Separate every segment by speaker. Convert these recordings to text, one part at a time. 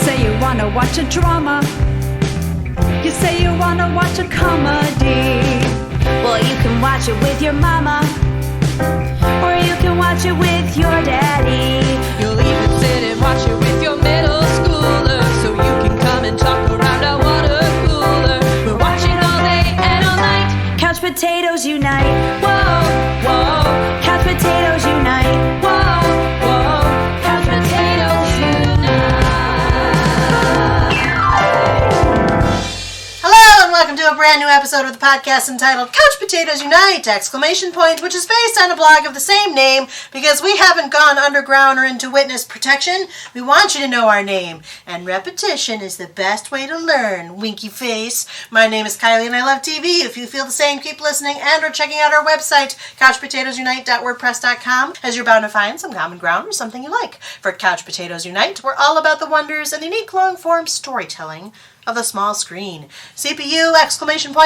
Speaker 1: say you wanna watch a drama. You say you wanna watch a comedy. Well, you can watch it with your mama, or you can watch it with your daddy.
Speaker 2: You'll even sit and watch it with your middle schooler, so you can come and talk around a water cooler. We're watching all day and all night.
Speaker 1: Couch potatoes unite.
Speaker 2: Whoa, whoa.
Speaker 1: Couch potatoes unite.
Speaker 2: Whoa, whoa. Couch potatoes unite.
Speaker 3: Hello and welcome to a brand new episode of the podcast entitled Couch Potatoes Unite! Which is based on a blog of the same name because we haven't gone underground or into witness protection. We want you to know our name, and repetition is the best way to learn, winky face. My name is Kylie and I love TV. If you feel the same, keep listening and or checking out our website, couchpotatoesunite.wordpress.com, as you're bound to find some common ground or something you like. For Couch Potatoes Unite, we're all about the wonders and unique long-form storytelling of the small screen. CPU, !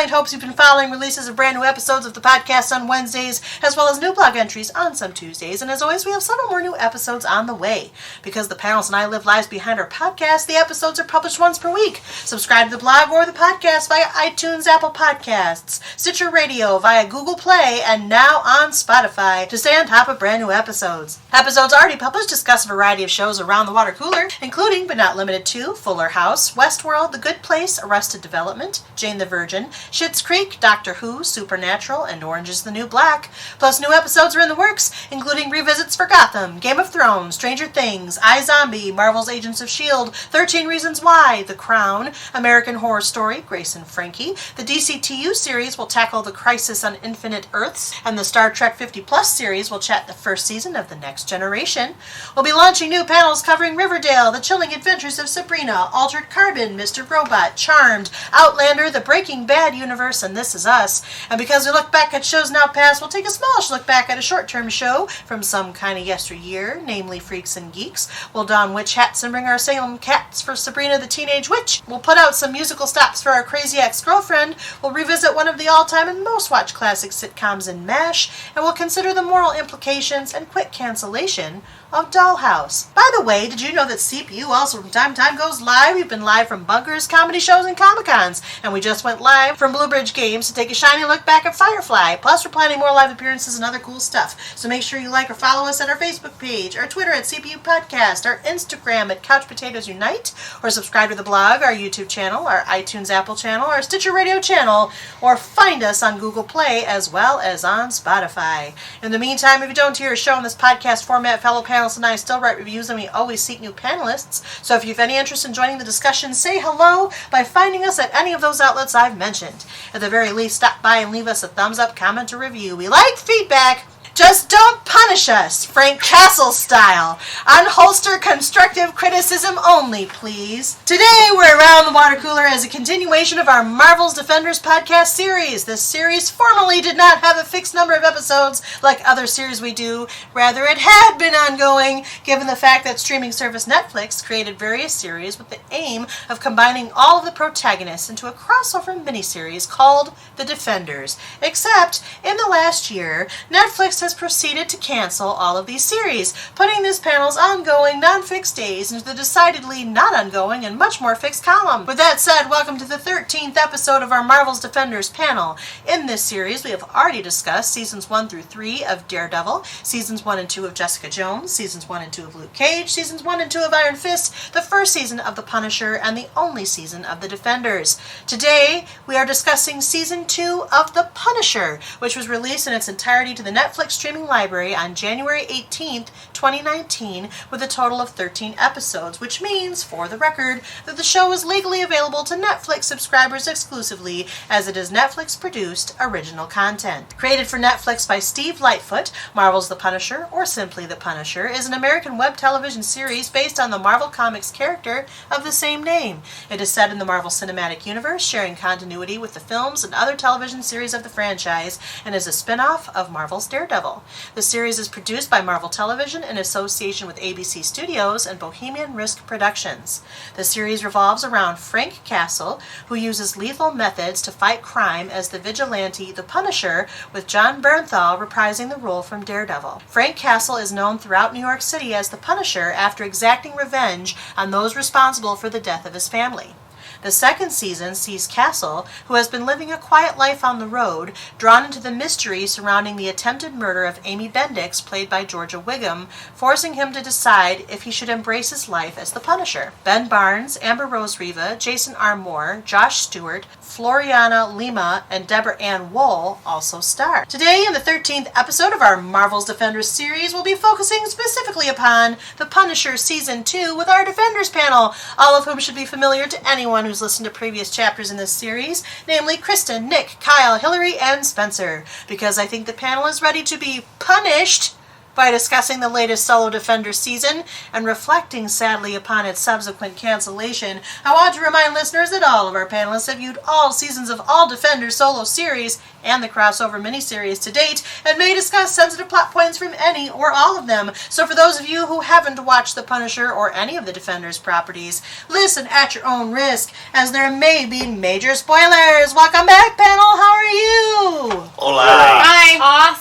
Speaker 3: Hopes you've been following releases of brand new episodes of the podcast on Wednesdays, as well as new blog entries on some Tuesdays, and as always, we have several more new episodes on the way. Because the panels and I live lives behind our podcast, the episodes are published once per week. Subscribe to the blog or the podcast via iTunes, Apple Podcasts, Stitcher Radio, via Google Play, and now on Spotify to stay on top of brand new episodes. Episodes already published discuss a variety of shows around the water cooler, including, but not limited to, Fuller House, Westworld, The Good Place, Arrested Development, Jane the Virgin, Schitt's Creek, Doctor Who, Supernatural, and Orange is the New Black. Plus new episodes are in the works, including revisits for Gotham, Game of Thrones, Stranger Things, iZombie, Marvel's Agents of S.H.I.E.L.D., 13 Reasons Why, The Crown, American Horror Story, Grace and Frankie. The DCTU series will tackle the Crisis on Infinite Earths, and the Star Trek 50 Plus series will chat the first season of The Next Generation. We'll be launching new panels covering Riverdale, The Chilling Adventures of Sabrina, Altered Carbon, Mr. Robot, Charmed, Outlander, The Breaking Bad universe, and This Is Us. And because we look back at shows now past, we'll take a smallish look back at a short-term show from some kind of yesteryear, namely Freaks and Geeks. We'll don witch hats and bring our Salem cats for Sabrina the Teenage Witch. We'll put out some musical stops for our Crazy Ex-Girlfriend. We'll revisit one of the all-time and most watched classic sitcoms in MASH, and we'll consider the moral implications and quick cancellation of Dollhouse. By the way, did you know that CPU also from time to time goes live? We've been live from bunkers, comedy shows, and Comic-Cons, and we just went live from Blue Bridge Games to take a shiny look back at Firefly. Plus, we're planning more live appearances and other cool stuff. So make sure you like or follow us at our Facebook page, our Twitter at CPU Podcast, our Instagram at Couch Potatoes Unite, or subscribe to the blog, our YouTube channel, our iTunes Apple channel, our Stitcher Radio channel, or find us on Google Play as well as on Spotify. In the meantime, if you don't hear a show in this podcast format, fellow panelists and I still write reviews, and we always seek new panelists. So if you have any interest in joining the discussion, say hello by finding us at any of those outlets I've mentioned. At the very least, stop by and leave us a thumbs up, comment, or review. We like feedback. Just don't punish us, Frank Castle style. Unholster constructive criticism only, please. Today, we're around the water cooler as a continuation of our Marvel's Defenders podcast series. This series formerly did not have a fixed number of episodes like other series we do. Rather, it had been ongoing, given the fact that streaming service Netflix created various series with the aim of combining all of the protagonists into a crossover miniseries called The Defenders. Except, in the last year, Netflix has proceeded to cancel all of these series, putting this panel's ongoing, non-fixed days into the decidedly not ongoing and much more fixed column. With that said, welcome to the 13th episode of our Marvel's Defenders panel. In this series, we have already discussed seasons 1 through 3 of Daredevil, seasons 1 and 2 of Jessica Jones, seasons 1 and 2 of Luke Cage, seasons 1 and 2 of Iron Fist, the first season of The Punisher, and the only season of The Defenders. Today, we are discussing season 2 of The Punisher, which was released in its entirety to the Netflix streaming library on January 18th, 2019, with a total of 13 episodes, which means, for the record, that the show is legally available to Netflix subscribers exclusively, as it is Netflix-produced original content. Created for Netflix by Steve Lightfoot, Marvel's The Punisher, or simply The Punisher, is an American web television series based on the Marvel Comics character of the same name. It is set in the Marvel Cinematic Universe, sharing continuity with the films and other television series of the franchise, and is a spin-off of Marvel's Daredevil. Daredevil. The series is produced by Marvel Television in association with ABC Studios and Bohemian Risk Productions. The series revolves around Frank Castle, who uses lethal methods to fight crime as the vigilante The Punisher, with John Bernthal reprising the role from Daredevil. Frank Castle is known throughout New York City as The Punisher after exacting revenge on those responsible for the death of his family. The second season sees Castle, who has been living a quiet life on the road, drawn into the mystery surrounding the attempted murder of Amy Bendix, played by Georgia Wiggum, forcing him to decide if he should embrace his life as the Punisher. Ben Barnes, Amber Rose Riva, Jason R. Moore, Josh Stewart, Floriana Lima, and Deborah Ann Wool also star. Today, in the 13th episode of our Marvel's Defenders series, we'll be focusing specifically upon The Punisher Season 2 with our Defenders panel, all of whom should be familiar to anyone who's listened to previous chapters in this series, namely Krista, Nick, Kyle, Hillary, and Spencer, because I think the panel is ready to be punished by discussing the latest solo Defender season and reflecting sadly upon its subsequent cancellation. I want to remind listeners that all of our panelists have viewed all seasons of all Defender solo series and the crossover miniseries to date and may discuss sensitive plot points from any or all of them. So for those of you who haven't watched The Punisher or any of the Defenders properties, listen at your own risk, as there may be major spoilers. Welcome back, panel. How are you?
Speaker 4: Hola.
Speaker 5: Hi.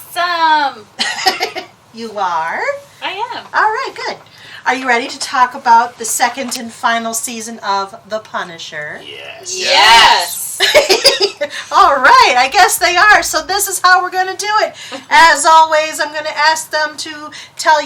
Speaker 5: Awesome.
Speaker 3: You are?
Speaker 5: I am.
Speaker 3: All right, good. Are you ready to talk about the second and final season of The Punisher?
Speaker 4: Yes.
Speaker 5: Yes.
Speaker 3: All right, I guess they are. So this is how we're going to do it. As always, I'm going to ask them to tell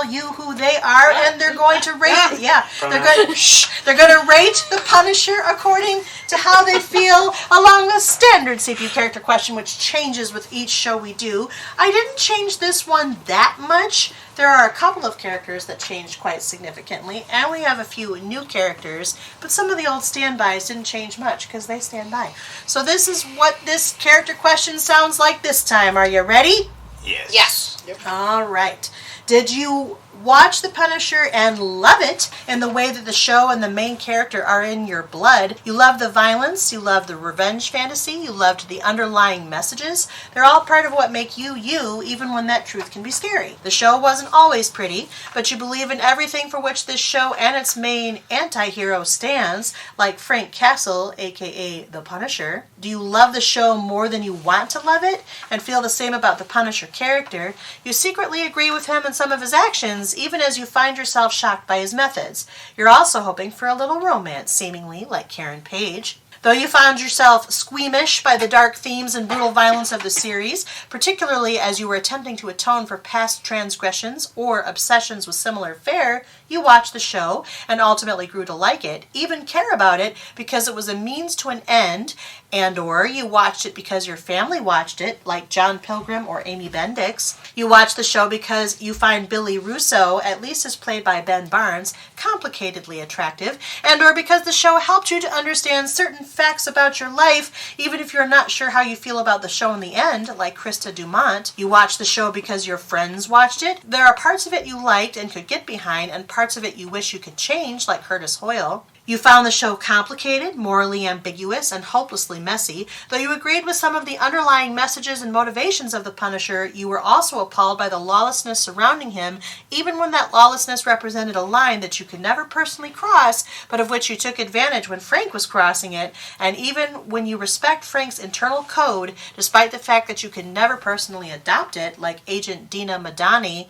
Speaker 3: you who they are, and they're going to rate. Yeah, they're going to rate The Punisher according to how they feel along the standard CPU character question, which changes with each show we do. I didn't change this one that much. There are a couple of characters that changed quite significantly, and we have a few new characters, but some of the old standbys didn't change much because they stand by. So this is what this character question sounds like this time. Are you ready?
Speaker 4: Yes.
Speaker 5: Yes.
Speaker 3: All right. Did you watch The Punisher and love it in the way that the show and the main character are in your blood? You love the violence, you love the revenge fantasy, you loved the underlying messages. They're all part of what make you, you, even when that truth can be scary. The show wasn't always pretty, but you believe in everything for which this show and its main anti-hero stands, like Frank Castle, aka The Punisher. Do you love the show more than you want to love it, and feel the same about the Punisher character? You secretly agree with him in some of his actions, even as you find yourself shocked by his methods. You're also hoping for a little romance, seemingly like Karen Page. Though you found yourself squeamish by the dark themes and brutal violence of the series, particularly as you were attempting to atone for past transgressions or obsessions with similar fare, you watched the show and ultimately grew to like it, even care about it because it was a means to an end, and/or you watched it because your family watched it, like John Pilgrim or Amy Bendix. You watched the show because you find Billy Russo, at least as played by Ben Barnes, complicatedly attractive, and/or because the show helped you to understand certain facts about your life, even if you're not sure how you feel about the show in the end, like Krista Dumont. You watched the show because your friends watched it. There are parts of it you liked and could get behind, and parts of it you wish you could change, like Curtis Hoyle. You found the show complicated, morally ambiguous, and hopelessly messy. Though you agreed with some of the underlying messages and motivations of the Punisher, you were also appalled by the lawlessness surrounding him, even when that lawlessness represented a line that you could never personally cross, but of which you took advantage when Frank was crossing it, and even when you respect Frank's internal code, despite the fact that you could never personally adopt it, like Agent Dina Madani.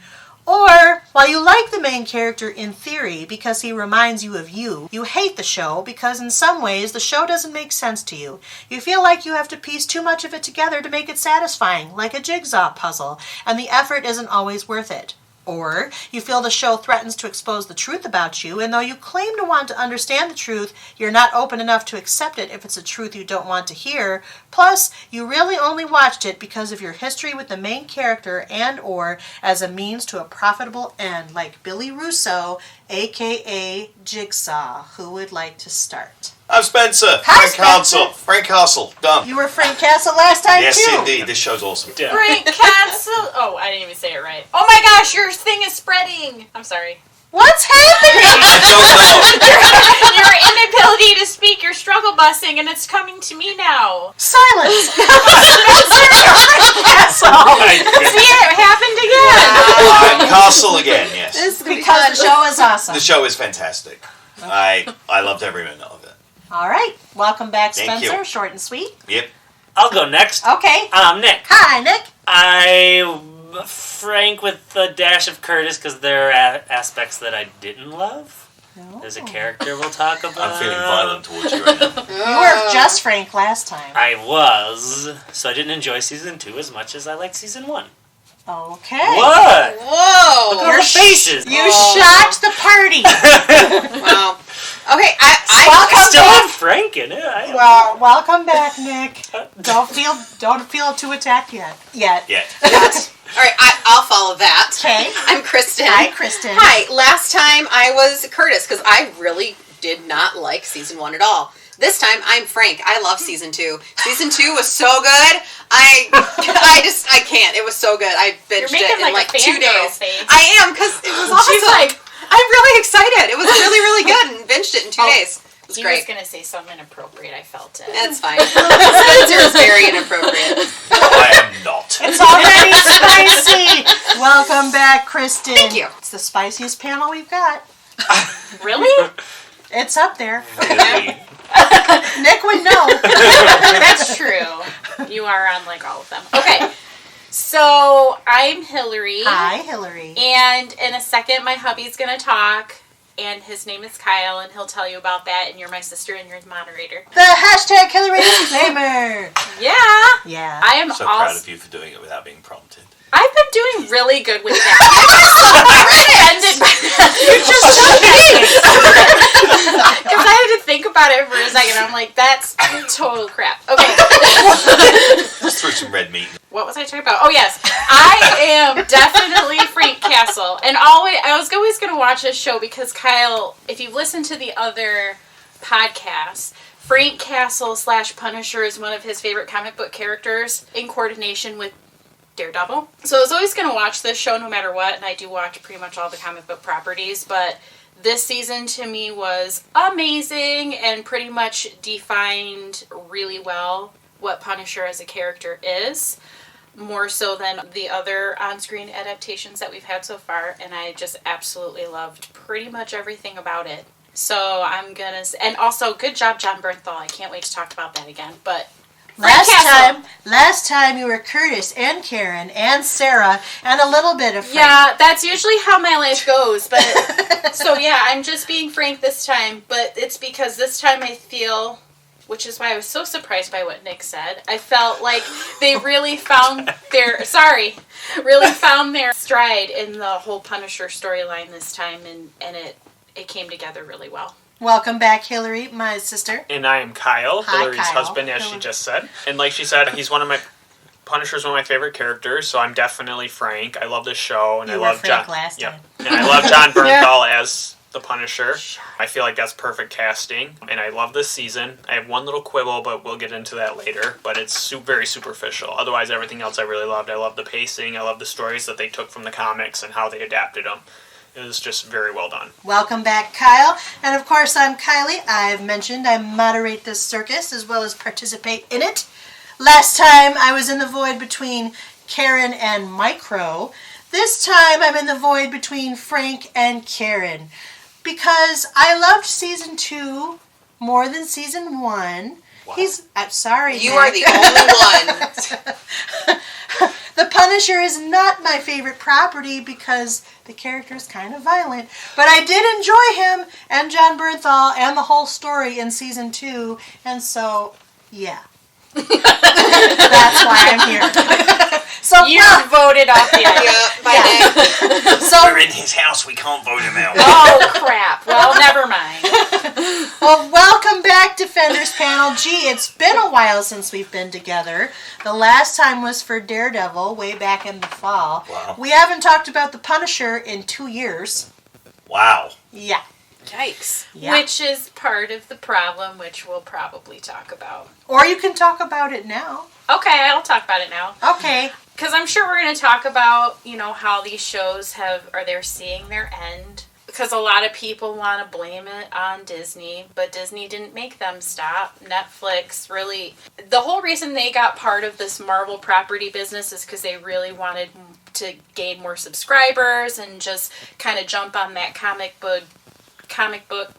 Speaker 3: Or, while you like the main character in theory because he reminds you of you, you hate the show because in some ways the show doesn't make sense to you. You feel like you have to piece too much of it together to make it satisfying, like a jigsaw puzzle, and the effort isn't always worth it. Or you feel the show threatens to expose the truth about you, and though you claim to want to understand the truth, you're not open enough to accept it if it's a truth you don't want to hear. Plus, you really only watched it because of your history with the main character and/or as a means to a profitable end, like Billy Russo, a.k.a. Jigsaw. Who would like to start?
Speaker 4: I'm Spencer.
Speaker 3: Hi,
Speaker 4: Frank Castle. Done.
Speaker 3: You were Frank Castle last time,
Speaker 4: Yes,
Speaker 3: too.
Speaker 4: indeed. This show's awesome.
Speaker 6: Yeah.
Speaker 5: Frank Castle. Oh, I didn't even say it right. Oh my gosh, your thing is spreading. I'm sorry.
Speaker 3: What's happening?
Speaker 4: I don't know.
Speaker 5: Your inability to speak your struggle busing, and it's coming to me now.
Speaker 3: Silence!
Speaker 5: See, it happened again.
Speaker 4: Castle again, yes.
Speaker 3: It's because the show is awesome.
Speaker 4: The show is fantastic. I loved every minute of it.
Speaker 3: All right. Welcome back,
Speaker 4: Thank
Speaker 3: Spencer.
Speaker 4: you.
Speaker 3: Short and sweet.
Speaker 4: Yep.
Speaker 6: I'll go next.
Speaker 3: Okay.
Speaker 6: Nick.
Speaker 3: Hi, Nick.
Speaker 6: Frank with a dash of Curtis because there are aspects that I didn't love.
Speaker 3: No.
Speaker 6: There's a character we'll talk about.
Speaker 4: I'm feeling violent towards you right now.
Speaker 3: You were just Frank last time.
Speaker 6: I was, so I didn't enjoy season 2 as much as I liked season 1.
Speaker 3: Okay.
Speaker 6: What?
Speaker 7: Whoa!
Speaker 6: Look at all the faces.
Speaker 3: You shocked the party.
Speaker 7: Wow. Okay, I
Speaker 6: I still have Frank in it.
Speaker 3: Well, welcome back, Nick. Don't feel too attacked yet.
Speaker 4: Yeah.
Speaker 7: all right, I'll follow that.
Speaker 3: Okay.
Speaker 7: I'm Kristen.
Speaker 3: Hi, Kristen.
Speaker 7: Hi. Last time I was Curtis because I really did not like season 1 at all. This time I'm Frank. I love season 2. Season 2 was so good. I can't. It was so good. I binged
Speaker 5: You're making
Speaker 7: it in like
Speaker 5: a
Speaker 7: 2
Speaker 5: fangirl
Speaker 7: days.
Speaker 5: face.
Speaker 7: I am because it was awesome.
Speaker 5: She's like,
Speaker 7: I'm really excited. It was really, really good and binged it in 2 days. It was
Speaker 5: he
Speaker 7: great.
Speaker 5: was going to say something inappropriate. I felt it.
Speaker 7: That's fine. Spencer is very inappropriate.
Speaker 4: I am not.
Speaker 3: It's already spicy. Welcome back, Kristen.
Speaker 7: Thank you.
Speaker 3: It's the spiciest panel we've got.
Speaker 5: Really?
Speaker 3: It's up there.
Speaker 4: Really.
Speaker 3: Nick would know.
Speaker 5: That's true. You are on like all of them. Okay. So I'm Hillary.
Speaker 3: Hi, Hillary.
Speaker 5: And in a second, my hubby's going to talk. And his name is Kyle, and he'll tell you about that. And you're my sister, and you're the moderator.
Speaker 3: The hashtag Hillary disclaimer.
Speaker 5: Yeah.
Speaker 3: Yeah.
Speaker 5: I am
Speaker 4: So proud
Speaker 5: also.
Speaker 4: of you for doing it without being prompted.
Speaker 5: I've been doing really good with that. I'm so offended by that. You just because I had to think about it for a second. I'm like, that's total crap. Okay.
Speaker 4: Just threw some red meat.
Speaker 5: What was I talking about? Oh, yes. I am definitely Frank Castle. And I was always going to watch this show because Kyle, if you've listened to the other podcasts, Frank Castle / Punisher is one of his favorite comic book characters in coordination with Daredevil. So I was always going to watch this show no matter what, and I do watch pretty much all the comic book properties, but this season to me was amazing and pretty much defined really well what Punisher as a character is, more so than the other on-screen adaptations that we've had so far, and I just absolutely loved pretty much everything about it. So I'm gonna, and also good job John Bernthal, I can't wait to talk about that again, but
Speaker 3: Last time you were Curtis and Karen and Sarah and a little bit of Frank.
Speaker 5: Yeah, that's usually how my life goes, but so yeah, I'm just being Frank this time, but it's because this time I feel, which is why I was so surprised by what Nick said, I felt like they really found their stride in the whole Punisher storyline this time, and it came together really well.
Speaker 3: Welcome back, Hillary, my sister.
Speaker 6: And I am Kyle,
Speaker 3: Hi,
Speaker 6: Hillary's
Speaker 3: Kyle.
Speaker 6: husband, as she just said. And like she said, Punisher's one of my favorite characters, so I'm definitely Frank. I love this show, and
Speaker 3: You
Speaker 6: I
Speaker 3: were
Speaker 6: love
Speaker 3: Frank
Speaker 6: John.
Speaker 3: last
Speaker 6: Yep.
Speaker 3: time.
Speaker 6: And I love John Bernthal as the Punisher. I feel like that's perfect casting, and I love this season. I have one little quibble, but we'll get into that later. But it's very superficial. Otherwise, everything else I really loved. I love the pacing. I love the stories that they took from the comics and how they adapted them. It was just very well done.
Speaker 3: Welcome back, Kyle. And of course, I'm Kylie. I've mentioned I moderate this circus as well as participate in it. Last time I was in the void between Karen and Micro. This time I'm in the void between Frank and Karen. Because I loved season 2 more than season 1.
Speaker 4: Wow.
Speaker 3: I'm sorry,
Speaker 7: You
Speaker 3: Nick.
Speaker 7: are the only one.
Speaker 3: The Punisher is not my favorite property because the character is kind of violent. But I did enjoy him and John Bernthal and the whole story in season 2. And so, yeah. That's why I'm here. So
Speaker 5: You're voted off the island.
Speaker 7: Yeah, by name.
Speaker 3: So,
Speaker 4: We're in his house, we can't vote him out.
Speaker 5: Oh, crap. Well, never mind.
Speaker 3: well, welcome back, Defenders panel. Gee, it's been a while since we've been together. The last time was for Daredevil, way back in the fall.
Speaker 4: Wow.
Speaker 3: We haven't talked about the Punisher in 2 years.
Speaker 4: Wow.
Speaker 3: Yeah.
Speaker 7: Yikes.
Speaker 3: Yeah.
Speaker 5: Which is part of the problem, which we'll probably talk about.
Speaker 3: Or you can talk about it now.
Speaker 5: Okay, I'll talk about it now.
Speaker 3: Okay.
Speaker 5: Because I'm sure we're going to talk about, how these shows they're seeing their end. because a lot of people want to blame it on Disney, but Disney didn't make them stop. Netflix really, the whole reason they got part of this Marvel property business is because they really wanted to gain more subscribers and just kind of jump on that comic book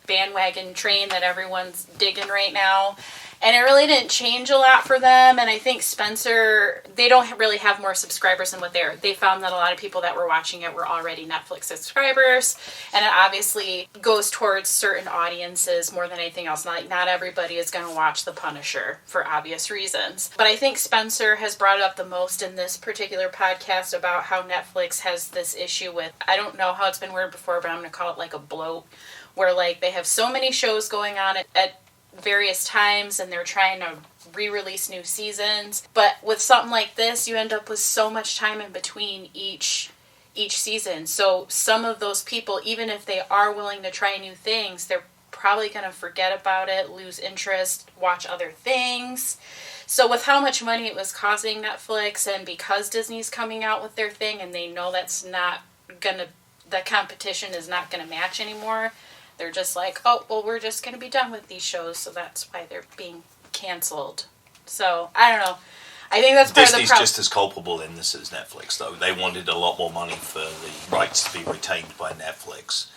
Speaker 5: bandwagon train that everyone's digging right now. And it really didn't change a lot for them. And I think Spencer, they don't really have more subscribers than what they found that a lot of people that were watching it were already Netflix subscribers. And it obviously goes towards certain audiences more than anything else. Not everybody is going to watch The Punisher for obvious reasons. But I think Spencer has brought it up the most in this particular podcast about how Netflix has this issue with, I don't know how it's been worded before, but I'm going to call it like a bloat, where like they have so many shows going on at various times and they're trying to re-release new seasons, but with something like this you end up with so much time in between each season, so some of those people, even if they are willing to try new things, they're probably going to forget about it, lose interest, watch other things. So with how much money it was costing Netflix, and because Disney's coming out with their thing and they know that's not gonna, the competition is not going to match anymore, they're just like, oh, well, we're just going to be done with these shows, so that's why they're being canceled. So, I don't know. I think that's part of the problem.
Speaker 4: Disney's just as culpable in this as Netflix, though. They wanted a lot more money for the rights to be retained by Netflix.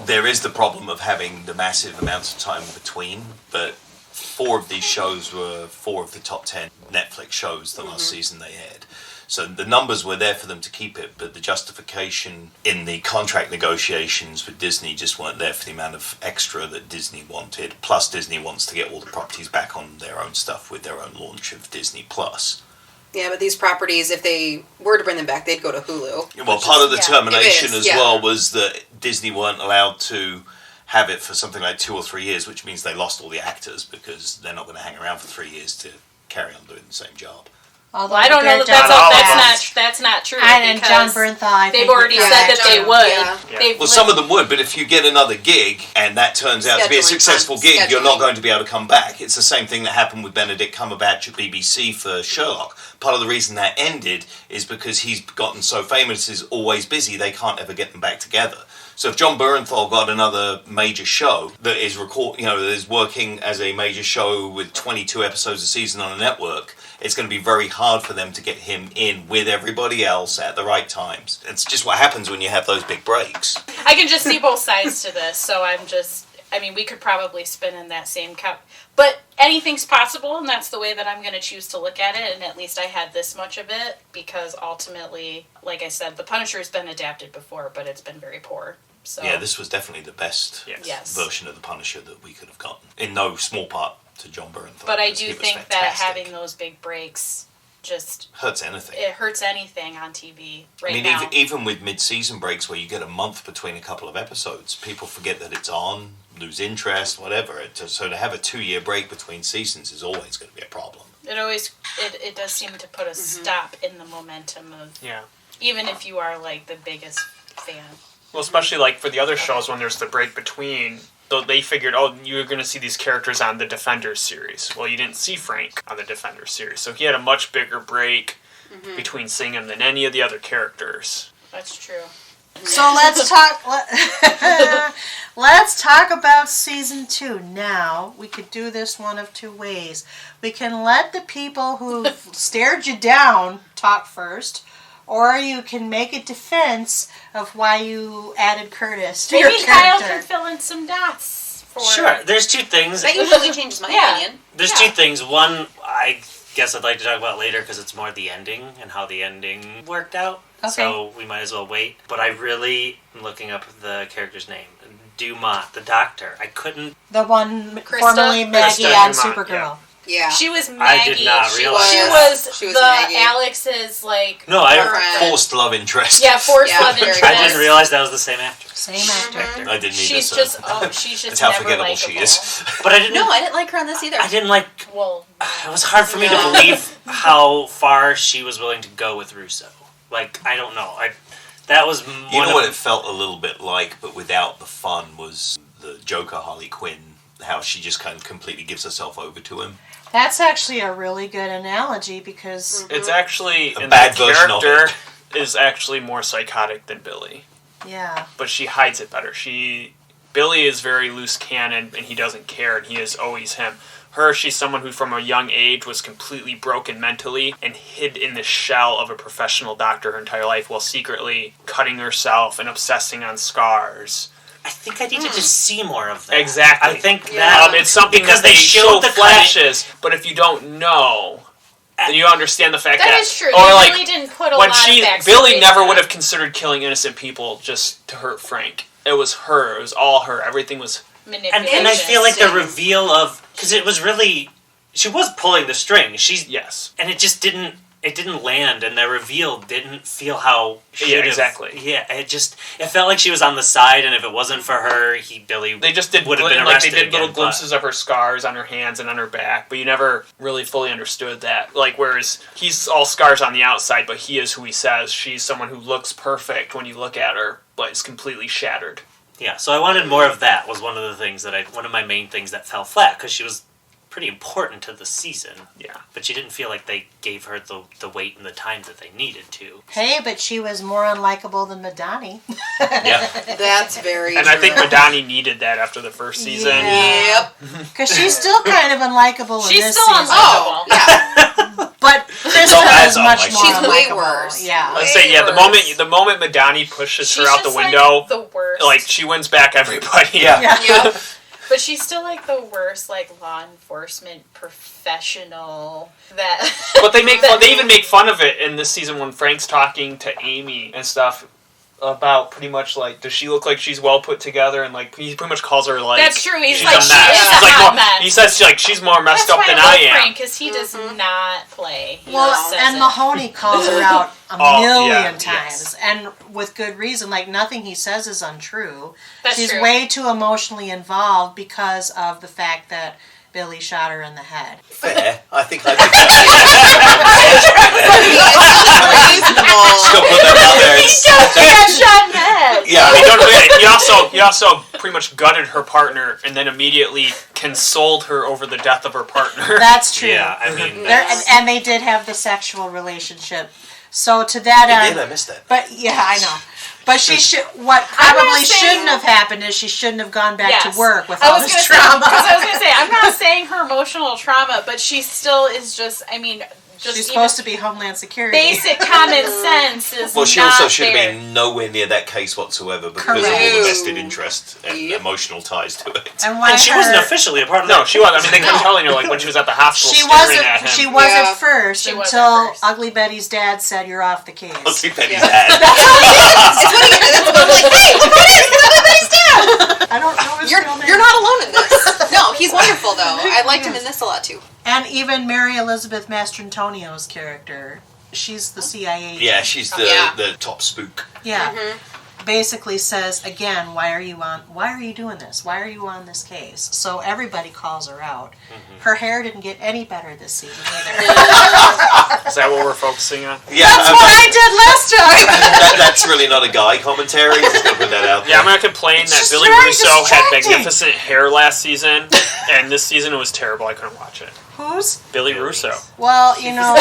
Speaker 4: There is the problem of having the massive amounts of time in between, but 4 of these shows were 4 of the top 10 Netflix shows the last season they had. So the numbers were there for them to keep it, but the justification in the contract negotiations with Disney just weren't there for the amount of extra that Disney wanted. Plus, Disney wants to get all the properties back on their own stuff with their own launch of Disney Plus.
Speaker 7: Yeah, but these properties, if they were to bring them back, they'd go to Hulu.
Speaker 4: Well, part of the termination
Speaker 7: as
Speaker 4: well was that Disney weren't allowed to have it for something like 2 or 3 years, which means they lost all the actors because they're not going to hang around for 3 years to carry on doing the same job.
Speaker 3: Although
Speaker 5: I don't know that's not true.
Speaker 3: And John Bernthal,
Speaker 5: they've already said that they would.
Speaker 7: Yeah.
Speaker 4: Well, some of them would, but if you get another gig and that turns out to be a successful gig, you're not going to be able to come back. It's the same thing that happened with Benedict Cumberbatch at BBC for Sherlock. Part of the reason that ended is because he's gotten so famous, he's always busy, they can't ever get them back together. So if John Bernthal got another major show that is that is working as a major show with 22 episodes a season on a network, it's going to be very hard for them to get him in with everybody else at the right times. It's just what happens when you have those big breaks.
Speaker 5: I can just see both sides to this, so we could probably spin in that same cup. But anything's possible, and that's the way that I'm going to choose to look at it, and at least I had this much of it, because ultimately, like I said, The Punisher has been adapted before, but it's been very poor. So.
Speaker 4: Yeah, this was definitely the best version of The Punisher that we could have gotten, in no small part to John Bernthal.
Speaker 5: But I do think that having those big breaks just
Speaker 4: hurts anything.
Speaker 5: It hurts anything on TV now.
Speaker 4: Even with mid-season breaks where you get a month between a couple of episodes, people forget that it's on, lose interest, whatever. So to have a 2-year break between seasons is always going to be a problem.
Speaker 5: It does seem to put a stop in the momentum of even if you are like the biggest fan.
Speaker 6: Well, especially like for the other shows when there's the break between, they figured, you're going to see these characters on the Defenders series. Well, you didn't see Frank on the Defenders series, so he had a much bigger break between seeing him than any of the other characters.
Speaker 5: That's true.
Speaker 3: So let's talk. Let's talk about season 2 now. We could do this one of 2 ways. We can let the people who stared you down talk first. Or you can make a defense of why you added Curtis to your character.
Speaker 5: Maybe Kyle can fill in some dots for
Speaker 8: Sure, there's 2 things.
Speaker 7: That usually changes my opinion.
Speaker 8: There's 2 things. One, I guess I'd like to talk about later because it's more the ending and how the ending worked out.
Speaker 3: Okay.
Speaker 8: So we might as well wait. But I really am looking up the character's name. Dumont, the doctor. I couldn't...
Speaker 3: The one
Speaker 5: Krista?
Speaker 3: formerly Maggie
Speaker 8: Krista
Speaker 3: on
Speaker 8: Dumont,
Speaker 3: Supergirl.
Speaker 7: Yeah.
Speaker 5: She was Maggie.
Speaker 8: I did not realize
Speaker 5: She was
Speaker 7: the
Speaker 5: Maggie.
Speaker 7: Maggie.
Speaker 5: Alex's
Speaker 8: No, I
Speaker 4: Forced love interest.
Speaker 5: Yeah, forced love
Speaker 7: very
Speaker 5: interest.
Speaker 7: good.
Speaker 8: I didn't realize that was the same actress.
Speaker 3: Same actor.
Speaker 4: I didn't either.
Speaker 5: She's
Speaker 4: so
Speaker 5: just
Speaker 4: that's how
Speaker 5: never
Speaker 4: forgettable
Speaker 5: likable.
Speaker 4: she is.
Speaker 8: But I didn't.
Speaker 7: No, I didn't like her on this either.
Speaker 8: I didn't like.
Speaker 5: Well,
Speaker 8: It was hard for me to believe how far she was willing to go with Russo. Like, I don't know. That was one
Speaker 4: You know what it felt a little bit like, but without the fun, was the Joker Harley Quinn. How she just kind of completely gives herself over to him.
Speaker 3: That's actually a really good analogy because...
Speaker 6: It's actually...
Speaker 4: A
Speaker 6: and
Speaker 4: bad
Speaker 6: that
Speaker 4: version of
Speaker 6: character is actually more psychotic than Billy.
Speaker 3: Yeah.
Speaker 6: but she hides it better. Billy is very loose cannon, and he doesn't care, and he is always him. She's someone who from a young age was completely broken mentally and hid in the shell of a professional doctor her entire life while secretly cutting herself and obsessing on scars.
Speaker 8: I think I needed to see more of that.
Speaker 6: Exactly.
Speaker 8: I think that...
Speaker 6: it's something
Speaker 8: because
Speaker 6: that they show
Speaker 8: the
Speaker 6: flashes, but if you don't know... then you understand the fact that...
Speaker 5: That is true.
Speaker 6: Or
Speaker 5: They
Speaker 6: like,
Speaker 5: really didn't put a lot of backstory
Speaker 6: Billy
Speaker 5: into
Speaker 6: never
Speaker 5: that.
Speaker 6: would have considered killing innocent people just to hurt Frank. It was her. It was all her. Everything was...
Speaker 5: manipulation.
Speaker 8: And I feel like the reveal of... because it was really... she was pulling the string.
Speaker 6: Yes.
Speaker 8: And it just didn't... it didn't land, and the reveal didn't feel how...
Speaker 6: Yeah, exactly.
Speaker 8: Yeah, it felt like she was on the side, and if it wasn't for her, Billy
Speaker 6: They just did
Speaker 8: would have been
Speaker 6: like
Speaker 8: arrested
Speaker 6: they did little
Speaker 8: again,
Speaker 6: glimpses of her scars on her hands and on her back, but you never really fully understood that. Like, whereas he's all scars on the outside, but he is who he says. She's someone who looks perfect when you look at her, but is completely shattered.
Speaker 8: Yeah, so I wanted more of that. Was one of my main things that fell flat, because she was pretty important to the season.
Speaker 6: Yeah.
Speaker 8: But she didn't feel like they gave her the weight and the time that they needed to.
Speaker 3: Hey, but she was more unlikable than McDonough.
Speaker 6: Yeah.
Speaker 7: That's very
Speaker 6: And
Speaker 7: true.
Speaker 6: I think McDonough needed that after the first season.
Speaker 7: Yep.
Speaker 3: Because she's still kind of unlikable in
Speaker 5: She's
Speaker 3: this
Speaker 5: still
Speaker 3: season.
Speaker 7: Oh, yeah.
Speaker 3: But Krista
Speaker 4: as
Speaker 3: is much
Speaker 4: unlikable.
Speaker 3: more
Speaker 7: She's way
Speaker 3: unlikable.
Speaker 7: worse.
Speaker 3: Yeah.
Speaker 6: Let's say, yeah, the moment McDonough pushes
Speaker 5: She's
Speaker 6: her out the
Speaker 5: just, like,
Speaker 6: window,
Speaker 5: the worst.
Speaker 6: like, she wins back everybody.
Speaker 4: Yeah.
Speaker 7: Yep.
Speaker 5: But she's still like the worst, like, law enforcement professional that.
Speaker 6: But they even make fun of it in this season when Frank's talking to Amy and stuff about pretty much like, does she look like she's well put together? And like, he pretty much calls her like,
Speaker 5: That's true. He's
Speaker 6: she's
Speaker 5: like,
Speaker 6: a
Speaker 5: she
Speaker 6: mess.
Speaker 5: is
Speaker 6: He's
Speaker 5: a
Speaker 6: like,
Speaker 5: hot
Speaker 6: well,
Speaker 5: mess.
Speaker 6: he says she's more messed
Speaker 5: That's
Speaker 6: up
Speaker 5: why
Speaker 6: than
Speaker 5: I love
Speaker 6: I am.
Speaker 5: Frank, because he does not play. He
Speaker 3: Well,
Speaker 5: just says
Speaker 3: and
Speaker 5: it.
Speaker 3: Mahoney calls her out a
Speaker 6: Oh,
Speaker 3: million
Speaker 6: yeah,
Speaker 3: times, and with good reason. Like, nothing he says is untrue.
Speaker 5: That's
Speaker 3: She's
Speaker 5: true.
Speaker 3: way too emotionally involved because of the fact that Billy shot her in the head.
Speaker 4: Fair. I think I
Speaker 7: Reasonable.
Speaker 4: still put that out there.
Speaker 5: He got shot in the head.
Speaker 4: Yeah.
Speaker 6: I mean, don't forget, he also pretty much gutted her partner and then immediately consoled her over the death of her partner.
Speaker 3: That's true.
Speaker 8: Yeah, I mean...
Speaker 3: And they did have the sexual relationship. So to that end,
Speaker 4: I missed that.
Speaker 3: but yeah, I know. But she should. What
Speaker 5: I'm not
Speaker 3: probably
Speaker 5: saying-
Speaker 3: shouldn't have happened is she shouldn't have gone back
Speaker 5: Yes.
Speaker 3: to work with
Speaker 5: I
Speaker 3: all
Speaker 5: was
Speaker 3: this
Speaker 5: gonna
Speaker 3: trauma.
Speaker 5: Say, I was going to say, I'm not saying her emotional trauma, but she still is just, I mean, just
Speaker 3: She's
Speaker 5: even
Speaker 3: supposed to be Homeland Security.
Speaker 5: basic common sense is
Speaker 4: Well, she
Speaker 5: not
Speaker 4: also should
Speaker 5: there.
Speaker 4: have been nowhere near that case whatsoever because of all
Speaker 3: Correct.
Speaker 4: the vested interest and
Speaker 7: Yep.
Speaker 4: emotional ties to it.
Speaker 3: And why
Speaker 8: And she
Speaker 3: her-
Speaker 8: wasn't officially a part of
Speaker 6: No,
Speaker 8: that.
Speaker 6: she was. I mean, they kept telling her like when she was at the hospital
Speaker 3: She
Speaker 6: staring at him.
Speaker 3: wasn't. She was
Speaker 7: Yeah.
Speaker 3: at first
Speaker 5: She was
Speaker 3: until
Speaker 5: at first.
Speaker 3: Ugly Betty's dad said, "You're off the case."
Speaker 4: Ugly Betty's
Speaker 7: Yeah.
Speaker 4: dad.
Speaker 7: It's what he did. That's what I'm like, hey, look at this. Look at Betty's dad.
Speaker 3: I don't know his
Speaker 7: You're
Speaker 3: real name.
Speaker 7: not alone in this. No, he's wonderful though. I liked him in this a lot too.
Speaker 3: And even Mary Elizabeth Mastrantonio's character, she's the CIA agent.
Speaker 4: Yeah, she's the
Speaker 7: Yeah.
Speaker 4: the top spook.
Speaker 3: Yeah. Basically says again, why are you doing this? Why are you on this case? So everybody calls her out. Her hair didn't get any better this season either.
Speaker 6: Is that what we're focusing on?
Speaker 4: Yeah,
Speaker 3: That's what I did last time.
Speaker 4: that's really not a guy commentary. Just gonna put that out there.
Speaker 6: Yeah, I'm gonna complain that
Speaker 3: just
Speaker 6: Billy
Speaker 3: very
Speaker 6: Russo had
Speaker 3: distracting.
Speaker 6: magnificent hair last season, and this season it was terrible. I couldn't watch it.
Speaker 3: Who's?
Speaker 6: Billy Russo.
Speaker 3: Well, you know,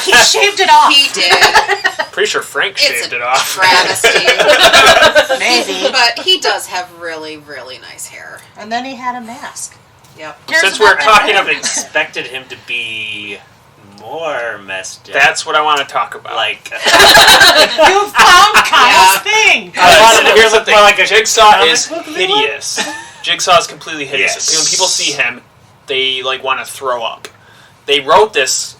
Speaker 3: he shaved it off.
Speaker 7: He did.
Speaker 6: Pretty sure Frank
Speaker 7: It's
Speaker 6: shaved
Speaker 7: a
Speaker 6: it off.
Speaker 7: travesty.
Speaker 3: Maybe.
Speaker 7: But he does have really, really nice hair.
Speaker 3: And then he had a mask.
Speaker 7: Yep.
Speaker 3: Here's
Speaker 6: Since we're
Speaker 3: about
Speaker 6: talking
Speaker 3: that.
Speaker 6: of
Speaker 8: Expected him to be more messed up.
Speaker 6: that's what I want to talk about.
Speaker 8: like...
Speaker 3: You found Kyle's thing.
Speaker 6: Here's the thing.
Speaker 8: More like a
Speaker 6: Jigsaw
Speaker 8: comic
Speaker 6: is
Speaker 8: book villain?
Speaker 6: hideous. Jigsaw is completely hideous.
Speaker 4: Yes.
Speaker 6: When people see him, they like want to throw up. They wrote this,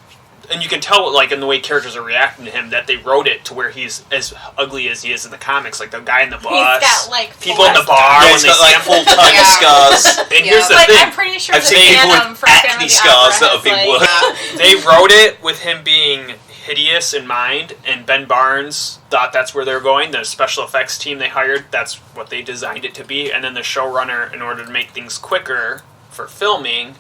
Speaker 6: and you can tell like in the way characters are reacting to him that they wrote it to where he's as ugly as he is in the comics. Like the guy in the bus,
Speaker 5: got, like,
Speaker 6: people in the
Speaker 5: full
Speaker 6: bar
Speaker 4: Yeah,
Speaker 6: when
Speaker 4: he's
Speaker 6: they
Speaker 4: got like
Speaker 6: sample.
Speaker 4: full time
Speaker 7: Yeah.
Speaker 4: scars.
Speaker 6: And here's the
Speaker 5: But
Speaker 6: thing.
Speaker 5: I'm pretty sure
Speaker 4: I've
Speaker 5: the
Speaker 4: seen people
Speaker 5: Phantom
Speaker 4: with
Speaker 5: from Phantom
Speaker 4: acne
Speaker 5: of the
Speaker 4: scars
Speaker 5: Opera
Speaker 4: that have been
Speaker 5: has,
Speaker 4: worse.
Speaker 6: They wrote it with him being hideous in mind, and Ben Barnes thought that's where they were going. The special effects team they hired, that's what they designed it to be. And then the showrunner, in order to make things quicker for filming,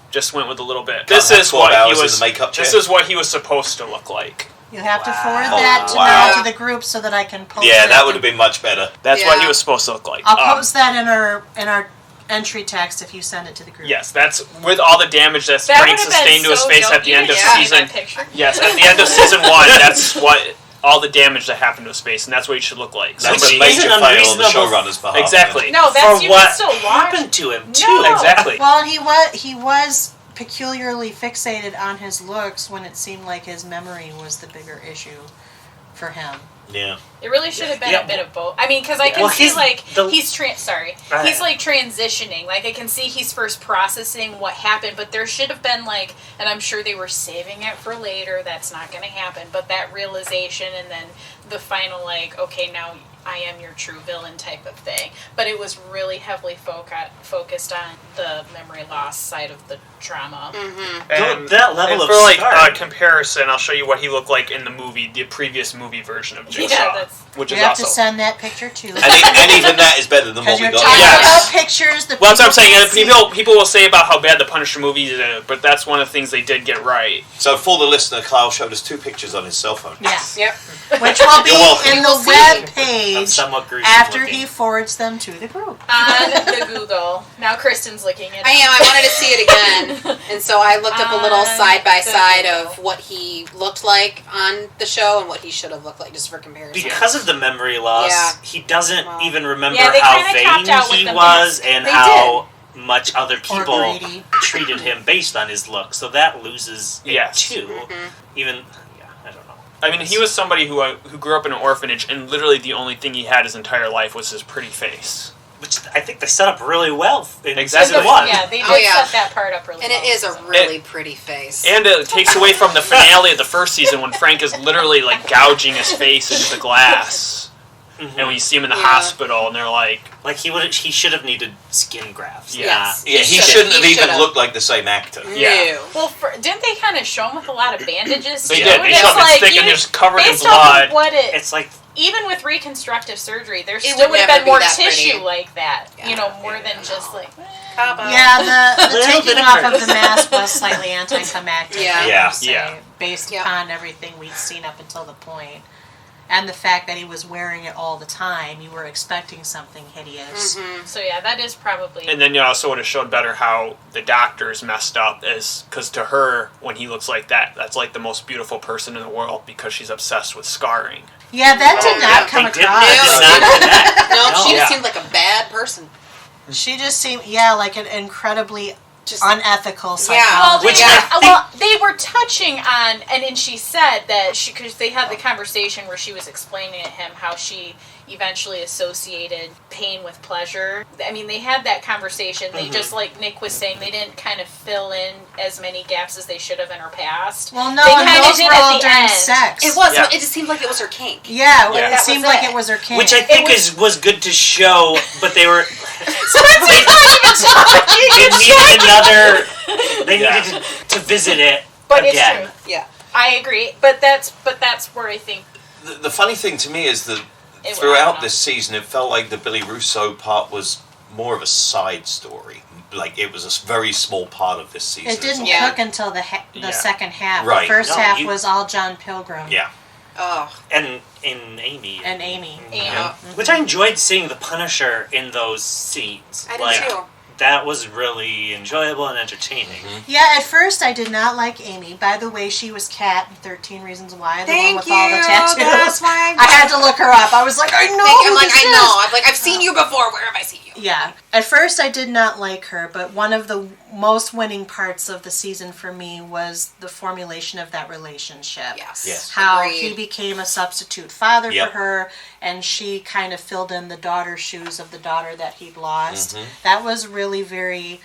Speaker 6: just went with a little bit. This
Speaker 4: have
Speaker 6: is
Speaker 4: 12
Speaker 6: what he
Speaker 4: hours in
Speaker 6: was.
Speaker 4: the makeup
Speaker 6: This
Speaker 4: chair.
Speaker 6: is what he was supposed to look like.
Speaker 3: You have to forward
Speaker 8: Wow.
Speaker 3: that to,
Speaker 4: Wow.
Speaker 3: me, to the group so that I can post
Speaker 4: Yeah,
Speaker 3: it.
Speaker 4: that would have been much better.
Speaker 6: That's what he
Speaker 7: Yeah.
Speaker 6: was supposed to look like.
Speaker 3: I'll post that in our entry text if you send it to the group.
Speaker 6: Yes, that's with all the damage that
Speaker 5: That
Speaker 6: Frank
Speaker 5: would have
Speaker 6: sustained
Speaker 5: been
Speaker 6: to his
Speaker 5: so
Speaker 6: face
Speaker 5: dope.
Speaker 6: at the
Speaker 5: You
Speaker 6: end of
Speaker 5: didn't see
Speaker 6: season.
Speaker 5: that picture.
Speaker 6: Yes, at the end of season 1, that's what all the damage that happened to his face, and that's what he should look like.
Speaker 4: That's
Speaker 8: Which
Speaker 4: a major
Speaker 8: isn't
Speaker 4: fail on the
Speaker 8: unreasonable.
Speaker 4: showrunner's behalf.
Speaker 6: Exactly.
Speaker 5: No, that's
Speaker 8: For
Speaker 5: you
Speaker 8: what
Speaker 5: can still watch.
Speaker 8: happened to him, too.
Speaker 5: No.
Speaker 6: Exactly.
Speaker 3: Well, he was peculiarly fixated on his looks when it seemed like his memory was the bigger issue for him.
Speaker 4: Yeah.
Speaker 5: It really should have been
Speaker 8: Yeah.
Speaker 5: a bit of both. I mean, because I can
Speaker 8: Well,
Speaker 5: see
Speaker 8: he's
Speaker 5: like
Speaker 8: the-
Speaker 5: he's he's like transitioning. Like I can see he's first processing what happened, but there should have been like, and I'm sure they were saving it for later. That's not going to happen. But that realization and then the final like, okay, now I am your true villain type of thing. But it was really heavily focused on the memory loss side of the trauma.
Speaker 6: And,
Speaker 8: That level
Speaker 6: and
Speaker 8: of
Speaker 6: for like
Speaker 8: scar.
Speaker 6: comparison, I'll show you what he looked like in the movie, the previous movie version of Jigsaw,
Speaker 5: Yeah, that's-
Speaker 6: which
Speaker 3: You
Speaker 6: is
Speaker 3: have
Speaker 6: also.
Speaker 3: to send that picture too.
Speaker 4: And even that is better than what
Speaker 3: Because
Speaker 4: we
Speaker 3: you're
Speaker 4: got.
Speaker 3: talking
Speaker 6: Yes.
Speaker 3: about pictures.
Speaker 6: Well, that's what I'm saying.
Speaker 3: can't see.
Speaker 6: People will say about how bad the Punisher movie is, but that's one of the things they did get right.
Speaker 4: So for the listener, Kyle showed us 2 pictures on his cell phone.
Speaker 3: Yeah.
Speaker 7: Yep.
Speaker 3: Which will be
Speaker 4: You're welcome.
Speaker 3: in
Speaker 7: You
Speaker 3: the
Speaker 7: will see.
Speaker 3: web
Speaker 8: I'm
Speaker 3: page
Speaker 8: somewhat gruesome
Speaker 3: after
Speaker 8: looking.
Speaker 3: he forwards them to the group.
Speaker 5: On the Google. Now Kristen's looking at it.
Speaker 7: I am. I wanted to see it again, and so I looked up a little
Speaker 5: On
Speaker 7: side by side
Speaker 5: the-
Speaker 7: of what he looked like on the show and what he should have looked like, just for comparison.
Speaker 8: Because of the memory loss,
Speaker 7: Yeah.
Speaker 8: he doesn't
Speaker 7: Well.
Speaker 8: even remember
Speaker 5: Yeah, they
Speaker 8: how
Speaker 5: kinda
Speaker 8: vain
Speaker 5: tapped out with
Speaker 8: he
Speaker 5: the
Speaker 8: was
Speaker 5: mask.
Speaker 8: and
Speaker 5: They
Speaker 8: how much other
Speaker 3: Or
Speaker 8: people
Speaker 3: greedy.
Speaker 8: treated him based on his look. So that loses it
Speaker 6: Yes.
Speaker 8: too.
Speaker 7: Mm-hmm.
Speaker 8: Even, yeah, I don't know.
Speaker 6: I mean, he was somebody who grew up in an orphanage, and literally the only thing he had his entire life was his pretty face.
Speaker 8: Which I think they set up really well in
Speaker 6: Exactly.
Speaker 8: season 1.
Speaker 5: Yeah, they did
Speaker 7: Oh, yeah.
Speaker 5: set that part up really
Speaker 7: And
Speaker 5: well.
Speaker 7: it is a really pretty face.
Speaker 6: And it takes away from the finale of the first season when Frank is literally like gouging his face into the glass.
Speaker 8: Mhm.
Speaker 6: And when you see him in the
Speaker 7: Yeah.
Speaker 6: hospital, and they're like,
Speaker 8: Like he should have needed skin grafts.
Speaker 7: Yes.
Speaker 4: Yeah, he
Speaker 7: should've.
Speaker 4: shouldn't have
Speaker 7: He
Speaker 4: even
Speaker 7: should've.
Speaker 4: looked like the same actor.
Speaker 6: Yeah.
Speaker 7: No.
Speaker 5: Well, didn't they kind of show him with a lot of bandages?
Speaker 6: they
Speaker 5: too?
Speaker 6: did. They
Speaker 5: It's
Speaker 6: showed him
Speaker 5: like,
Speaker 6: thick and
Speaker 5: you-
Speaker 6: just covered in
Speaker 5: based off
Speaker 6: blood.
Speaker 5: of what it,
Speaker 8: It's like
Speaker 5: even with reconstructive surgery, there
Speaker 7: It
Speaker 5: still
Speaker 7: would
Speaker 5: would have
Speaker 7: never
Speaker 5: been
Speaker 7: be
Speaker 5: more
Speaker 7: that
Speaker 5: tissue
Speaker 7: pretty.
Speaker 5: like that.
Speaker 7: Yeah.
Speaker 5: You know, more than just like.
Speaker 3: Yeah, the
Speaker 8: Little
Speaker 3: taking
Speaker 8: bit of
Speaker 3: off
Speaker 8: hurt.
Speaker 3: of the mask was slightly anticlimactic.
Speaker 7: Yeah.
Speaker 3: I would
Speaker 4: Yeah.
Speaker 3: say,
Speaker 6: Yeah.
Speaker 3: Based
Speaker 7: Yeah.
Speaker 3: upon everything we'd seen up until the point. And the fact that he was wearing it all the time, you were expecting something hideous.
Speaker 5: So yeah, that is probably.
Speaker 6: And then you also would have showed better how the doctors messed up, because to her, when he looks like that, that's like the most beautiful person in the world because she's obsessed with scarring.
Speaker 3: Yeah, that did not
Speaker 7: yeah,
Speaker 3: come
Speaker 8: they did,
Speaker 3: across.
Speaker 8: they did not connect.
Speaker 7: No, she
Speaker 6: Yeah.
Speaker 7: just seemed like a bad person.
Speaker 3: She just seemed, like an incredibly
Speaker 7: Just
Speaker 3: unethical
Speaker 5: Well,
Speaker 3: psychologist.
Speaker 8: Which
Speaker 5: they,
Speaker 8: I
Speaker 5: well, they were touching on, and then she said that because they had the conversation where she was explaining to him how she eventually associated pain with pleasure. I mean, they had that conversation. They just, like Nick was saying, they didn't kind of fill in as many gaps as they should have in her past.
Speaker 3: Well, no,
Speaker 5: They
Speaker 3: and
Speaker 5: kinda
Speaker 3: those
Speaker 5: did
Speaker 3: were
Speaker 5: at
Speaker 3: all
Speaker 5: the
Speaker 3: during
Speaker 5: end.
Speaker 3: sex.
Speaker 7: It was.
Speaker 6: Yeah.
Speaker 7: It just seemed like it was her kink.
Speaker 3: Yeah,
Speaker 6: Yeah.
Speaker 3: it
Speaker 5: That
Speaker 3: seemed
Speaker 5: was
Speaker 3: like
Speaker 5: it.
Speaker 3: it was her king.
Speaker 8: Which I think was good to show, but they were they needed another. They needed to visit it
Speaker 5: But
Speaker 8: again.
Speaker 5: it's true.
Speaker 7: Yeah.
Speaker 5: I agree. But that's where I think
Speaker 4: The funny thing to me is that
Speaker 5: I don't
Speaker 4: throughout
Speaker 5: know.
Speaker 4: this season, it felt like the Billy Russo part was more of a side story. Like, it was a very small part of this season.
Speaker 3: It didn't
Speaker 7: Yeah.
Speaker 3: cook until the
Speaker 6: Yeah.
Speaker 3: second half.
Speaker 4: Right.
Speaker 3: The first
Speaker 8: No,
Speaker 3: half
Speaker 8: you-
Speaker 3: was all John Pilgrim
Speaker 4: Yeah.
Speaker 7: Oh.
Speaker 8: And in Amy.
Speaker 3: and Amy.
Speaker 7: Yeah.
Speaker 8: Which I enjoyed seeing the Punisher in those scenes.
Speaker 7: I did too.
Speaker 8: That was really enjoyable and entertaining.
Speaker 3: Yeah, at first I did not like Amy. By the way, she was Kat in 13 Reasons Why, the one
Speaker 7: Thank
Speaker 3: with
Speaker 7: you.
Speaker 3: all the tattoos.
Speaker 7: That's why
Speaker 3: I had to look her up. I was like, I know.
Speaker 7: I'm
Speaker 3: who
Speaker 7: like,
Speaker 3: this
Speaker 7: I
Speaker 3: is.
Speaker 7: know. I'm like, I've seen you before. Where have I seen you?
Speaker 3: Yeah. At first I did not like her, but one of the most winning parts of the season for me was the formulation of that relationship.
Speaker 7: Yes.
Speaker 4: Yes.
Speaker 3: How
Speaker 7: Agreed.
Speaker 3: he became a substitute father
Speaker 4: Yep.
Speaker 3: for her, and she kind of filled in the daughter's shoes of the daughter that he'd lost.
Speaker 4: Mhm.
Speaker 3: That was really very...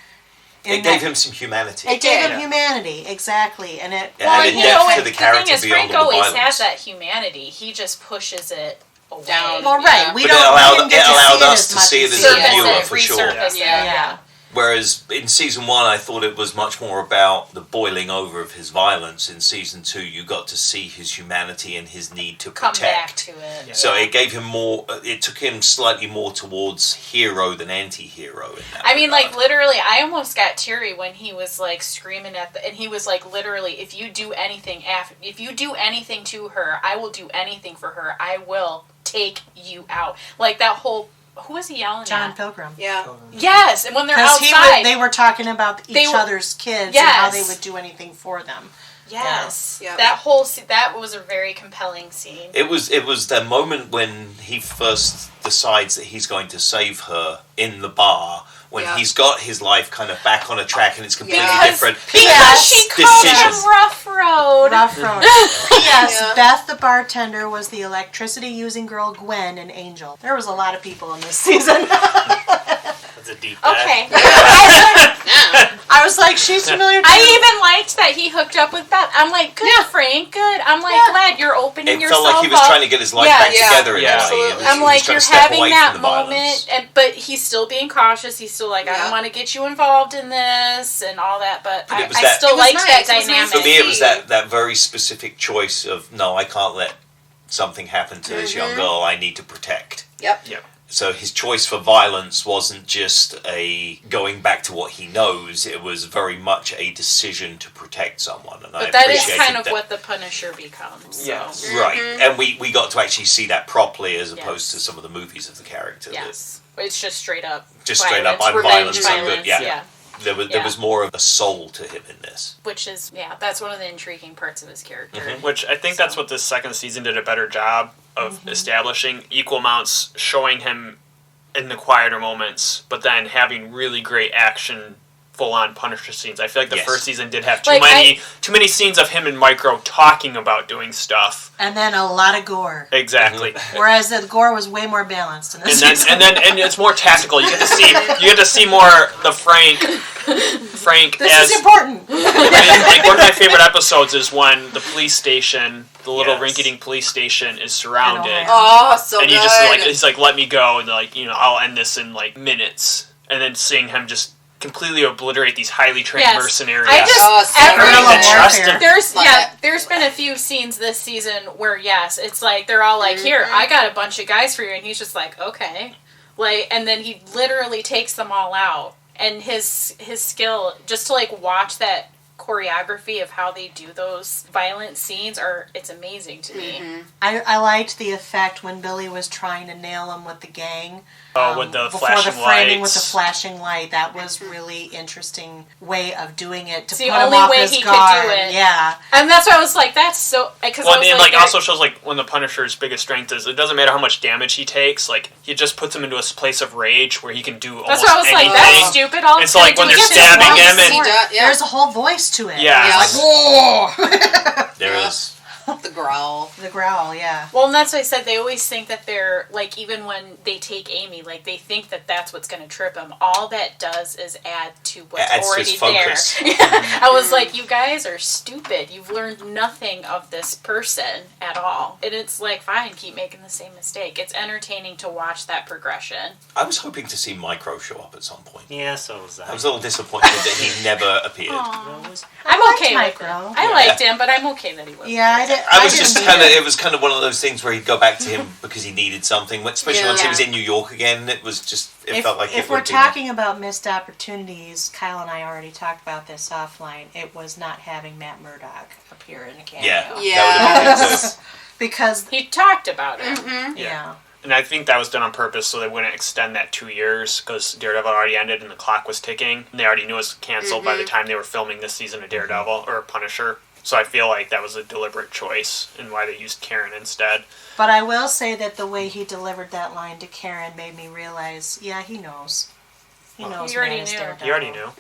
Speaker 4: It gave him some humanity.
Speaker 3: It gave
Speaker 5: did.
Speaker 3: him humanity, exactly, and it.
Speaker 4: Yeah,
Speaker 5: well,
Speaker 4: added
Speaker 5: and he
Speaker 4: depth
Speaker 5: always,
Speaker 4: to the
Speaker 5: the
Speaker 4: character
Speaker 5: thing is,
Speaker 4: beyond
Speaker 5: Frank
Speaker 4: all the
Speaker 5: always
Speaker 4: violence.
Speaker 5: has that humanity. He just pushes it away.
Speaker 7: Down.
Speaker 3: Well, right.
Speaker 7: Yeah.
Speaker 3: We
Speaker 4: But
Speaker 3: don't.
Speaker 4: it allowed-
Speaker 3: we didn't get
Speaker 4: it
Speaker 3: to
Speaker 4: allowed
Speaker 3: see
Speaker 4: us
Speaker 3: as
Speaker 4: to
Speaker 3: much
Speaker 4: see it
Speaker 3: as
Speaker 4: as a
Speaker 3: he did.
Speaker 4: viewer,
Speaker 5: Surface
Speaker 4: for
Speaker 5: it,
Speaker 4: sure.
Speaker 5: resurface it,
Speaker 3: Yeah.
Speaker 5: yeah.
Speaker 4: Whereas in season 1, I thought it was much more about the boiling over of his violence. In season 2, you got to see his humanity and his need to
Speaker 5: Come back
Speaker 4: protect.
Speaker 5: to it.
Speaker 4: So
Speaker 5: yeah.
Speaker 4: it gave him more. It took him slightly more towards hero than anti-hero. In that
Speaker 5: I mean,
Speaker 4: regard.
Speaker 5: like, literally, I almost got teary when he was, like, screaming at and he was, like, literally, if you do anything to her, I will do anything for her. I will take you out. Like, that whole, who was he yelling
Speaker 3: John
Speaker 5: at?
Speaker 3: Pilgrim.
Speaker 7: Yeah.
Speaker 5: Yes, and when they're
Speaker 3: Because
Speaker 5: outside.
Speaker 3: they were talking about
Speaker 5: They
Speaker 3: each
Speaker 5: were-
Speaker 3: other's kids and how they
Speaker 5: Yes.
Speaker 3: would do anything for them.
Speaker 5: Yes.
Speaker 7: Yeah.
Speaker 5: That whole that was a very compelling scene.
Speaker 4: It was the moment when he first decides that he's going to save her in the bar, when he's got his life kind of back on a track and it's completely different.
Speaker 5: Because she called him Rough Road.
Speaker 3: Rough Road. P.S. Beth, the bartender, was the electricity-using girl Gwen in Angel. There was a lot of people in this season.
Speaker 8: That's a deep dive.
Speaker 5: Okay.
Speaker 3: I was like, she's familiar too.
Speaker 5: I even liked that he hooked up with Beth. I'm like, good, Frank, good. I'm like, glad you're opening
Speaker 4: It
Speaker 5: yourself
Speaker 4: felt like he was
Speaker 5: up.
Speaker 4: trying to get his life back together in a way.
Speaker 7: Absolutely.
Speaker 5: I'm
Speaker 4: He was
Speaker 5: like,
Speaker 4: trying
Speaker 5: you're
Speaker 4: to step
Speaker 5: having
Speaker 4: away
Speaker 5: that
Speaker 4: from the violence.
Speaker 5: moment, but he's still being cautious. He's still like, I don't want to get you involved in this and all that, but I still liked that dynamic.
Speaker 4: For me, it was that very specific choice of, no, I can't let something happen to this young girl I need to protect.
Speaker 7: Yep.
Speaker 4: So his choice for violence wasn't just a going back to what he knows, it was very much a decision to protect someone. And
Speaker 5: But that is kind of what the Punisher becomes. So.
Speaker 6: Yes.
Speaker 4: Right. And we got to actually see that properly as opposed to some of the movies of the character.
Speaker 5: Yes. It's just straight up
Speaker 4: I'm
Speaker 5: revenge
Speaker 4: violence, I'm good.
Speaker 5: Yeah.
Speaker 4: There was more of a soul to him in this.
Speaker 5: Which is, that's one of the intriguing parts of his character.
Speaker 6: Which I think that's what this second season did a better job of establishing. Equal amounts showing him in the quieter moments, but then having really great action, full-on Punisher scenes. I feel like the first season did have too many scenes of him and Micro talking about doing stuff.
Speaker 3: And then a lot of gore.
Speaker 6: Exactly.
Speaker 3: Whereas the gore was way more balanced in this season.
Speaker 6: And it's more tactical. You get to see more the Frank
Speaker 3: this
Speaker 6: as
Speaker 3: is important.
Speaker 6: like one of my favorite episodes is when the police station, the little rinky-dink police station, is surrounded.
Speaker 7: Oh, so
Speaker 6: and
Speaker 7: good.
Speaker 6: he just he's like, let me go, and like, I'll end this in like minutes, and then seeing him just completely obliterate these highly trained mercenaries.
Speaker 5: There's been a few scenes this season where it's like they're all like, here, I got a bunch of guys for you, and he's just like, okay, and then he literally takes them all out. And his skill, just to like watch that choreography of how they do those violent scenes, it's amazing to me.
Speaker 3: I liked the effect when Billy was trying to nail him with the gang.
Speaker 6: With the
Speaker 3: before
Speaker 6: flashing
Speaker 3: the framing
Speaker 6: lights.
Speaker 3: with the flashing light. That was really interesting way of doing it to
Speaker 5: It's
Speaker 3: put
Speaker 5: the
Speaker 3: him
Speaker 5: only
Speaker 3: off
Speaker 5: way
Speaker 3: his
Speaker 5: he
Speaker 3: guard.
Speaker 5: could do it.
Speaker 3: Yeah.
Speaker 5: And that's why I was like, that's so...
Speaker 6: Also shows like when the Punisher's biggest strength is, it doesn't matter how much damage he takes, like he just puts him into a place of rage where he can do almost anything.
Speaker 5: That's why I was like, that's stupid.
Speaker 6: It's like when they're stabbing him and...
Speaker 3: There's a whole voice to it.
Speaker 6: Yeah.
Speaker 3: It's like, whoa!
Speaker 4: There is.
Speaker 7: The growl.
Speaker 3: The growl, yeah.
Speaker 5: Well, and that's what I said. They always think that they're, like, even when they take Amy, like, they think that that's what's going to trip him. All that does is add to what's already there. I was like, you guys are stupid. You've learned nothing of this person at all. And it's like, fine, keep making the same mistake. It's entertaining to watch that progression.
Speaker 4: I was hoping to see Micro show up at some point.
Speaker 8: Yeah, so was I.
Speaker 4: I was a little disappointed that he never appeared.
Speaker 5: I'm okay with it. I liked him, but I'm okay that he wasn't.
Speaker 3: Yeah,
Speaker 4: it was kind of one of those things where he'd go back to him because he needed something, especially once he was in New York again. It was just, felt like
Speaker 3: if we're talking about missed opportunities, Kyle and I already talked about this offline. It was not having Matt Murdock appear in a cameo.
Speaker 4: Yeah.
Speaker 3: Because
Speaker 5: he talked about it.
Speaker 3: Yeah.
Speaker 6: And I think that was done on purpose so they wouldn't extend that 2 years because Daredevil already ended and the clock was ticking. And they already knew it was canceled by the time they were filming this season of Daredevil or Punisher. So I feel like that was a deliberate choice in why they used Karen instead.
Speaker 3: But I will say that the way he delivered that line to Karen made me realize, he knows. He knows.
Speaker 5: You already
Speaker 3: Matt is
Speaker 5: knew.
Speaker 3: Daredevil.
Speaker 6: You already knew.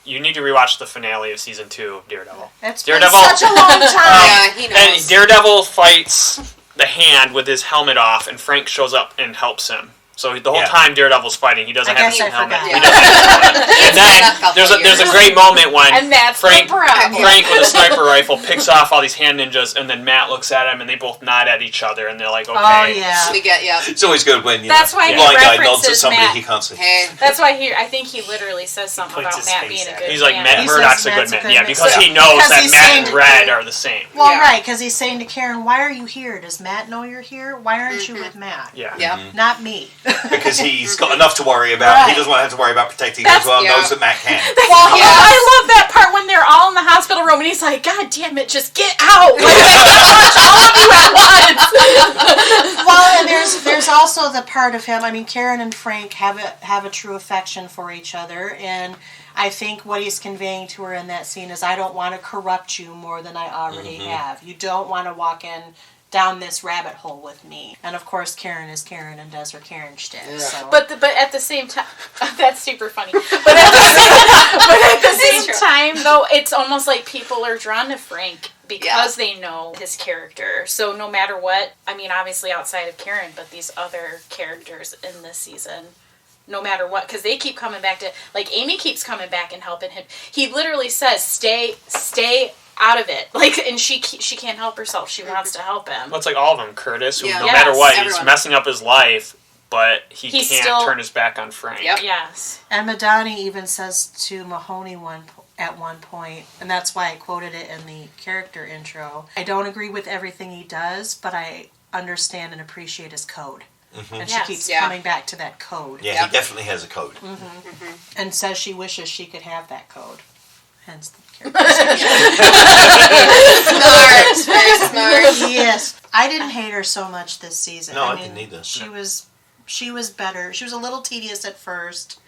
Speaker 6: You need to rewatch the finale of season 2 of Daredevil.
Speaker 3: It's
Speaker 6: Daredevil,
Speaker 3: been such a long time.
Speaker 7: He knows.
Speaker 6: And Daredevil fights the Hand with his helmet off, and Frank shows up and helps him. So the whole time Daredevil's fighting, he doesn't have his helmet.
Speaker 7: Yeah.
Speaker 6: He doesn't have his helmet. And then there's a great moment when
Speaker 5: And that's
Speaker 6: Frank
Speaker 5: the problem.
Speaker 6: with a sniper rifle picks off all these hand ninjas, and then Matt looks at him, and they both nod at each other, and they're like, okay.
Speaker 3: Oh, yeah.
Speaker 7: We get,
Speaker 4: It's always good when
Speaker 5: That's why he
Speaker 4: blind guy nods at
Speaker 5: references
Speaker 4: somebody
Speaker 5: Matt.
Speaker 4: he can't see.
Speaker 7: Hey.
Speaker 5: That's why I think he literally says something
Speaker 8: points
Speaker 5: about
Speaker 8: his
Speaker 5: Matt
Speaker 8: face
Speaker 5: being a
Speaker 8: at
Speaker 5: good
Speaker 6: He's like,
Speaker 5: man.
Speaker 6: Matt
Speaker 3: He
Speaker 6: Murdock's
Speaker 3: says
Speaker 6: a good
Speaker 3: Matt's a
Speaker 6: man.
Speaker 3: good
Speaker 6: Yeah,
Speaker 3: man.
Speaker 6: because
Speaker 3: So-
Speaker 6: he knows
Speaker 3: because
Speaker 6: that
Speaker 3: he's
Speaker 6: Matt
Speaker 3: saying-
Speaker 6: and Red are the same.
Speaker 3: Well,
Speaker 7: Yeah.
Speaker 3: right, because he's saying to Karen, why are you here? Does Matt know you're here? Why aren't you with Matt?
Speaker 6: Yeah.
Speaker 7: Yep.
Speaker 3: Not me.
Speaker 4: Because he's got enough to worry about.
Speaker 3: Right.
Speaker 4: He doesn't want to have to worry about protecting you as well.
Speaker 7: yeah.
Speaker 4: Knows that Matt can.
Speaker 5: I love that part part when they're all in the hospital room and he's like, God damn it, just get out. Like, I watch all of you at once.
Speaker 3: Well, and there's also the part of him, I mean, Karen and Frank have a true affection for each other, and I think what he's conveying to her in that scene is, I don't want to corrupt you more than I already have. You don't want to walk down this rabbit hole with me. And of course, Karen is Karen and does her Karen shtick. Yeah. So.
Speaker 5: But at the same time, that's super funny. But at the same time, though, it's almost like people are drawn to Frank because they know his character. So no matter what, I mean, obviously outside of Karen, but these other characters in this season, no matter what, because they keep coming back to, like, Amy keeps coming back and helping him. He literally says, stay out of it. Like, and she can't help herself. She wants to help him.
Speaker 6: Well, it's like all of them. Curtis, who no matter what, he's messing up his life, but he can't still turn his back on Frank.
Speaker 5: Yep. Yes.
Speaker 3: And McDonough even says to Mahoney at one point, and that's why I quoted it in the character intro, I don't agree with everything he does, but I understand and appreciate his code. And she keeps coming back to that code.
Speaker 4: Yeah, he definitely has a code.
Speaker 3: And says she wishes she could have that code. Hence the character.
Speaker 7: Smart. Very smart.
Speaker 3: Yes. I didn't hate her so much this season.
Speaker 4: No, I didn't either.
Speaker 3: She was better. She was a little tedious at first,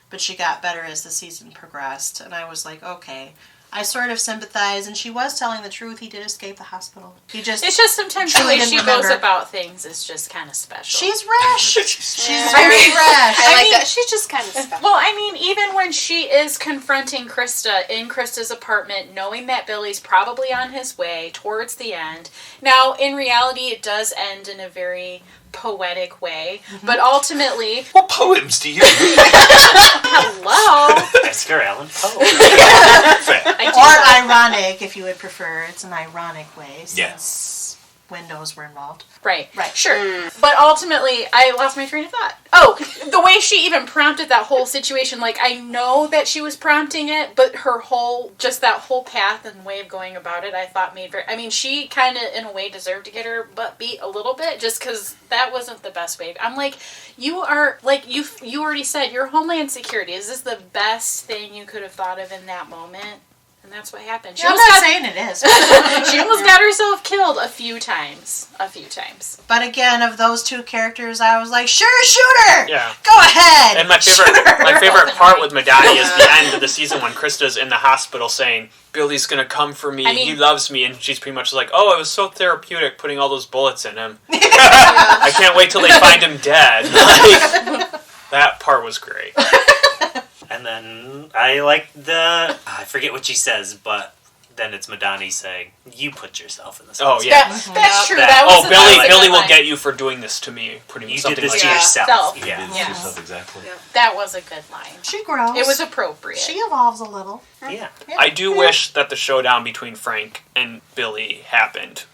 Speaker 3: but she got better as the season progressed. And I was like, okay. I sort of sympathize, and she was telling the truth. He did escape the hospital. It's just
Speaker 5: sometimes the way she goes about things is just kind of special.
Speaker 3: She's rash. She's very rash.
Speaker 7: I like that. She's just kind of special.
Speaker 5: Well, I mean, even when she is confronting Krista in Krista's apartment, knowing that Billy's probably on his way towards the end. Now, in reality, it does end in a very poetic way, but ultimately...
Speaker 4: What poems do you read?
Speaker 5: Hello?
Speaker 8: Edgar Allan Poe.
Speaker 3: Or ironic, if you would prefer. It's an ironic way, since windows were involved.
Speaker 5: Right. Sure. But ultimately, I lost my train of thought. Oh, the way she even prompted that whole situation, like, I know that she was prompting it, but that whole path and way of going about it, I thought she kind of, in a way, deserved to get her butt beat a little bit, just because that wasn't the best way. I'm like, you already said, your Homeland Security, is this the best thing you could have thought of in that moment? And that's what happened.
Speaker 3: I'm not saying it is.
Speaker 5: She almost got herself killed a few times.
Speaker 3: But again, of those two characters, I was like, sure, shoot her!
Speaker 6: Yeah.
Speaker 3: Go ahead!
Speaker 6: And my favorite part with McDaniel is the end of the season when Krista's in the hospital saying, Billy's gonna come for me, he loves me, and she's pretty much like, oh, it was so therapeutic putting all those bullets in him. I can't wait till they find him dead. That part was great.
Speaker 8: And then I like I forget what she says, but then it's McDonough saying, you put yourself in this.
Speaker 6: Oh, yeah.
Speaker 5: That's true.
Speaker 6: Billy will get you for doing this to me.
Speaker 8: You did this to yourself.
Speaker 4: Yeah. Yourself, exactly.
Speaker 5: Yeah. That was a good line.
Speaker 3: She grows.
Speaker 5: It was appropriate.
Speaker 3: She evolves a little.
Speaker 8: Yeah.
Speaker 6: I do wish that the showdown between Frank and Billy happened.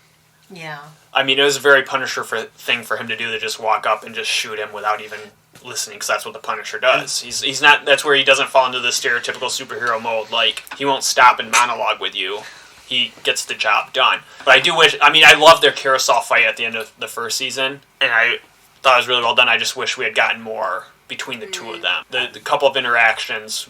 Speaker 3: Yeah.
Speaker 6: I mean, it was a very Punisher thing for him to do, to just walk up and just shoot him without even listening, because that's what the Punisher does. He's not. That's where he doesn't fall into the stereotypical superhero mode. Like, he won't stop and monologue with you. He gets the job done. But I do wish. I mean, I love their carousel fight at the end of the first season, and I thought it was really well done. I just wish we had gotten more between the two of them. The couple of interactions,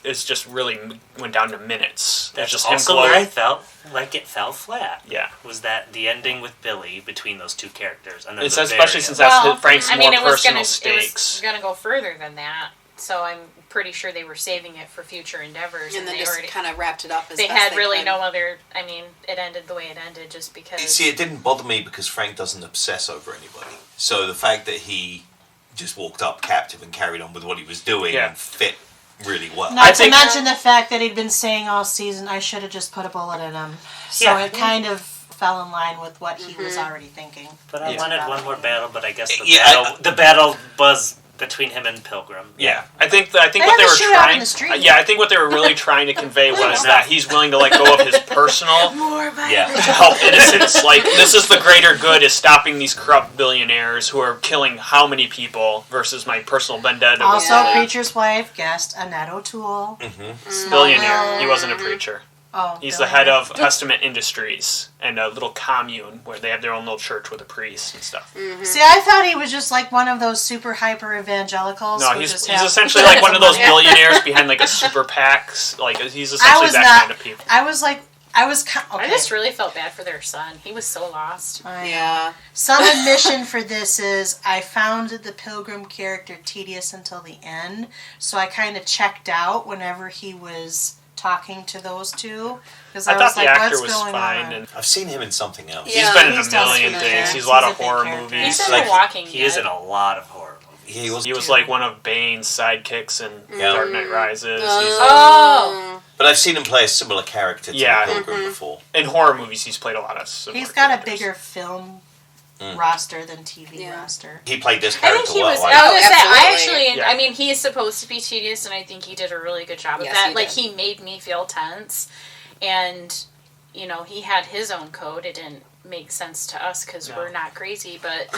Speaker 6: it's just really went down to minutes.
Speaker 8: That's
Speaker 6: just
Speaker 8: also where I felt like it fell flat.
Speaker 6: Yeah.
Speaker 8: Was that the ending with Billy between those two characters? And then
Speaker 6: it's especially since that's Frank's more personal stakes.
Speaker 5: It was going to go further than that. So I'm pretty sure they were saving it for future endeavors.
Speaker 7: And then just kind of wrapped it up as
Speaker 5: they had really no other... I mean, it ended the way it ended just because...
Speaker 4: See, it didn't bother me because Frank doesn't obsess over anybody. So the fact that he just walked up captive and carried on with what he was doing and fit really well.
Speaker 3: Not to mention the fact that he'd been saying all season, I should have just put a bullet in him. So it kind of fell in line with what he was already thinking.
Speaker 8: But I wanted one more battle, but I guess the battle was between him and Pilgrim.
Speaker 6: Yeah, I think what they were trying. I think what they were really trying to convey was that he's willing to let go of his personal to help innocents. Like, this is the greater good, is stopping these corrupt billionaires who are killing how many people versus my personal vendetta.
Speaker 3: Also, Preacher's wife, guest Annette O'Toole.
Speaker 6: Billionaire. He wasn't a preacher.
Speaker 3: Oh,
Speaker 6: He's the head of Testament Industries and a little commune where they have their own little church with a priest and stuff.
Speaker 3: See, I thought he was just like one of those super hyper evangelicals.
Speaker 6: No, he's essentially like one of those billionaires behind like a super PAC. Like he's essentially kind of people.
Speaker 3: I just
Speaker 5: really felt bad for their son. He was so lost.
Speaker 7: Yeah.
Speaker 3: Some admission for this is I found the Pilgrim character tedious until the end, so I kind of checked out whenever he was talking to those two. Because I was
Speaker 6: thought
Speaker 3: like,
Speaker 6: the actor
Speaker 3: what's
Speaker 6: was
Speaker 3: going
Speaker 6: fine.
Speaker 3: on?
Speaker 6: And
Speaker 4: I've seen him in something else.
Speaker 7: Yeah.
Speaker 6: he's been in
Speaker 3: He's
Speaker 6: a
Speaker 3: done
Speaker 6: million
Speaker 3: some
Speaker 6: things.
Speaker 3: things.
Speaker 6: He's a lot
Speaker 3: He's
Speaker 6: of
Speaker 3: a big
Speaker 6: horror
Speaker 3: character.
Speaker 6: movies.
Speaker 5: He's in
Speaker 4: like-
Speaker 5: The Walking
Speaker 8: He is
Speaker 5: Dead.
Speaker 8: in a lot of horror movies.
Speaker 4: He was
Speaker 6: like one of Bane's sidekicks in Dark Knight Rises.
Speaker 5: Oh.
Speaker 4: But I've seen him play a similar character to
Speaker 6: Yeah.
Speaker 4: the Pilgrim before.
Speaker 6: In horror movies, he's played a lot of similar
Speaker 3: He's got a
Speaker 6: characters.
Speaker 3: bigger film roster than TV
Speaker 7: Yeah.
Speaker 3: roster.
Speaker 4: He played this
Speaker 5: I
Speaker 4: character
Speaker 5: think he
Speaker 4: well.
Speaker 5: was.
Speaker 4: like-
Speaker 5: I was gonna say, I
Speaker 7: absolutely.
Speaker 5: actually.
Speaker 6: Yeah.
Speaker 5: I mean, he is supposed to be tedious, and I think he did a really good job of
Speaker 7: Yes,
Speaker 5: that.
Speaker 7: he
Speaker 5: Like
Speaker 7: did.
Speaker 5: he made me feel tense, and he had his own code. It didn't make sense to us because we're not crazy, but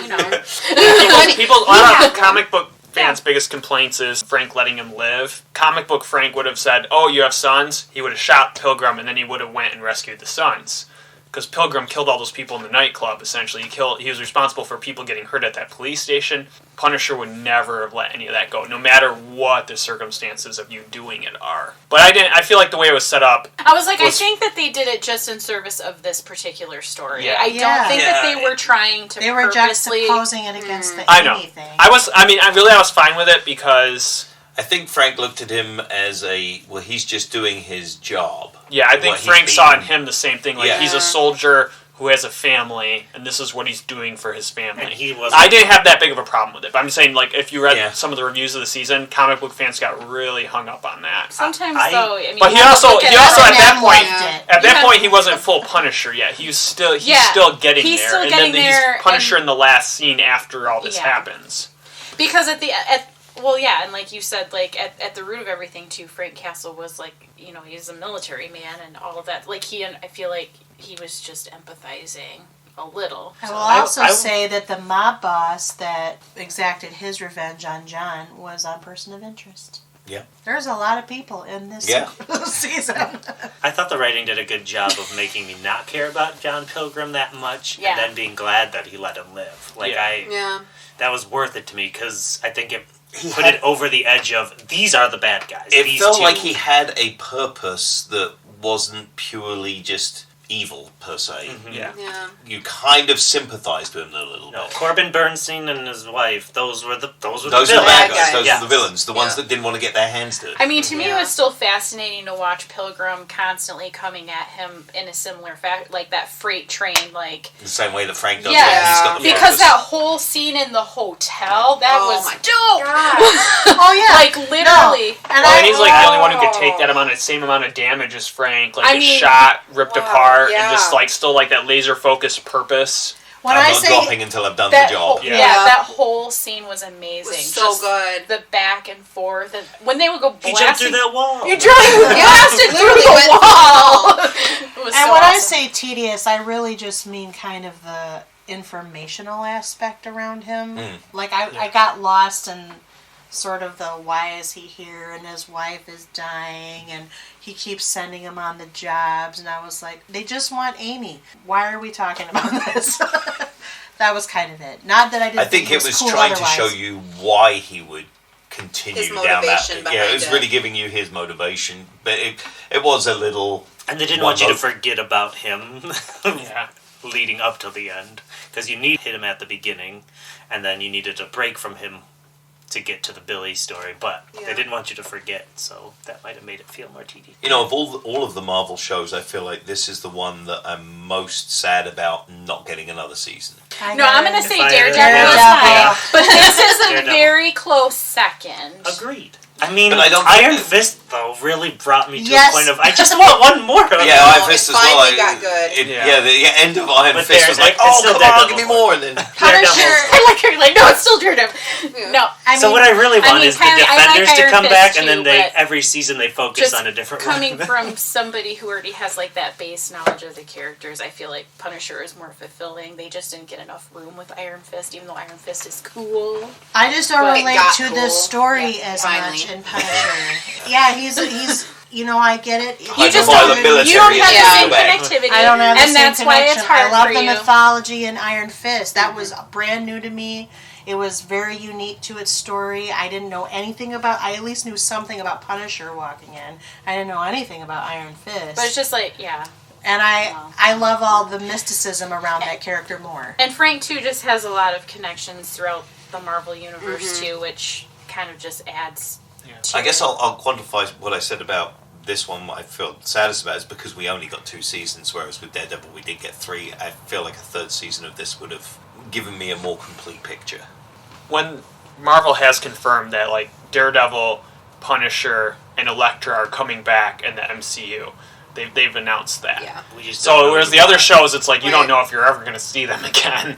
Speaker 6: People, a lot of comic book fans' biggest complaints is Frank letting him live. Comic book Frank would have said, "Oh, you have sons." He would have shot Pilgrim, and then he would have went and rescued the sons. Because Pilgrim killed all those people in the nightclub. Essentially, he was responsible for people getting hurt at that police station. Punisher would never have let any of that go, no matter what the circumstances of you doing it are. But I feel like the way it was set up.
Speaker 5: I was like, I think that they did it just in service of this particular story.
Speaker 6: Yeah.
Speaker 5: I don't think that they
Speaker 4: Yeah.
Speaker 5: were trying to.
Speaker 3: They were
Speaker 5: purposely...
Speaker 3: juxtaposing it against the
Speaker 6: I know.
Speaker 3: Amy thing.
Speaker 6: I was fine with it because.
Speaker 4: I think Frank looked at him as he's just doing his job.
Speaker 6: Yeah, I think
Speaker 4: What he's
Speaker 6: Frank saw in
Speaker 4: being-
Speaker 6: him the same thing. Like,
Speaker 4: Yeah.
Speaker 6: he's a soldier who has a family, and this is what he's doing for his family.
Speaker 8: And he was.
Speaker 6: I didn't have that big of a problem with it, but I'm saying, like, if you read
Speaker 4: Yeah.
Speaker 6: some of the reviews of the season, comic book fans got really hung up on that.
Speaker 5: Sometimes,
Speaker 8: I-
Speaker 5: though, I mean,
Speaker 6: But he
Speaker 5: you have to
Speaker 6: also
Speaker 5: look
Speaker 6: at
Speaker 5: it.
Speaker 6: that point,
Speaker 3: loved it.
Speaker 6: at that
Speaker 5: Yeah.
Speaker 6: point, he wasn't full Punisher yet. He's still getting
Speaker 5: He's
Speaker 6: there,
Speaker 5: still
Speaker 6: and
Speaker 5: getting
Speaker 6: then
Speaker 5: there,
Speaker 6: he's Punisher in the last scene after all this
Speaker 5: Yeah.
Speaker 6: happens.
Speaker 5: Because and like you said, like at the root of everything too, Frank Castle was like, he's a military man and all of that. Like I feel like he was just empathizing a little.
Speaker 3: I
Speaker 5: So-
Speaker 3: will also say that the mob boss that exacted his revenge on John was a person of interest.
Speaker 4: Yeah.
Speaker 3: There's a lot of people in this
Speaker 4: Yeah.
Speaker 3: season.
Speaker 8: I thought the writing did a good job of making me not care about John Pilgrim that much,
Speaker 5: Yeah.
Speaker 8: and then being glad that he let him live. Like
Speaker 6: Yeah.
Speaker 8: that was worth it to me because I think it
Speaker 4: He
Speaker 8: put
Speaker 4: had-
Speaker 8: it over the edge of these are the bad guys.
Speaker 4: It
Speaker 8: These
Speaker 4: felt
Speaker 8: two.
Speaker 4: like he had a purpose that wasn't purely just evil per se.
Speaker 6: Yeah.
Speaker 7: Yeah.
Speaker 4: You kind of sympathized with him a little
Speaker 8: No,
Speaker 4: bit.
Speaker 8: Corbin Bernstein and his wife; those were the
Speaker 4: Those are the
Speaker 8: villains.
Speaker 4: bad
Speaker 7: Bad
Speaker 4: guys. Those
Speaker 8: guys.
Speaker 4: are the villains. The ones
Speaker 7: Yeah.
Speaker 4: that didn't want to get their hands dirty.
Speaker 5: I mean, to me, it
Speaker 7: Yeah.
Speaker 5: was still fascinating to watch Pilgrim constantly coming at him in a similar fact, like that freight train, like
Speaker 4: The same way that Frank does.
Speaker 5: Yeah.
Speaker 4: when he's got the
Speaker 5: because
Speaker 4: focus.
Speaker 5: that whole scene in the hotel that
Speaker 7: Oh
Speaker 5: was
Speaker 7: my
Speaker 5: dope.
Speaker 3: Oh yeah.
Speaker 5: Like literally.
Speaker 3: And
Speaker 6: And he's like the only one who could take that same amount of damage as Frank. Like,
Speaker 5: I
Speaker 6: it's
Speaker 5: mean,
Speaker 6: shot, ripped apart,
Speaker 7: yeah.
Speaker 6: and just like still like that laser focused purpose.
Speaker 3: when
Speaker 4: I'm
Speaker 3: I
Speaker 4: not
Speaker 3: say
Speaker 4: dropping until I've done the
Speaker 5: That
Speaker 4: job.
Speaker 5: whole,
Speaker 6: Yeah.
Speaker 5: that whole scene was amazing.
Speaker 7: It was so
Speaker 5: Just
Speaker 7: good.
Speaker 5: The back and forth, and when they would go
Speaker 8: He
Speaker 5: blasting,
Speaker 8: jumped through that wall.
Speaker 5: You blasted through
Speaker 7: literally
Speaker 5: the
Speaker 7: went through the
Speaker 5: wall. It was
Speaker 3: and
Speaker 5: so
Speaker 3: when I
Speaker 5: awesome.
Speaker 3: say tedious, I really just mean kind of the informational aspect around him. Like I got lost in sort of the why is he here and his wife is dying and he keeps sending him on the jobs, and I was like, they just want Amy. Why are we talking about this? That was kind of it. Not that I didn't
Speaker 4: I think it was
Speaker 3: cool
Speaker 4: trying
Speaker 3: otherwise.
Speaker 4: to show you why he would continue
Speaker 7: His
Speaker 4: down that.
Speaker 7: motivation
Speaker 4: Yeah, it
Speaker 7: behind
Speaker 4: was
Speaker 7: it.
Speaker 4: really giving you his motivation, but it was a little.
Speaker 8: And they didn't want you to forget about him
Speaker 6: Yeah.
Speaker 8: leading up to the end. Because you need hit him at the beginning, and then you needed a break from him to get to the Billy story. But
Speaker 7: Yeah.
Speaker 8: they didn't want you to forget, so that might have made it feel more tedious.
Speaker 4: You know, of all of the Marvel shows, I feel like this is the one that I'm most sad about not getting another season.
Speaker 5: No, I'm gonna say
Speaker 8: I-
Speaker 5: Daredevil is
Speaker 3: Daredevil.
Speaker 5: fine, but this is a
Speaker 8: Daredevil.
Speaker 5: very close second.
Speaker 8: Agreed. I mean,
Speaker 4: But I don't
Speaker 8: Iron
Speaker 4: think-
Speaker 8: Fist, though, really brought me to
Speaker 3: Yes.
Speaker 8: a point of, I just want one more of
Speaker 4: Yeah,
Speaker 8: it.
Speaker 4: Iron Fist
Speaker 7: it
Speaker 4: as well.
Speaker 7: finally got good.
Speaker 6: Yeah.
Speaker 4: The end of Iron
Speaker 8: But
Speaker 4: Fist was
Speaker 8: there-
Speaker 4: like,
Speaker 8: it's
Speaker 4: oh,
Speaker 8: still
Speaker 4: come on,
Speaker 8: Daredevil
Speaker 4: give me
Speaker 8: for
Speaker 4: more, and then
Speaker 8: Daredevil's-
Speaker 5: I like her. Like, no, it's still Daredevil. No,
Speaker 8: So what I really want is the
Speaker 5: Kylie, I like
Speaker 8: Defenders to
Speaker 5: Iron
Speaker 8: come
Speaker 5: Fist
Speaker 8: back, and then
Speaker 5: too, but
Speaker 8: every season they focus
Speaker 5: just
Speaker 8: on a different
Speaker 5: coming
Speaker 8: one.
Speaker 5: from somebody who already has like that base knowledge of the characters, I feel like Punisher is more fulfilling. They just didn't get enough room with Iron Fist, even though Iron Fist is cool.
Speaker 3: I just don't
Speaker 5: But it
Speaker 3: relate
Speaker 7: got
Speaker 3: to
Speaker 7: cool.
Speaker 3: this story
Speaker 7: Yeah,
Speaker 3: as
Speaker 7: finally.
Speaker 3: much in Punisher. Yeah, he's. You know, I get it.
Speaker 5: You just
Speaker 4: While
Speaker 5: don't,
Speaker 4: the military
Speaker 5: you don't
Speaker 4: is
Speaker 5: have the
Speaker 4: taken
Speaker 5: same
Speaker 4: away.
Speaker 5: connectivity.
Speaker 3: I don't have the
Speaker 5: and
Speaker 3: same
Speaker 5: that's why it's
Speaker 3: connection.
Speaker 5: hard
Speaker 3: I love
Speaker 5: for
Speaker 3: the
Speaker 5: you.
Speaker 3: mythology in Iron Fist. That was brand new to me. It was very unique to its story. I didn't know anything about. I at least knew something about Punisher walking in. I didn't know anything about Iron Fist.
Speaker 5: But it's just like, yeah.
Speaker 3: And I love all the mysticism around that character more.
Speaker 5: And Frank, too, just has a lot of connections throughout the Marvel Universe, too, which kind of just adds to
Speaker 4: I guess
Speaker 5: it.
Speaker 4: I'll quantify what I said about this one. What I feel saddest about is because we only got 2 seasons, whereas with Daredevil we did get 3. I feel like a 3rd season of this would have given me a more complete picture.
Speaker 6: When Marvel has confirmed that like Daredevil, Punisher, and Elektra are coming back in the MCU, they've announced that.
Speaker 7: Yeah.
Speaker 8: We just don't
Speaker 6: So
Speaker 8: know
Speaker 6: whereas the
Speaker 8: anymore.
Speaker 6: other shows, it's like you
Speaker 7: Right.
Speaker 6: don't know if you're ever going to see them again,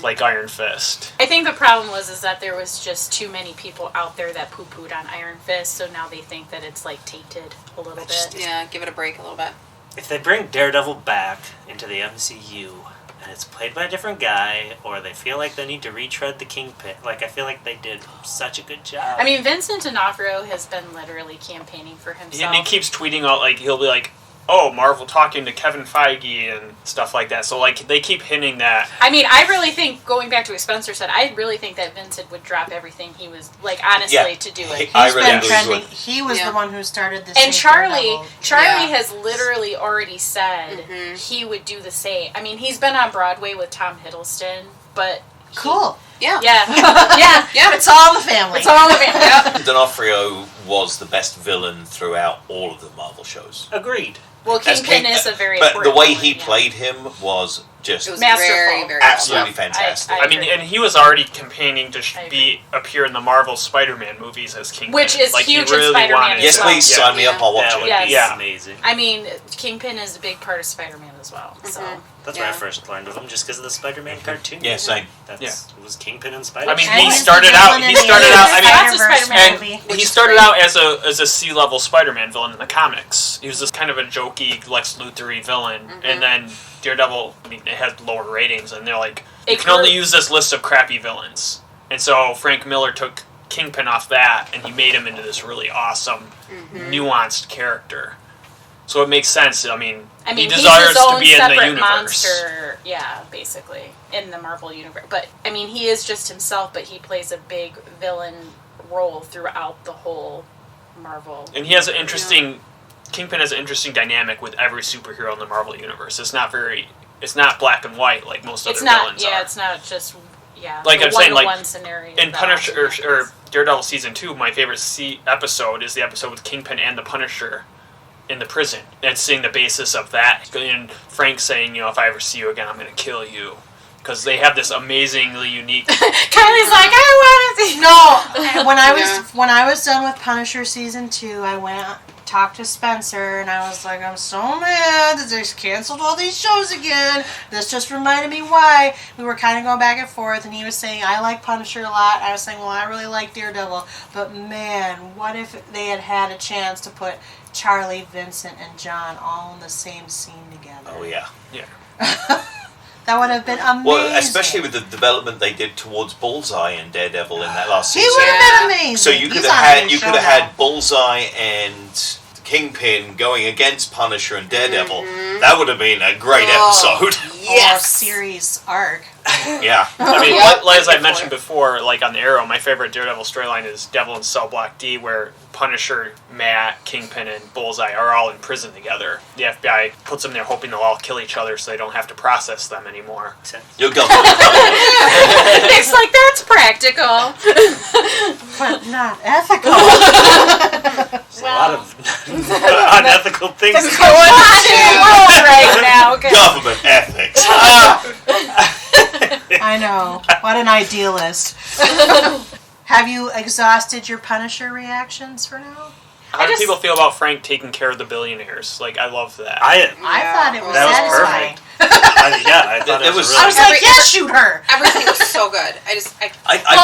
Speaker 6: like Iron Fist.
Speaker 5: I think the problem was that there was just too many people out there that poo-pooed on Iron Fist, so now they think that it's like tainted a little bit.
Speaker 7: Yeah, give it a break a little bit.
Speaker 8: If they bring Daredevil back into the MCU and it's played by a different guy, or they feel like they need to retread the Kingpin, like I feel like they did such a good job.
Speaker 5: I mean, Vincent D'Onofrio has been literally campaigning for himself.
Speaker 6: And he keeps tweeting out like he'll be like, "Oh, Marvel talking to Kevin Feige and stuff like that." So like they keep hinting that.
Speaker 5: I mean, I really think, going back to what Spencer said, I really think that Vincent would drop everything he was, like, honestly,
Speaker 4: Yeah.
Speaker 5: to do it.
Speaker 4: I
Speaker 3: He's
Speaker 4: really
Speaker 3: been
Speaker 4: believe
Speaker 3: trending.
Speaker 4: would.
Speaker 3: He was
Speaker 7: Yeah.
Speaker 3: the one who started this.
Speaker 5: And
Speaker 3: Save
Speaker 5: Charlie
Speaker 3: Daredevil.
Speaker 5: has literally already said he would do the same. I mean, he's been on Broadway with Tom Hiddleston, but
Speaker 3: Cool.
Speaker 7: Yeah.
Speaker 5: yeah,
Speaker 7: Yeah.
Speaker 3: It's all the family.
Speaker 5: it's all of it. Yep.
Speaker 4: D'Onofrio was the best villain throughout all of the Marvel shows.
Speaker 8: Agreed.
Speaker 5: Well,
Speaker 4: As
Speaker 5: Kingpin
Speaker 4: King-
Speaker 5: is a very
Speaker 4: But the
Speaker 5: important
Speaker 4: way
Speaker 5: one,
Speaker 4: he
Speaker 5: yeah.
Speaker 4: played him was just
Speaker 7: It was
Speaker 5: Masterful.
Speaker 7: very, very
Speaker 4: absolutely
Speaker 7: well.
Speaker 4: fantastic.
Speaker 5: I
Speaker 6: I mean,
Speaker 5: agree.
Speaker 6: and he was already campaigning to
Speaker 5: I agree.
Speaker 6: appear in the Marvel Spider-Man movies as Kingpin,
Speaker 5: Which is
Speaker 6: like, he
Speaker 5: huge in
Speaker 6: really
Speaker 5: Spider-Man
Speaker 6: wanted
Speaker 5: as
Speaker 4: yes,
Speaker 6: to.
Speaker 5: well.
Speaker 4: please
Speaker 6: Yeah.
Speaker 4: sign me up. I'll watch
Speaker 8: That
Speaker 4: it.
Speaker 8: would
Speaker 5: Yes.
Speaker 8: be
Speaker 6: Yeah.
Speaker 8: amazing.
Speaker 5: I mean, Kingpin is a big part of Spider-Man as well. So
Speaker 8: That's
Speaker 7: Yeah.
Speaker 8: when I first learned of him, just because of the Spider-Man cartoon.
Speaker 4: Yeah, same.
Speaker 8: That's,
Speaker 6: Yeah.
Speaker 8: It was Kingpin and
Speaker 6: I
Speaker 8: Spider-Man.
Speaker 6: mean,
Speaker 3: And
Speaker 6: he
Speaker 3: he's
Speaker 6: started
Speaker 3: the
Speaker 6: out.
Speaker 3: villain
Speaker 6: He
Speaker 3: in the
Speaker 6: started out. I mean,
Speaker 5: Lots of
Speaker 3: Spider-Verse
Speaker 5: Spider-Man
Speaker 3: movie.
Speaker 6: and he started out as a C-level Spider-Man villain in the comics. He was this kind of a jokey Lex Luthor-y villain, and then Daredevil. I mean, it had lower ratings, and they're like, you
Speaker 5: It
Speaker 6: can only
Speaker 5: grew.
Speaker 6: use this list of crappy villains. And so Frank Miller took Kingpin off that, and he made him into this really awesome, nuanced character. So it makes sense. I mean he
Speaker 5: he's
Speaker 6: desires
Speaker 5: his
Speaker 6: to
Speaker 5: own
Speaker 6: be in the
Speaker 5: separate
Speaker 6: universe.
Speaker 5: monster. Yeah, basically in the Marvel universe. But I mean, he is just himself, but he plays a big villain role throughout the whole Marvel.
Speaker 6: And he has an interesting. Kingpin has an interesting dynamic with every superhero in the Marvel universe. It's not black and white like most
Speaker 5: It's
Speaker 6: other
Speaker 5: not.
Speaker 6: villains
Speaker 5: Yeah,
Speaker 6: are.
Speaker 5: it's not just. Yeah,
Speaker 6: Like
Speaker 5: the
Speaker 6: I'm saying, like,
Speaker 5: one-to-one scenario.
Speaker 6: In
Speaker 5: that
Speaker 6: Punisher
Speaker 5: often
Speaker 6: or
Speaker 5: happens.
Speaker 6: Daredevil season 2, my favorite episode is the episode with Kingpin and the Punisher in the prison, and seeing the basis of that. And Frank saying, if I ever see you again, I'm going to kill you, because they have this amazingly unique.
Speaker 5: Kylie's like, I want to see.
Speaker 3: No, when I was done with Punisher season 2, I went talked to Spencer and I was like, I'm so mad that they canceled all these shows again. This just reminded me why. We were kind of going back and forth, and he was saying I like Punisher a lot. I was saying, well, I really like Daredevil, but man, what if they had a chance to put Charlie, Vincent, and John all in the same scene together?
Speaker 4: Oh yeah.
Speaker 6: Yeah.
Speaker 3: That would have been amazing.
Speaker 4: Well, especially with the development they did towards Bullseye and Daredevil in that last
Speaker 3: He
Speaker 4: season.
Speaker 3: would have been amazing.
Speaker 4: So you could
Speaker 3: He's
Speaker 4: have
Speaker 3: on
Speaker 4: had
Speaker 3: the
Speaker 4: you
Speaker 3: show
Speaker 4: could have
Speaker 3: now.
Speaker 4: had Bullseye and Kingpin going against Punisher and Daredevil. That would have been a great episode.
Speaker 3: Or series arc.
Speaker 4: Yeah.
Speaker 6: I mean,
Speaker 5: Yeah.
Speaker 6: as I mentioned before, like on the Arrow, my favorite Daredevil storyline is Devil in Cell Block D, where Punisher, Matt, Kingpin, and Bullseye are all in prison together. The FBI puts them there hoping they'll all kill each other so they don't have to process them anymore.
Speaker 4: Your government.
Speaker 5: It's like, that's practical.
Speaker 3: But not ethical.
Speaker 8: There's a lot of unethical things.
Speaker 5: What's going on in the world right now? 'Cause
Speaker 4: Government ethics.
Speaker 3: I know. What an idealist. Have you exhausted your Punisher reactions for now?
Speaker 6: How do people feel about Frank taking care of the billionaires? Like, I love that.
Speaker 3: I thought it was
Speaker 8: That was
Speaker 3: satisfying.
Speaker 8: I thought
Speaker 4: It
Speaker 8: it was
Speaker 4: was-
Speaker 3: I
Speaker 8: really
Speaker 3: was like, yeah, shoot her.
Speaker 7: Everything was so good.
Speaker 4: I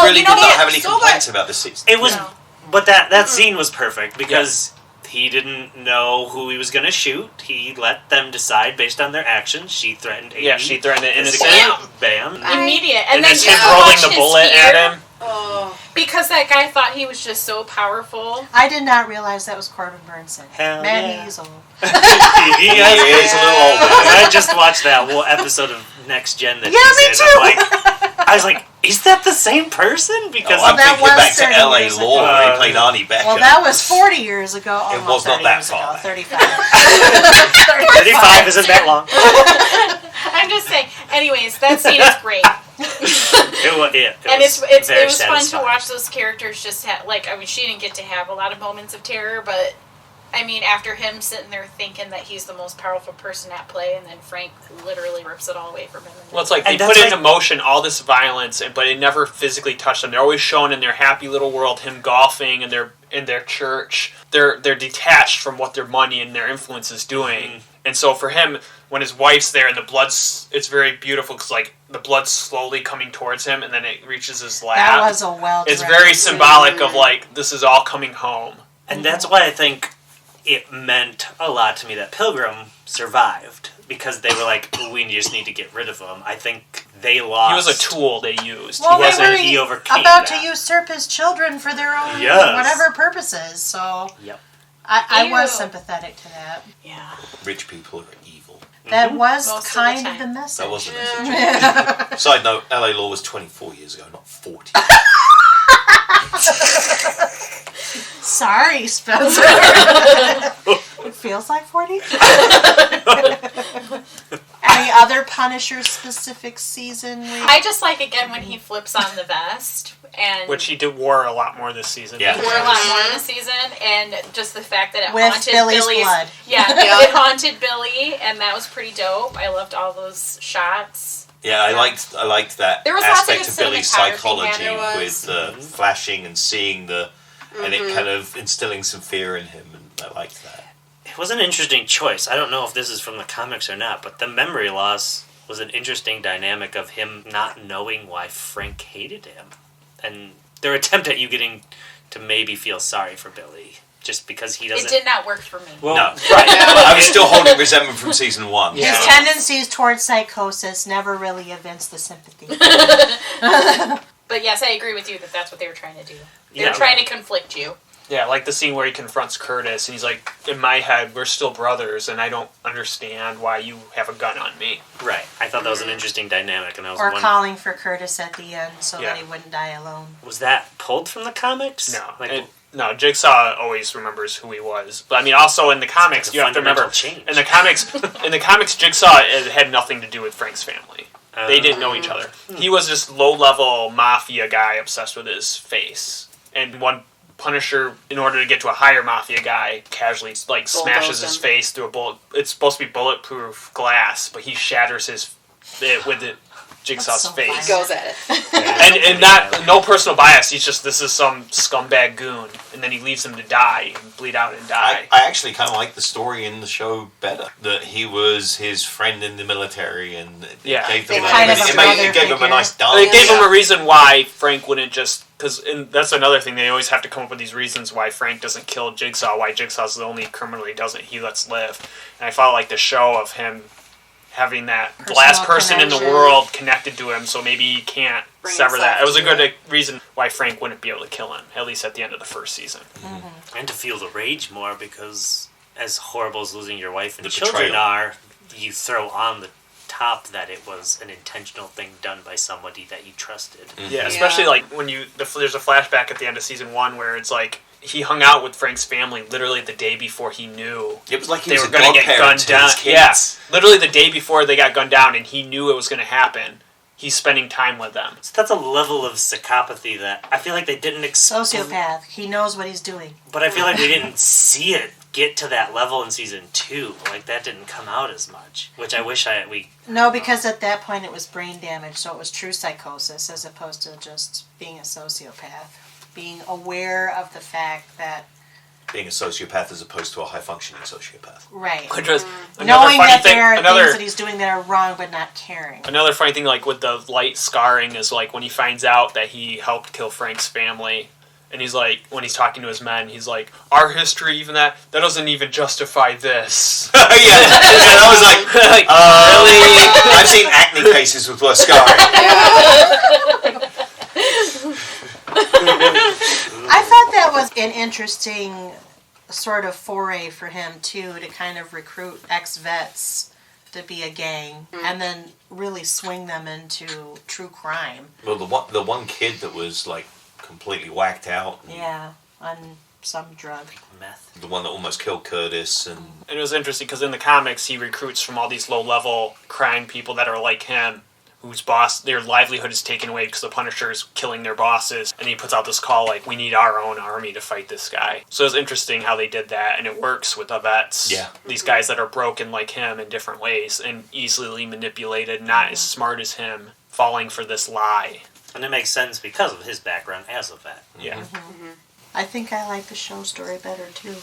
Speaker 4: really did not
Speaker 7: what?
Speaker 4: have any
Speaker 7: So
Speaker 4: complaints about this season.
Speaker 8: It was,
Speaker 5: No.
Speaker 8: but that scene was perfect because he didn't know who he was going to shoot. He let them decide based on their actions. She threatened Amy.
Speaker 6: Yeah, she threatened an innocent.
Speaker 8: Bam.
Speaker 5: immediate. And
Speaker 6: And
Speaker 5: then
Speaker 6: then
Speaker 5: you
Speaker 6: him rolling
Speaker 5: watch
Speaker 6: the
Speaker 5: his
Speaker 6: bullet
Speaker 5: fear.
Speaker 6: at him.
Speaker 7: Oh.
Speaker 5: Because that guy thought he was just so powerful.
Speaker 3: I did not realize that was Corbin Burnson.
Speaker 8: Hell
Speaker 3: Man,
Speaker 8: yeah.
Speaker 3: he's old.
Speaker 8: He is a little old. I just watched that whole episode of Next Gen that
Speaker 3: Yeah,
Speaker 8: he
Speaker 3: me
Speaker 8: said. I was like, is that the same person? Because
Speaker 4: I'm
Speaker 3: that
Speaker 4: thinking
Speaker 3: was
Speaker 4: back to
Speaker 3: 30
Speaker 4: L.A.
Speaker 3: years
Speaker 4: Law,
Speaker 3: ago.
Speaker 4: where he played Arnie Becker.
Speaker 3: Well, that was 40 years ago.
Speaker 4: It
Speaker 3: Almost
Speaker 4: was not
Speaker 3: 30
Speaker 4: that
Speaker 3: years
Speaker 4: far
Speaker 3: ago.
Speaker 4: back.
Speaker 3: 35.
Speaker 8: 35 isn't that long.
Speaker 5: I'm just saying. Anyways, that scene is great. And it
Speaker 8: very
Speaker 5: was fun to
Speaker 8: satisfying.
Speaker 5: watch those characters just have, like, I mean, she didn't get to have a lot of moments of terror, but, I mean, after him sitting there thinking that he's the most powerful person at play, and then Frank literally rips it all away from him.
Speaker 6: Well, it's like
Speaker 8: And
Speaker 6: they
Speaker 8: that's
Speaker 6: put into
Speaker 8: like-
Speaker 6: motion all this violence, but it never physically touched them. They're always shown in their happy little world, him golfing in their church. They're detached from what their money and their influence is doing.
Speaker 8: Mm-hmm.
Speaker 6: And so for him, when his wife's there and the blood's, it's very beautiful because like the blood's slowly coming towards him and then it reaches his lap.
Speaker 3: That was a well.
Speaker 6: It's very symbolic of like this is all coming home.
Speaker 8: And that's why I think it meant a lot to me that Pilgrim survived. Because they were like, we just need to get rid of him. I think they lost.
Speaker 6: He was a tool they used.
Speaker 3: Well,
Speaker 6: He
Speaker 3: they
Speaker 6: wasn't.
Speaker 3: were
Speaker 8: he overcame
Speaker 3: about
Speaker 8: that.
Speaker 3: to usurp his children for their own
Speaker 8: Yes.
Speaker 3: whatever purposes. So
Speaker 8: Yep.
Speaker 3: I was
Speaker 5: Ew.
Speaker 3: sympathetic to that.
Speaker 5: Yeah.
Speaker 4: Rich people are evil.
Speaker 3: That was
Speaker 5: Most of the
Speaker 3: kind of
Speaker 5: time.
Speaker 3: the message.
Speaker 4: That was the message. Side note, L.A. Law was 24 years ago, not 40.
Speaker 3: Sorry, Spencer. It feels like 40. Any other Punisher-specific season?
Speaker 5: I just like, again, when he flips on the vest, and
Speaker 6: Which he wore a lot more this season.
Speaker 4: Yeah.
Speaker 5: he wore a lot more in the season, and just the fact that it
Speaker 3: With
Speaker 5: haunted
Speaker 3: Billy's
Speaker 5: Billy's
Speaker 3: blood.
Speaker 5: Yeah,
Speaker 7: Yeah.
Speaker 5: it haunted Billy, and that was pretty dope. I loved all those shots.
Speaker 4: Yeah, I liked that
Speaker 5: There was lots of
Speaker 4: aspect of
Speaker 5: good
Speaker 4: Billy's
Speaker 5: cinematography,
Speaker 4: psychology
Speaker 5: yeah, there
Speaker 4: with the flashing and seeing the, and it kind of instilling some fear in him, and I liked that.
Speaker 8: It was an interesting choice. I don't know if this is from the comics or not, but the memory loss was an interesting dynamic of him not knowing why Frank hated him. And their attempt at you getting to maybe feel sorry for Billy. Just because he doesn't...
Speaker 5: It did not work for me.
Speaker 8: Well,
Speaker 4: No.
Speaker 8: right.
Speaker 4: I was still holding resentment from season 1.
Speaker 6: Yeah.
Speaker 3: His
Speaker 4: so-
Speaker 3: tendencies towards psychosis never really evinced the sympathy.
Speaker 5: But yes, I agree with you that that's what they were trying to do. They
Speaker 8: Yeah.
Speaker 5: were trying to conflict you.
Speaker 6: Yeah, like the scene where he confronts Curtis, and he's like, in my head, we're still brothers, and I don't understand why you have a gun on me.
Speaker 8: Right. I thought that was an interesting dynamic, and I was
Speaker 3: Or
Speaker 8: wondering...
Speaker 3: calling for Curtis at the end so
Speaker 6: Yeah.
Speaker 3: that he wouldn't die alone.
Speaker 8: Was that pulled from the comics?
Speaker 6: No.
Speaker 8: Like,
Speaker 6: No, Jigsaw always remembers who he was. But I mean, also in the comics,
Speaker 8: like a
Speaker 6: you have to remember,
Speaker 8: fundamental change.
Speaker 6: in the comics, Jigsaw had nothing to do with Frank's family. They didn't know each other. He was just low-level mafia guy obsessed with his face. And one Punisher, in order to get to a higher mafia guy, casually smashes his
Speaker 7: him.
Speaker 6: face through a bullet. It's supposed to be bulletproof glass, but he shatters it with the Jigsaw's
Speaker 3: That's so
Speaker 6: face.
Speaker 3: violent.
Speaker 7: Goes at it.
Speaker 6: And not no personal bias. He's just, this is some scumbag goon, and then he leaves him to die and bleed out and die.
Speaker 4: I actually kind of like the story in the show better. That he was his friend in the military, and it
Speaker 6: Yeah.
Speaker 4: gave them
Speaker 3: Kind of a
Speaker 4: it gave him a
Speaker 3: brother
Speaker 4: nice dance.
Speaker 6: They gave him a reason why Frank wouldn't just, because that's another thing, they always have to come up with these reasons why Frank doesn't kill Jigsaw, why Jigsaw's the only criminal he doesn't, he lets live. And I felt like the show of him having that
Speaker 3: Personal
Speaker 6: last person in the
Speaker 3: connection.
Speaker 6: world connected to him, so maybe he can't
Speaker 7: Bring
Speaker 6: sever that.
Speaker 7: himself
Speaker 6: It was a
Speaker 7: to
Speaker 6: good reason why Frank wouldn't be able to kill him, at least at the end of the first season.
Speaker 8: and to feel the rage more, because as horrible as losing your wife and
Speaker 4: The
Speaker 8: children
Speaker 4: betrayal.
Speaker 8: are, you throw on the top that it was an intentional thing done by somebody that you trusted.
Speaker 6: Yeah, especially like when there's a flashback at the end of season 1 where it's like he hung out with Frank's family literally the day before he knew
Speaker 4: It was like he
Speaker 6: they
Speaker 4: was
Speaker 6: were
Speaker 4: a
Speaker 6: going to get
Speaker 4: godparent
Speaker 6: gunned
Speaker 4: to
Speaker 6: down.
Speaker 4: his kids.
Speaker 6: Yeah, literally the day before they got gunned down, and he knew it was going to happen. He's spending time with them.
Speaker 8: So that's a level of psychopathy that I feel like they didn't
Speaker 3: Sociopath. He knows what he's doing.
Speaker 8: But I feel like we didn't see it get to that level in season 2. Like, that didn't come out as much, which I wish we...
Speaker 3: No, because at that point it was brain damage, so it was true psychosis as opposed to just being a sociopath. Being aware of the fact that...
Speaker 4: Being a sociopath as opposed to a high-functioning sociopath.
Speaker 3: Right.
Speaker 6: Which was another
Speaker 3: Knowing
Speaker 6: funny
Speaker 3: that
Speaker 6: thing.
Speaker 3: there are things that he's doing that are wrong, but not caring.
Speaker 6: Another funny thing, like with the light scarring, is like when he finds out that he helped kill Frank's family, and he's like, when he's talking to his men, he's like, "Our history, even that doesn't even justify this."
Speaker 4: Yeah, I was like,
Speaker 6: Like,
Speaker 4: really? I've seen acne cases with worse scarring.
Speaker 3: was an interesting sort of foray for him, too, to kind of recruit ex-vets to be a gang and then really swing them into true crime.
Speaker 4: Well, the one kid that was, like, completely whacked out.
Speaker 3: Yeah, on some drug.
Speaker 8: Meth.
Speaker 4: The one that almost killed Curtis. And
Speaker 6: it was interesting because in the comics, he recruits from all these low-level crime people that are like him, whose boss, their livelihood is taken away because the Punisher is killing their bosses, and he puts out this call like, we need our own army to fight this guy. So it's interesting how they did that, and it works with the vets.
Speaker 4: Yeah.
Speaker 6: These guys that are broken like him in different ways, and easily manipulated, not as smart as him, falling for this lie.
Speaker 8: And it makes sense because of his background as a vet.
Speaker 6: Yeah.
Speaker 3: I think I like the show story better, too.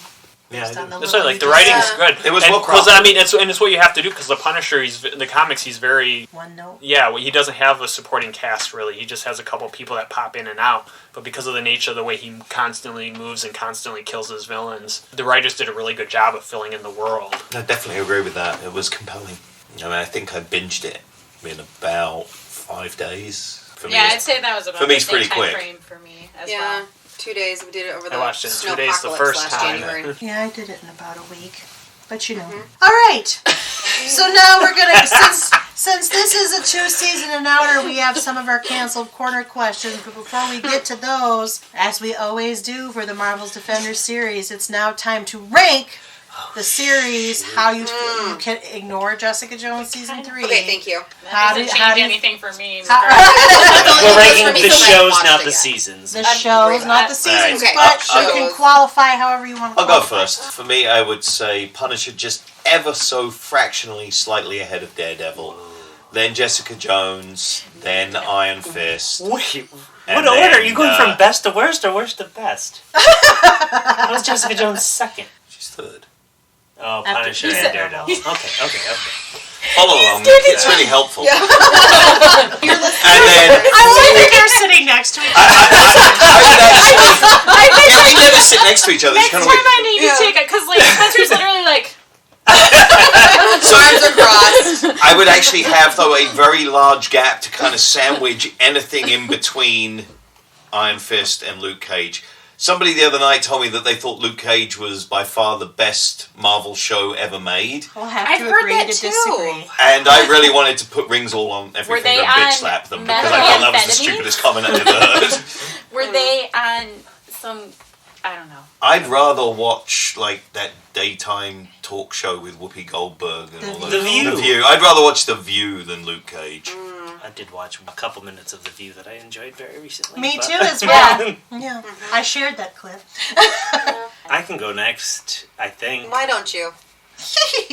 Speaker 4: Yeah,
Speaker 6: That's why, like, the writing's good.
Speaker 4: It was
Speaker 6: and,
Speaker 4: well
Speaker 6: because,
Speaker 4: crafted.
Speaker 6: I mean, it's what you have to do, because the Punisher, in the comics, he's very...
Speaker 3: One note.
Speaker 6: Yeah, well, he doesn't have a supporting cast, really. He just has a couple people that pop in and out. But because of the nature of the way he constantly moves and constantly kills his villains, the writers did a really good job of filling in the world.
Speaker 4: I definitely agree with that. It was compelling. I mean, I think I binged it in about 5 days. For me,
Speaker 5: I'd say that was about
Speaker 4: for me,
Speaker 5: the
Speaker 4: it's
Speaker 5: same
Speaker 4: pretty
Speaker 5: time
Speaker 4: quick.
Speaker 5: frame for me as
Speaker 7: Yeah.
Speaker 5: well.
Speaker 7: 2 days. We did it over the
Speaker 6: I watched it in 2 days the
Speaker 7: snowpocalypse
Speaker 6: first
Speaker 7: last
Speaker 6: time.
Speaker 7: January.
Speaker 3: Yeah, I did it in about a week. But you know. All right. So now we're going to, since this is a 2-season and outer, we have some of our canceled corner questions. But before we get to those, as we always do for the Marvel's Defenders series, it's now time to rank the series, how you can ignore Jessica Jones season 3.
Speaker 7: Okay, thank you.
Speaker 5: That doesn't change anything for me.
Speaker 8: We're ranking the
Speaker 7: Because I haven't
Speaker 8: shows,
Speaker 7: watched
Speaker 8: not
Speaker 7: it
Speaker 8: the
Speaker 7: yet.
Speaker 8: seasons.
Speaker 3: The shows, not the
Speaker 4: Alright.
Speaker 3: seasons,
Speaker 7: Okay,
Speaker 3: but you can
Speaker 7: shows.
Speaker 3: qualify however you want to
Speaker 4: I'll go
Speaker 3: qualify.
Speaker 4: first. For me, I would say Punisher just ever so fractionally slightly ahead of Daredevil. Then Jessica Jones, then Iron Fist.
Speaker 8: Wait,
Speaker 4: And
Speaker 8: what order? Are you
Speaker 4: then,
Speaker 8: going from best to worst or worst to best? How was Jessica Jones second?
Speaker 4: She's third.
Speaker 8: Oh,
Speaker 3: After-
Speaker 8: Punisher
Speaker 3: you
Speaker 8: and
Speaker 3: said-
Speaker 8: Daredevil. Okay.
Speaker 4: Follow along. It's really helpful.
Speaker 7: Yeah.
Speaker 4: And then
Speaker 3: I like that they're sitting next to each other.
Speaker 4: I would actually. Yeah, we never sit next to each other. It's
Speaker 5: Next
Speaker 4: kind
Speaker 5: time
Speaker 4: of weird.
Speaker 5: I need to take it, because like Spencer's literally like,
Speaker 7: Arms are crossed.
Speaker 4: I would actually have, though, a very large gap to kind of sandwich anything in between Iron Fist and Luke Cage. Somebody the other night told me that they thought Luke Cage was by far the best Marvel show ever made.
Speaker 3: We'll have
Speaker 5: I've
Speaker 3: to
Speaker 5: heard
Speaker 3: agree
Speaker 5: that
Speaker 3: to
Speaker 5: too.
Speaker 3: disagree.
Speaker 4: And I really wanted to put rings all on
Speaker 5: Were
Speaker 4: everything
Speaker 5: they
Speaker 4: and bitch
Speaker 5: on
Speaker 4: slap them because I thought that was the
Speaker 5: methamphetamine?
Speaker 4: stupidest comment I ever heard.
Speaker 5: were they on some, I don't know.
Speaker 4: I'd rather watch like that daytime talk show with Whoopi Goldberg and all that.
Speaker 8: The View.
Speaker 4: The View. I'd rather watch The View than Luke Cage.
Speaker 8: I did watch a couple minutes of The View that I enjoyed very recently.
Speaker 3: Me
Speaker 8: but-
Speaker 3: too, as well. Yeah, I shared that clip.
Speaker 8: I can go next, I think.
Speaker 7: Why don't you?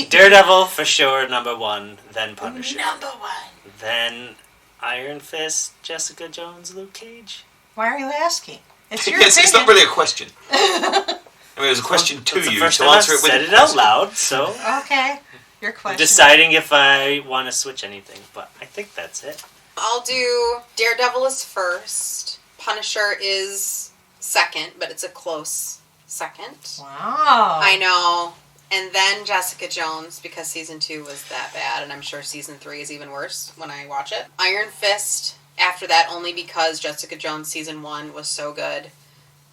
Speaker 8: Daredevil, for sure, number 1, then Punisher.
Speaker 5: Number one.
Speaker 8: Then Iron Fist, Jessica Jones, Luke Cage.
Speaker 3: Why are you asking? It's your
Speaker 4: Yes,
Speaker 3: opinion.
Speaker 4: it's not really a question. I mean, it was a question to
Speaker 8: That's the
Speaker 4: you
Speaker 8: first
Speaker 4: to
Speaker 8: time
Speaker 4: answer
Speaker 8: I've
Speaker 4: it with
Speaker 8: said
Speaker 4: a
Speaker 8: it out
Speaker 4: question.
Speaker 8: loud, so
Speaker 3: Okay, your question.
Speaker 8: deciding if I want to switch anything, but I think that's it.
Speaker 7: I'll do Daredevil is first. Punisher is second, but it's a close second.
Speaker 3: Wow.
Speaker 7: I know. And then Jessica Jones, because season 2 was that bad, and I'm sure season 3 is even worse when I watch it. Iron Fist after that, only because Jessica Jones season 1 was so good.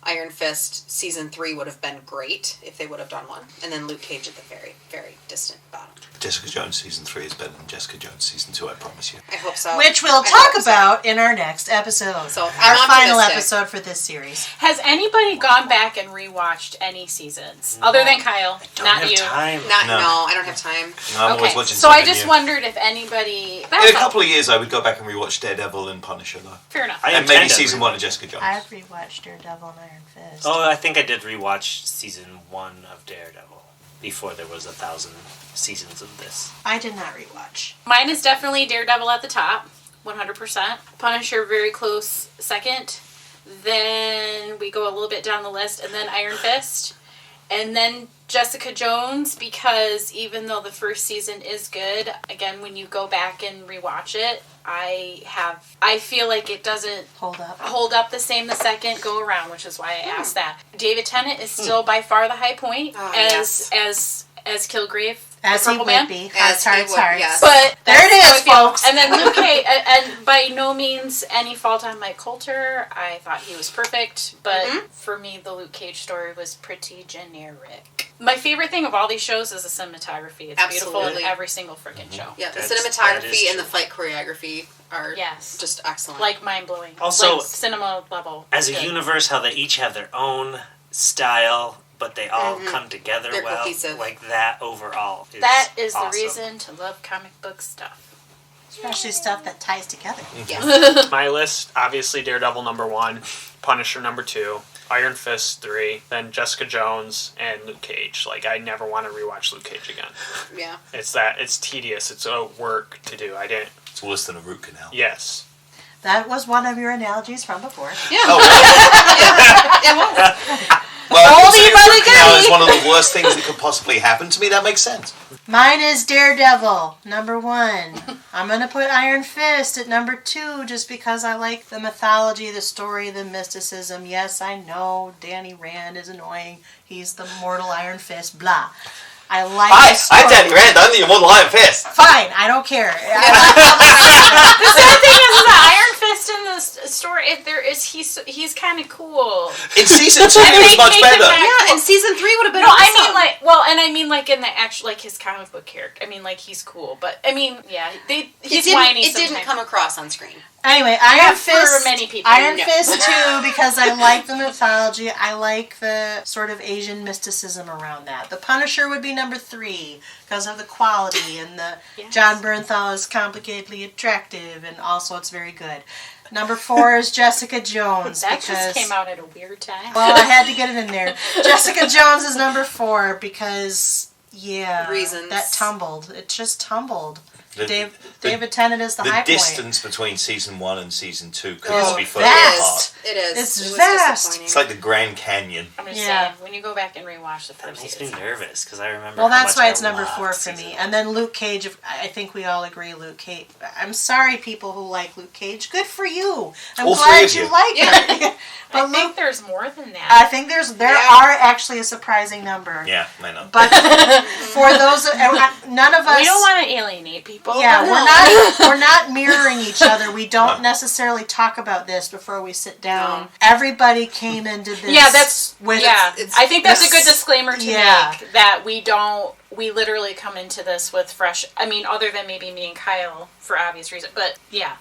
Speaker 7: Iron Fist season 3 would have been great if they would have done one. And then Luke Cage at the very, very distant bottom.
Speaker 4: Jessica Jones season 3 is better than Jessica Jones season 2, I promise you.
Speaker 7: I hope so.
Speaker 3: Which we'll
Speaker 7: I
Speaker 3: talk
Speaker 7: hope so.
Speaker 3: about in our next episode.
Speaker 7: So,
Speaker 3: our
Speaker 7: I'm
Speaker 3: final
Speaker 7: optimistic.
Speaker 3: episode for this series.
Speaker 5: Has anybody gone back and rewatched any seasons other than Kyle?
Speaker 8: Don't
Speaker 5: Not
Speaker 8: have
Speaker 5: you.
Speaker 8: time.
Speaker 7: No,
Speaker 4: No.
Speaker 7: I don't have time.
Speaker 4: No, I'm always
Speaker 5: Okay,
Speaker 4: watching
Speaker 5: so I
Speaker 4: something
Speaker 5: just
Speaker 4: new.
Speaker 5: wondered if anybody.
Speaker 4: In
Speaker 5: That's
Speaker 4: a
Speaker 5: all.
Speaker 4: couple of years, I would go back and rewatch Daredevil and Punisher, though.
Speaker 5: Fair enough.
Speaker 8: I
Speaker 4: And maybe
Speaker 8: intend to
Speaker 4: season 1 of
Speaker 8: rewatch.
Speaker 4: Jessica Jones.
Speaker 3: I've rewatched Daredevil and Iron Fist.
Speaker 8: Oh, I think I did rewatch season 1 of Daredevil before there was 1,000 seasons of this.
Speaker 3: I did not rewatch.
Speaker 5: Mine is definitely Daredevil at the top, 100%. Punisher very close second. Then we go a little bit down the list, and then Iron Fist. And then Jessica Jones, because even though the first season is good, again, when you go back and rewatch it, I feel like it doesn't hold up the same the second go around, which is why I asked that. David Tennant is still by far the high point
Speaker 7: Oh,
Speaker 5: as as Kilgrave,
Speaker 3: As
Speaker 5: the
Speaker 3: he
Speaker 5: Purple
Speaker 3: would
Speaker 5: Man.
Speaker 3: be.
Speaker 7: As
Speaker 3: Hearts,
Speaker 7: he
Speaker 3: hearts,
Speaker 7: would,
Speaker 3: hearts.
Speaker 7: yes.
Speaker 5: But
Speaker 3: There it
Speaker 5: that's
Speaker 3: is,
Speaker 5: how I feel.
Speaker 3: folks.
Speaker 5: And then Luke Cage, and by no means any fault on Mike Coulter. I thought he was perfect, but for me, the Luke Cage story was pretty generic. My favorite thing of all these shows is the cinematography. It's beautiful
Speaker 7: Absolutely.
Speaker 5: in every single freaking show.
Speaker 7: Yeah, the
Speaker 8: That is
Speaker 7: cinematography and the
Speaker 8: true.
Speaker 7: fight choreography are
Speaker 5: Yes.
Speaker 7: just excellent.
Speaker 5: Like mind-blowing.
Speaker 8: Also,
Speaker 5: like cinema level.
Speaker 8: As a
Speaker 5: Good.
Speaker 8: universe, how they each have their own style, but they all come together
Speaker 7: They're
Speaker 8: well.
Speaker 7: cohesive.
Speaker 8: Like that overall.
Speaker 5: That is
Speaker 8: awesome.
Speaker 5: the reason to love comic book stuff.
Speaker 3: Especially stuff that ties together.
Speaker 7: Yes.
Speaker 6: My list, obviously Daredevil number 1, Punisher number 2, Iron Fist 3, then Jessica Jones and Luke Cage. Like, I never want to rewatch Luke Cage again.
Speaker 7: Yeah.
Speaker 6: It's tedious. It's a work to do.
Speaker 4: It's worse than a root canal.
Speaker 6: Yes.
Speaker 3: That was one of your analogies from before.
Speaker 7: Yeah.
Speaker 4: Oh,
Speaker 7: It was.
Speaker 4: well,
Speaker 5: Oldie
Speaker 4: considering
Speaker 5: but a
Speaker 4: root canal
Speaker 5: goodie.
Speaker 4: is one of the worst things that could possibly happen to me. That makes sense.
Speaker 3: Mine is Daredevil, number 1. I'm going to put Iron Fist at number 2 just because I like the mythology, the story, the mysticism. Yes, I know Danny Rand is annoying. He's the mortal Iron Fist, blah. I like the story.
Speaker 4: I'm Danny Rand. I'm the immortal Iron Fist.
Speaker 3: Fine, I don't care.
Speaker 5: The sad thing is the Iron Fist in the story, he's kind of cool.
Speaker 4: In season 2,
Speaker 5: And
Speaker 4: it was
Speaker 5: they
Speaker 4: much
Speaker 5: make him
Speaker 4: better.
Speaker 5: back-
Speaker 7: Yeah, and season 3 would have been
Speaker 5: No,
Speaker 7: awesome.
Speaker 5: I mean like in the actual, like his comic book character. I mean like he's cool, but I mean, yeah, he's whiny
Speaker 7: It didn't
Speaker 5: sometimes.
Speaker 7: come across on screen.
Speaker 3: Anyway, Iron
Speaker 5: Not for
Speaker 3: Fist.
Speaker 5: many people.
Speaker 3: Iron
Speaker 5: No.
Speaker 3: Fist 2 because I like the mythology. I like the sort of Asian mysticism around that. The Punisher would be number 3 because of the quality and the
Speaker 5: Yes.
Speaker 3: John Bernthal is complicatedly attractive and also it's very good. Number 4 is Jessica Jones
Speaker 5: That
Speaker 3: because
Speaker 5: just came out at a weird time.
Speaker 3: well, I had to get it in there. Jessica Jones is number 4 because
Speaker 7: Reasons.
Speaker 3: that tumbled. It just tumbled.
Speaker 4: The-
Speaker 3: David Tennant is the high
Speaker 4: The
Speaker 3: point.
Speaker 4: distance between season 1 and season 2 could
Speaker 3: Oh,
Speaker 4: not be further
Speaker 3: vast.
Speaker 4: apart.
Speaker 7: It is.
Speaker 3: It's
Speaker 7: it was
Speaker 3: vast.
Speaker 7: disappointing.
Speaker 4: It's like the Grand Canyon.
Speaker 5: I'm just
Speaker 3: Yeah.
Speaker 5: saying, when you go back and rewatch the
Speaker 8: That
Speaker 5: first
Speaker 8: makes me
Speaker 5: season.
Speaker 8: nervous because I remember.
Speaker 3: Well,
Speaker 8: how
Speaker 3: that's
Speaker 8: much
Speaker 3: why
Speaker 8: I
Speaker 3: it's number
Speaker 8: loved
Speaker 3: 4 for
Speaker 8: season
Speaker 3: me.
Speaker 8: one.
Speaker 3: And then Luke Cage, I think we all agree Luke Cage. I'm sorry, people who like Luke Cage. Good for you. I'm
Speaker 4: All three
Speaker 3: glad
Speaker 4: of
Speaker 3: you
Speaker 4: you.
Speaker 3: like it.
Speaker 5: I
Speaker 3: But
Speaker 5: think
Speaker 3: Luke,
Speaker 5: there's more than that.
Speaker 3: I think there are actually a surprising number.
Speaker 4: Yeah, I know.
Speaker 3: But for those, none of us.
Speaker 5: We don't want to alienate people.
Speaker 3: Yeah,
Speaker 5: but
Speaker 3: we're not mirroring each other. We don't necessarily talk about this before we sit down. Everybody came into this.
Speaker 5: Yeah, that's
Speaker 3: with
Speaker 5: I think that's a
Speaker 3: this-
Speaker 5: good disclaimer to
Speaker 3: yeah.
Speaker 5: make, that we literally come into this with fresh, I mean, other than maybe me and Kyle for obvious reasons, but yeah,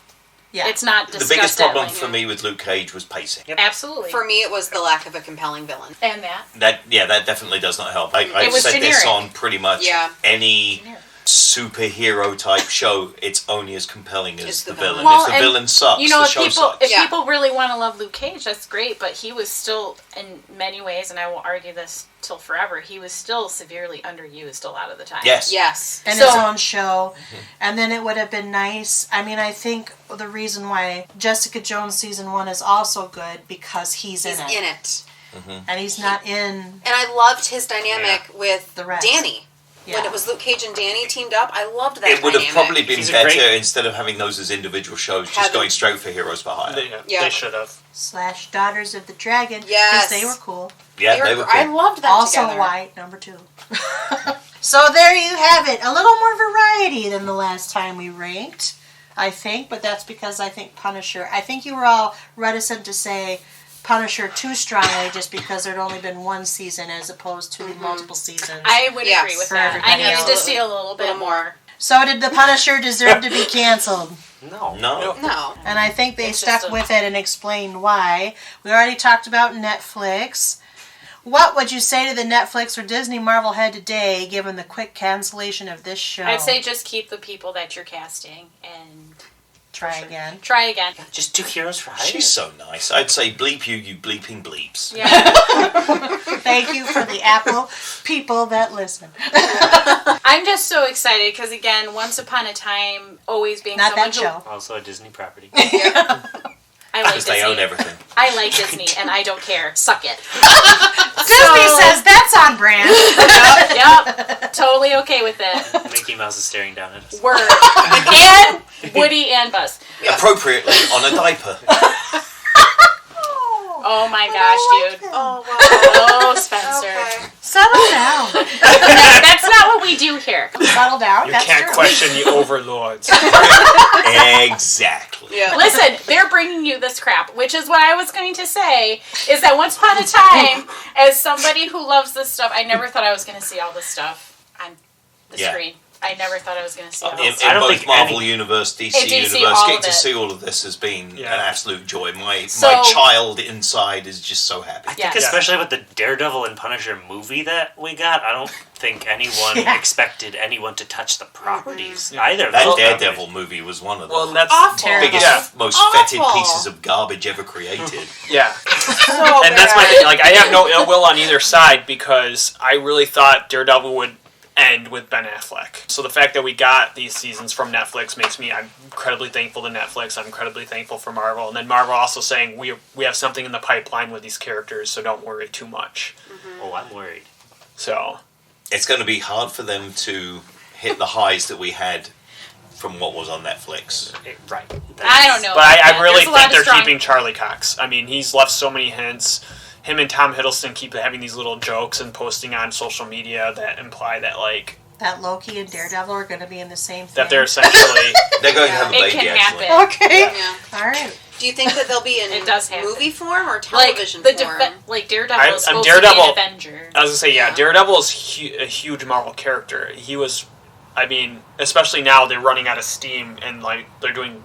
Speaker 5: it's not
Speaker 4: The
Speaker 5: discussed.
Speaker 4: biggest
Speaker 5: that
Speaker 4: problem
Speaker 5: way.
Speaker 4: for me with Luke Cage was pacing.
Speaker 5: Absolutely.
Speaker 7: For me, it was the lack of a compelling villain.
Speaker 5: And that.
Speaker 4: That definitely does not help. I've
Speaker 5: was
Speaker 4: said this
Speaker 5: generic.
Speaker 4: on pretty much
Speaker 7: Yeah.
Speaker 4: any
Speaker 5: Generic.
Speaker 4: superhero type show. It's only as compelling as
Speaker 7: It's
Speaker 4: the
Speaker 7: the
Speaker 4: villain.
Speaker 7: villain.
Speaker 4: If the
Speaker 5: and,
Speaker 4: villain sucks,
Speaker 5: you know,
Speaker 4: the
Speaker 5: if
Speaker 4: show
Speaker 5: people
Speaker 4: sucks.
Speaker 5: people really want to love Luke Cage, that's great. But he was still, in many ways, and I will argue this till forever, he was still severely underused a lot of the time.
Speaker 4: Yes.
Speaker 7: Yes.
Speaker 3: and
Speaker 5: So-
Speaker 3: his own show. And then it would have been nice. I mean, I think the reason why Jessica Jones season 1 is also good because he's
Speaker 7: He's
Speaker 3: in it.
Speaker 7: in it.
Speaker 3: And he's not in
Speaker 7: And I loved his dynamic with
Speaker 3: The rest.
Speaker 7: Danny.
Speaker 3: yeah.
Speaker 7: When it was Luke Cage and Danny teamed up, I loved that
Speaker 4: It would have
Speaker 7: dynamic.
Speaker 4: probably been
Speaker 8: He's a
Speaker 4: better
Speaker 8: great-
Speaker 4: instead of having those as individual shows, just
Speaker 7: Having-
Speaker 4: going straight for Heroes for Hire.
Speaker 7: Yeah.
Speaker 6: They should have.
Speaker 3: / Daughters of the Dragon.
Speaker 7: Yes.
Speaker 3: Because they were cool.
Speaker 4: Yeah, they were
Speaker 7: I
Speaker 4: cool.
Speaker 7: loved that
Speaker 3: Also
Speaker 7: together.
Speaker 3: white, number 2. So there you have it. A little more variety than the last time we ranked, I think. But that's because I think Punisher... I think you were all reticent to say Punisher too strongly just because there'd only been one season as opposed to multiple seasons.
Speaker 5: I would
Speaker 7: Yes.
Speaker 5: agree with
Speaker 3: For
Speaker 5: that. I
Speaker 3: everybody
Speaker 5: needed to
Speaker 3: else.
Speaker 5: see a little bit more.
Speaker 3: So did the Punisher deserve to be canceled?
Speaker 8: No.
Speaker 4: No.
Speaker 7: No.
Speaker 3: And I think they
Speaker 5: It's
Speaker 3: stuck
Speaker 5: just a-
Speaker 3: with it and explained why. We already talked about Netflix. What would you say to the Netflix or Disney Marvel head today, given the quick cancellation of this show?
Speaker 5: I'd say just keep the people that you're casting and
Speaker 3: try again.
Speaker 5: try again.
Speaker 8: Just do Heroes for Hire.
Speaker 4: She's so nice. I'd say bleep you, you bleeping bleeps.
Speaker 5: Yeah.
Speaker 3: Thank you for the Apple people that listen.
Speaker 5: I'm just so excited because, again, Once Upon a Time always being
Speaker 3: Not
Speaker 5: someone
Speaker 3: that show.
Speaker 8: Also a Disney property.
Speaker 5: I like
Speaker 4: Because they
Speaker 5: Disney.
Speaker 4: own everything.
Speaker 5: I like Disney and I don't care. Suck it.
Speaker 3: Disney says that's on brand.
Speaker 5: Yep. Totally okay with it.
Speaker 8: Mickey Mouse is staring down at us.
Speaker 5: Word. And Woody and Buzz.
Speaker 4: Appropriately on a diaper.
Speaker 5: Oh my gosh, dude.
Speaker 7: Oh, wow.
Speaker 5: Oh, Spencer.
Speaker 7: Okay.
Speaker 3: Settle down.
Speaker 5: That's not what we do here.
Speaker 3: Settle down.
Speaker 6: You
Speaker 3: That's
Speaker 6: can't
Speaker 3: true.
Speaker 6: question the overlords.
Speaker 4: Exactly.
Speaker 7: Yeah.
Speaker 5: Listen, they're bringing you this crap, which is what I was going to say, is that once upon a time, as somebody who loves this stuff, I never thought I was going to see all this stuff on the screen. I never thought I was going to see all this.
Speaker 4: In both Marvel Universe, DC Universe,
Speaker 5: all
Speaker 4: getting
Speaker 5: of
Speaker 4: to
Speaker 5: it.
Speaker 4: see all of this has been an absolute joy. My
Speaker 5: So-
Speaker 4: child inside is just so happy.
Speaker 8: I think especially with the Daredevil and Punisher movie that we got, I don't think anyone expected anyone to touch the properties either.
Speaker 4: That
Speaker 8: Those
Speaker 4: Daredevil movie was one of the
Speaker 6: Well, that's
Speaker 5: Awful.
Speaker 4: biggest, most
Speaker 7: Awful.
Speaker 4: fetid pieces of garbage ever created.
Speaker 6: Yeah.
Speaker 7: So
Speaker 6: And that's my thing. Like, I have no ill will on either side because I really thought Daredevil would end with Ben Affleck. So the fact that we got these seasons from Netflix makes me, I'm incredibly thankful to Netflix. I'm incredibly thankful for Marvel. And then Marvel also saying, we have something in the pipeline with these characters, so don't worry too much.
Speaker 8: Oh, I'm worried.
Speaker 6: So...
Speaker 4: It's going to be hard for them to hit the highs that we had from what was on Netflix.
Speaker 8: Right.
Speaker 5: I don't know.
Speaker 6: But
Speaker 5: about
Speaker 6: I
Speaker 5: that.
Speaker 6: really
Speaker 5: There's a lot
Speaker 6: think
Speaker 5: of
Speaker 6: they're
Speaker 5: strong-
Speaker 6: keeping Charlie Cox. I mean, he's left so many hints. Him and Tom Hiddleston keep having these little jokes and posting on social media that imply that, like,
Speaker 3: That Loki and Daredevil are going to be in the same thing.
Speaker 6: that they're essentially...
Speaker 4: They're going to have a
Speaker 5: It
Speaker 4: baby,
Speaker 5: can
Speaker 4: actually.
Speaker 5: happen.
Speaker 3: Okay.
Speaker 7: Yeah.
Speaker 3: All right.
Speaker 7: Do you think that they'll be in
Speaker 5: It does happen.
Speaker 7: movie form or
Speaker 5: Like,
Speaker 7: television
Speaker 5: the
Speaker 7: form?
Speaker 5: Daredevil
Speaker 6: I'm
Speaker 5: is supposed
Speaker 6: Daredevil-
Speaker 5: to be an Avenger.
Speaker 6: I was going to say,
Speaker 7: Yeah.
Speaker 6: Daredevil is a huge Marvel character. He was... I mean, especially now they're running out of steam and, like, they're doing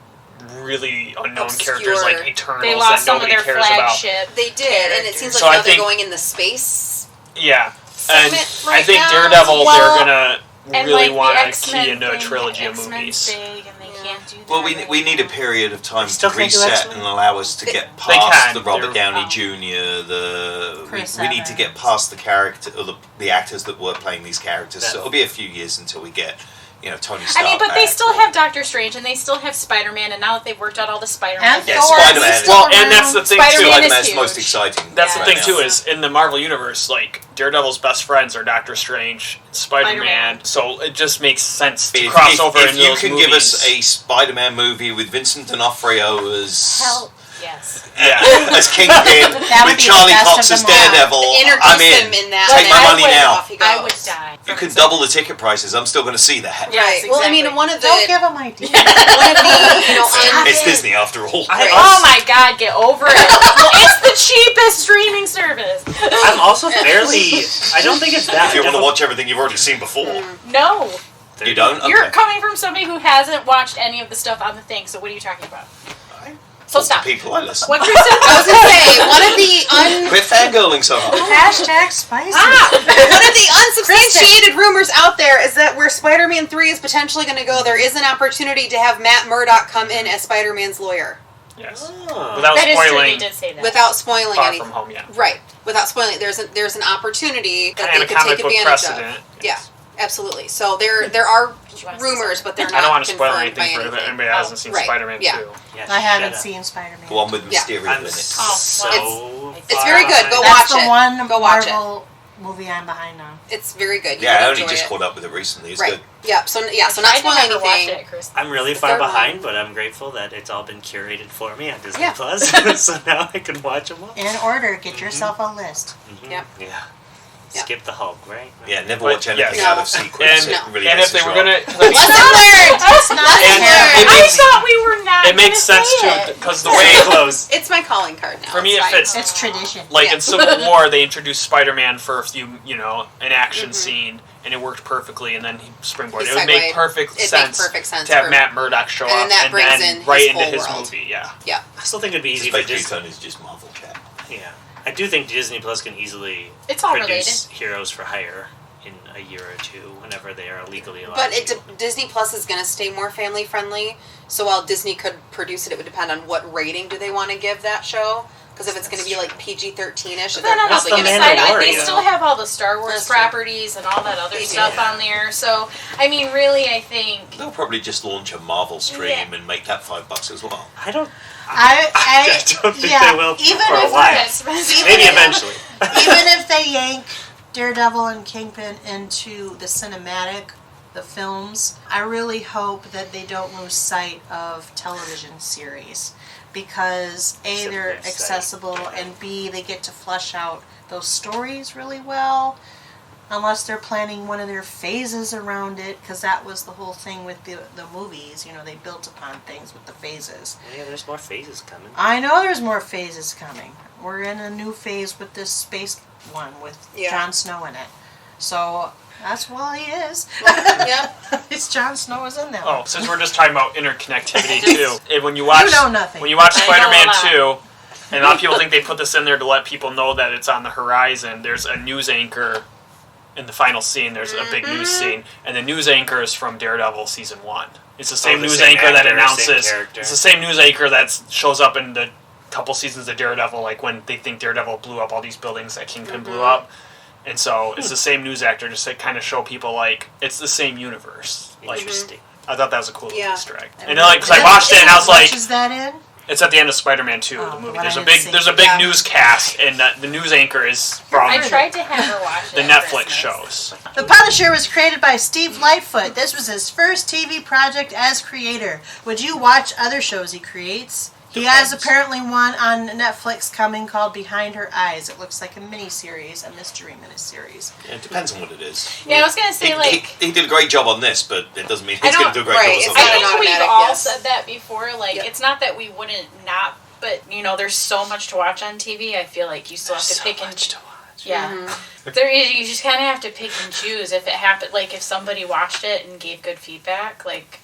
Speaker 6: really unknown
Speaker 7: Obscure.
Speaker 6: characters like Eternals
Speaker 5: They
Speaker 6: that
Speaker 5: lost some of
Speaker 6: nobody
Speaker 5: their
Speaker 6: cares about.
Speaker 5: flagship.
Speaker 7: They did, and it seems like
Speaker 6: So I
Speaker 7: now they're
Speaker 6: think-
Speaker 7: going in the space
Speaker 6: Yeah. And
Speaker 7: segment
Speaker 6: I
Speaker 7: right
Speaker 6: think
Speaker 7: now.
Speaker 6: Daredevil,
Speaker 5: Well,
Speaker 6: they're going to
Speaker 5: And
Speaker 6: really
Speaker 5: like
Speaker 6: want
Speaker 5: the
Speaker 6: to
Speaker 5: X-Men
Speaker 6: key into a
Speaker 5: thing,
Speaker 6: trilogy of
Speaker 5: X-Men's
Speaker 6: movies.
Speaker 5: big and they can't do that.
Speaker 4: Well, we need a period of time
Speaker 8: still
Speaker 4: to
Speaker 8: can't do
Speaker 4: reset
Speaker 8: X-Men?
Speaker 4: and allow us to get
Speaker 6: They
Speaker 4: past
Speaker 6: can.
Speaker 4: the Robert
Speaker 6: They're-
Speaker 4: Downey Jr.
Speaker 3: Chris
Speaker 4: We need to get
Speaker 3: Evans.
Speaker 4: past the character or the actors that were playing these characters.
Speaker 8: That-
Speaker 4: So it'll be a few years until we get Tony Stark.
Speaker 5: I mean, but they
Speaker 4: back.
Speaker 5: still have Doctor Strange and they still have Spider-Man, and now that they've worked out all the Spider-Man,
Speaker 3: And
Speaker 4: Yeah,
Speaker 3: Thor,
Speaker 4: Spider-Man
Speaker 3: he's
Speaker 4: is-
Speaker 3: still
Speaker 6: Well, and that's
Speaker 3: around.
Speaker 6: the thing
Speaker 5: Spider-Man
Speaker 6: too.
Speaker 5: is
Speaker 4: Spider-Man's
Speaker 5: huge.
Speaker 4: most exciting.
Speaker 6: That's the
Speaker 4: right
Speaker 6: thing
Speaker 4: now.
Speaker 6: too is in the Marvel universe, like Daredevil's best friends are Doctor Strange, Spider-Man.
Speaker 5: Spider-Man.
Speaker 6: So it just makes sense to
Speaker 4: If,
Speaker 6: cross
Speaker 4: if,
Speaker 6: over
Speaker 4: if
Speaker 6: in
Speaker 4: you
Speaker 6: those
Speaker 4: can
Speaker 6: movies.
Speaker 4: give us a Spider-Man movie with Vincent D'Onofrio as
Speaker 5: Hell, yes.
Speaker 6: yeah.
Speaker 4: Kingpin
Speaker 3: That would
Speaker 4: with
Speaker 3: be the
Speaker 4: Charlie
Speaker 3: best
Speaker 4: Cox
Speaker 3: of
Speaker 4: as
Speaker 3: them all.
Speaker 4: Daredevil,
Speaker 7: Introduce
Speaker 4: I'm
Speaker 7: him
Speaker 4: in.
Speaker 7: in that.
Speaker 4: Take
Speaker 7: and
Speaker 4: my
Speaker 7: then
Speaker 4: money now.
Speaker 7: off he
Speaker 5: I
Speaker 7: goes.
Speaker 5: would die.
Speaker 4: You could double the ticket prices. I'm still going to see that.
Speaker 5: Yes,
Speaker 7: Right. Well, I mean,
Speaker 5: exactly.
Speaker 7: one of the
Speaker 3: Don't give them ideas.
Speaker 7: one of the
Speaker 4: It's Disney after all.
Speaker 7: Right.
Speaker 5: Oh my God, get over it. It's the cheapest streaming service.
Speaker 8: I'm also fairly. I don't think it's that.
Speaker 4: If you want to
Speaker 8: difficult.
Speaker 4: watch everything you've already seen before,
Speaker 5: No.
Speaker 4: you don't.
Speaker 5: You're
Speaker 4: Okay.
Speaker 5: coming from somebody who hasn't watched any of the stuff on the thing, so what are you talking about? So
Speaker 4: Talk to
Speaker 5: stop.
Speaker 4: people I listen.
Speaker 5: What Krista
Speaker 7: I was gonna say one of the
Speaker 4: Quit fangirling so hard.
Speaker 3: Hashtag spicy.
Speaker 7: one of the unsubstantiated rumors out there is that where Spider-Man 3 is potentially going to go, there is an opportunity to have Matt Murdock come in as Spider-Man's lawyer
Speaker 6: Yes.
Speaker 8: Oh.
Speaker 6: Without
Speaker 5: That is true, they
Speaker 6: spoiling
Speaker 5: did say that.
Speaker 7: without spoiling
Speaker 6: Far
Speaker 7: anything.
Speaker 6: From Home, yeah.
Speaker 7: Right, without spoiling. There's an opportunity that
Speaker 6: And
Speaker 7: they
Speaker 6: a
Speaker 7: could
Speaker 6: comic
Speaker 7: take
Speaker 6: book
Speaker 7: advantage
Speaker 6: precedent.
Speaker 7: of. Yeah, absolutely. So there are
Speaker 5: You wanna say
Speaker 7: rumors,
Speaker 5: something?
Speaker 7: but they're not
Speaker 6: I don't want to spoil
Speaker 7: confirmed
Speaker 6: anything
Speaker 7: by
Speaker 6: for if
Speaker 7: anything.
Speaker 6: anybody hasn't seen
Speaker 7: right.
Speaker 6: Spider-Man
Speaker 7: Yeah.
Speaker 6: 2.
Speaker 8: Yes,
Speaker 3: I haven't
Speaker 8: shut up.
Speaker 3: seen Spider-Man.
Speaker 4: The one with
Speaker 7: Yeah.
Speaker 4: Mysterio
Speaker 8: I'm
Speaker 4: in it.
Speaker 8: so.
Speaker 5: well,
Speaker 7: It's very good. Go
Speaker 8: behind.
Speaker 3: That's
Speaker 7: watch
Speaker 3: the
Speaker 7: it.
Speaker 3: one
Speaker 7: Go watch
Speaker 3: Marvel movie I'm behind on.
Speaker 7: It's very good. You
Speaker 4: Yeah, I
Speaker 7: will
Speaker 4: only
Speaker 7: enjoy
Speaker 4: just
Speaker 7: it.
Speaker 4: caught up with it recently. It's
Speaker 7: Right.
Speaker 4: good.
Speaker 7: Yeah. So not
Speaker 5: I
Speaker 7: spoiling
Speaker 5: never watched
Speaker 7: anything.
Speaker 5: it, Chris.
Speaker 8: I'm really
Speaker 7: The
Speaker 8: far
Speaker 7: third one.
Speaker 8: behind, but I'm grateful that it's all been curated for me on Disney
Speaker 7: Yeah.
Speaker 8: Plus, so now I can watch them all.
Speaker 3: In order, get yourself a list.
Speaker 8: Mhm.
Speaker 7: Yep.
Speaker 8: Yeah.
Speaker 7: Yep.
Speaker 8: Skip the Hulk, right?
Speaker 4: Yeah, never
Speaker 6: But,
Speaker 4: watch anything
Speaker 6: yes.
Speaker 4: out of sequence.
Speaker 6: And,
Speaker 4: It really
Speaker 6: and
Speaker 4: messes
Speaker 6: if they were
Speaker 4: you up.
Speaker 6: going to...
Speaker 7: Lesson learned.
Speaker 3: It's not
Speaker 6: And
Speaker 3: terrible.
Speaker 6: it
Speaker 5: I
Speaker 6: makes-
Speaker 5: thought we were not
Speaker 6: It makes
Speaker 5: gonna
Speaker 6: sense
Speaker 5: say
Speaker 6: too,
Speaker 5: it.
Speaker 6: because the
Speaker 8: Way
Speaker 6: way...
Speaker 8: close.
Speaker 7: It's my calling card now.
Speaker 6: For me,
Speaker 7: It's
Speaker 6: it
Speaker 7: fine.
Speaker 6: fits.
Speaker 3: It's tradition.
Speaker 6: Like
Speaker 7: Yeah.
Speaker 6: in Civil War, they introduced Spider-Man for a few, an action scene, and it worked perfectly. And then he springboarded.
Speaker 7: He
Speaker 6: It would make
Speaker 7: segued.
Speaker 6: perfect
Speaker 7: It'd
Speaker 6: sense.
Speaker 7: make perfect sense
Speaker 6: to have
Speaker 7: for-
Speaker 6: Matt Murdock show
Speaker 7: and
Speaker 6: up,
Speaker 7: then that
Speaker 6: and
Speaker 7: brings
Speaker 6: then
Speaker 7: in
Speaker 6: right
Speaker 7: his
Speaker 6: into
Speaker 7: whole
Speaker 6: his
Speaker 7: world.
Speaker 6: movie. Yeah.
Speaker 7: Yeah.
Speaker 8: I still think it'd be easy
Speaker 4: Just
Speaker 8: for
Speaker 4: basically
Speaker 8: Disney.
Speaker 4: Tony's just Marvel chat.
Speaker 8: Yeah, I do think Disney Plus can easily
Speaker 5: It's all
Speaker 8: produce heroes for hire in a year or two, whenever they are legally allowed.
Speaker 7: But
Speaker 8: to.
Speaker 7: Disney Plus is going to stay more family friendly. So while Disney could produce it, it would depend on what rating do they want to give that show. Because if it's going to be like PG-13ish,
Speaker 5: But
Speaker 7: they're
Speaker 5: then on the
Speaker 7: probably
Speaker 8: the
Speaker 7: going to
Speaker 5: flip side,
Speaker 8: Mandalorian.
Speaker 5: they still have all the Star Wars
Speaker 7: That's true.
Speaker 5: properties and all that other
Speaker 7: They do.
Speaker 5: stuff on there. So, I mean, really, I think...
Speaker 4: They'll probably just launch a Marvel stream
Speaker 5: Yeah.
Speaker 4: and make that $5 as well.
Speaker 8: I don't.
Speaker 3: I
Speaker 8: don't think
Speaker 3: yeah,
Speaker 8: they will
Speaker 3: even
Speaker 8: for a
Speaker 3: if
Speaker 8: while. Maybe
Speaker 3: if-
Speaker 8: eventually.
Speaker 3: even if they yank Daredevil and Kingpin into the cinematic, the films, I really hope that they don't lose sight of television series. Because A,
Speaker 8: Except
Speaker 3: they're
Speaker 8: their site.
Speaker 3: accessible, and B, they get to flesh out those stories really well. Unless they're planning one of their phases around it, because that was the whole thing with the movies. You know, they built upon things with the phases.
Speaker 8: Yeah, there's more phases coming.
Speaker 3: I know there's more phases coming. We're in a new phase with this space one with Jon Snow in it. So that's what he is.
Speaker 7: Yeah.
Speaker 3: It's Jon Snow is in that.
Speaker 6: Oh, since we're just talking about interconnectivity too, and when you watch,
Speaker 3: You know nothing.
Speaker 6: When you watch
Speaker 5: I know
Speaker 6: Spider-Man
Speaker 5: a lot.
Speaker 6: 2, and a lot of people think they put this in there to let people know that it's on the horizon. There's a news anchor in the final scene. There's a big news scene, and the news anchor is from Daredevil season 1. It's the same news anchor that announces. It's the same news anchor that shows up in the couple seasons of Daredevil, like when they think Daredevil blew up all these buildings that Kingpin blew up. And so it's the same news actor, just to kind of show people, like, it's the same universe. Like,
Speaker 8: Interesting.
Speaker 6: I thought that was a cool little Easter egg.
Speaker 3: And
Speaker 6: And then, like, because I watched it and I was like,
Speaker 3: is that in?
Speaker 6: it's at the end of Spider-Man 2, the movie.
Speaker 3: what I
Speaker 6: There's a
Speaker 3: didn't
Speaker 6: big
Speaker 3: see.
Speaker 6: there's a big newscast, and the news anchor is from
Speaker 5: I tried to have her watch it.
Speaker 6: the
Speaker 5: at
Speaker 6: Netflix
Speaker 5: Christmas.
Speaker 6: shows.
Speaker 3: The Punisher was created by Steve Lightfoot. This was his first TV project as creator. Would you watch other shows he creates? He has apparently one on Netflix coming called Behind Her Eyes. It looks like a miniseries, a mystery miniseries.
Speaker 4: Yeah, it depends on what it is.
Speaker 5: Yeah, I was gonna say
Speaker 4: He did a great job on this, but it doesn't mean he's
Speaker 5: I
Speaker 4: going to do a great
Speaker 7: right,
Speaker 4: job on
Speaker 7: it's
Speaker 5: I
Speaker 4: something
Speaker 5: think
Speaker 4: else.
Speaker 5: we've
Speaker 7: automatic,
Speaker 5: all
Speaker 7: yes.
Speaker 5: said that before. Like, it's not that we wouldn't not, but you know, there's so much to watch on TV. I feel like you still have to pick and choose. Yeah, there is. You just kind of have to pick and choose. If it happened, like if somebody watched it and gave good feedback, like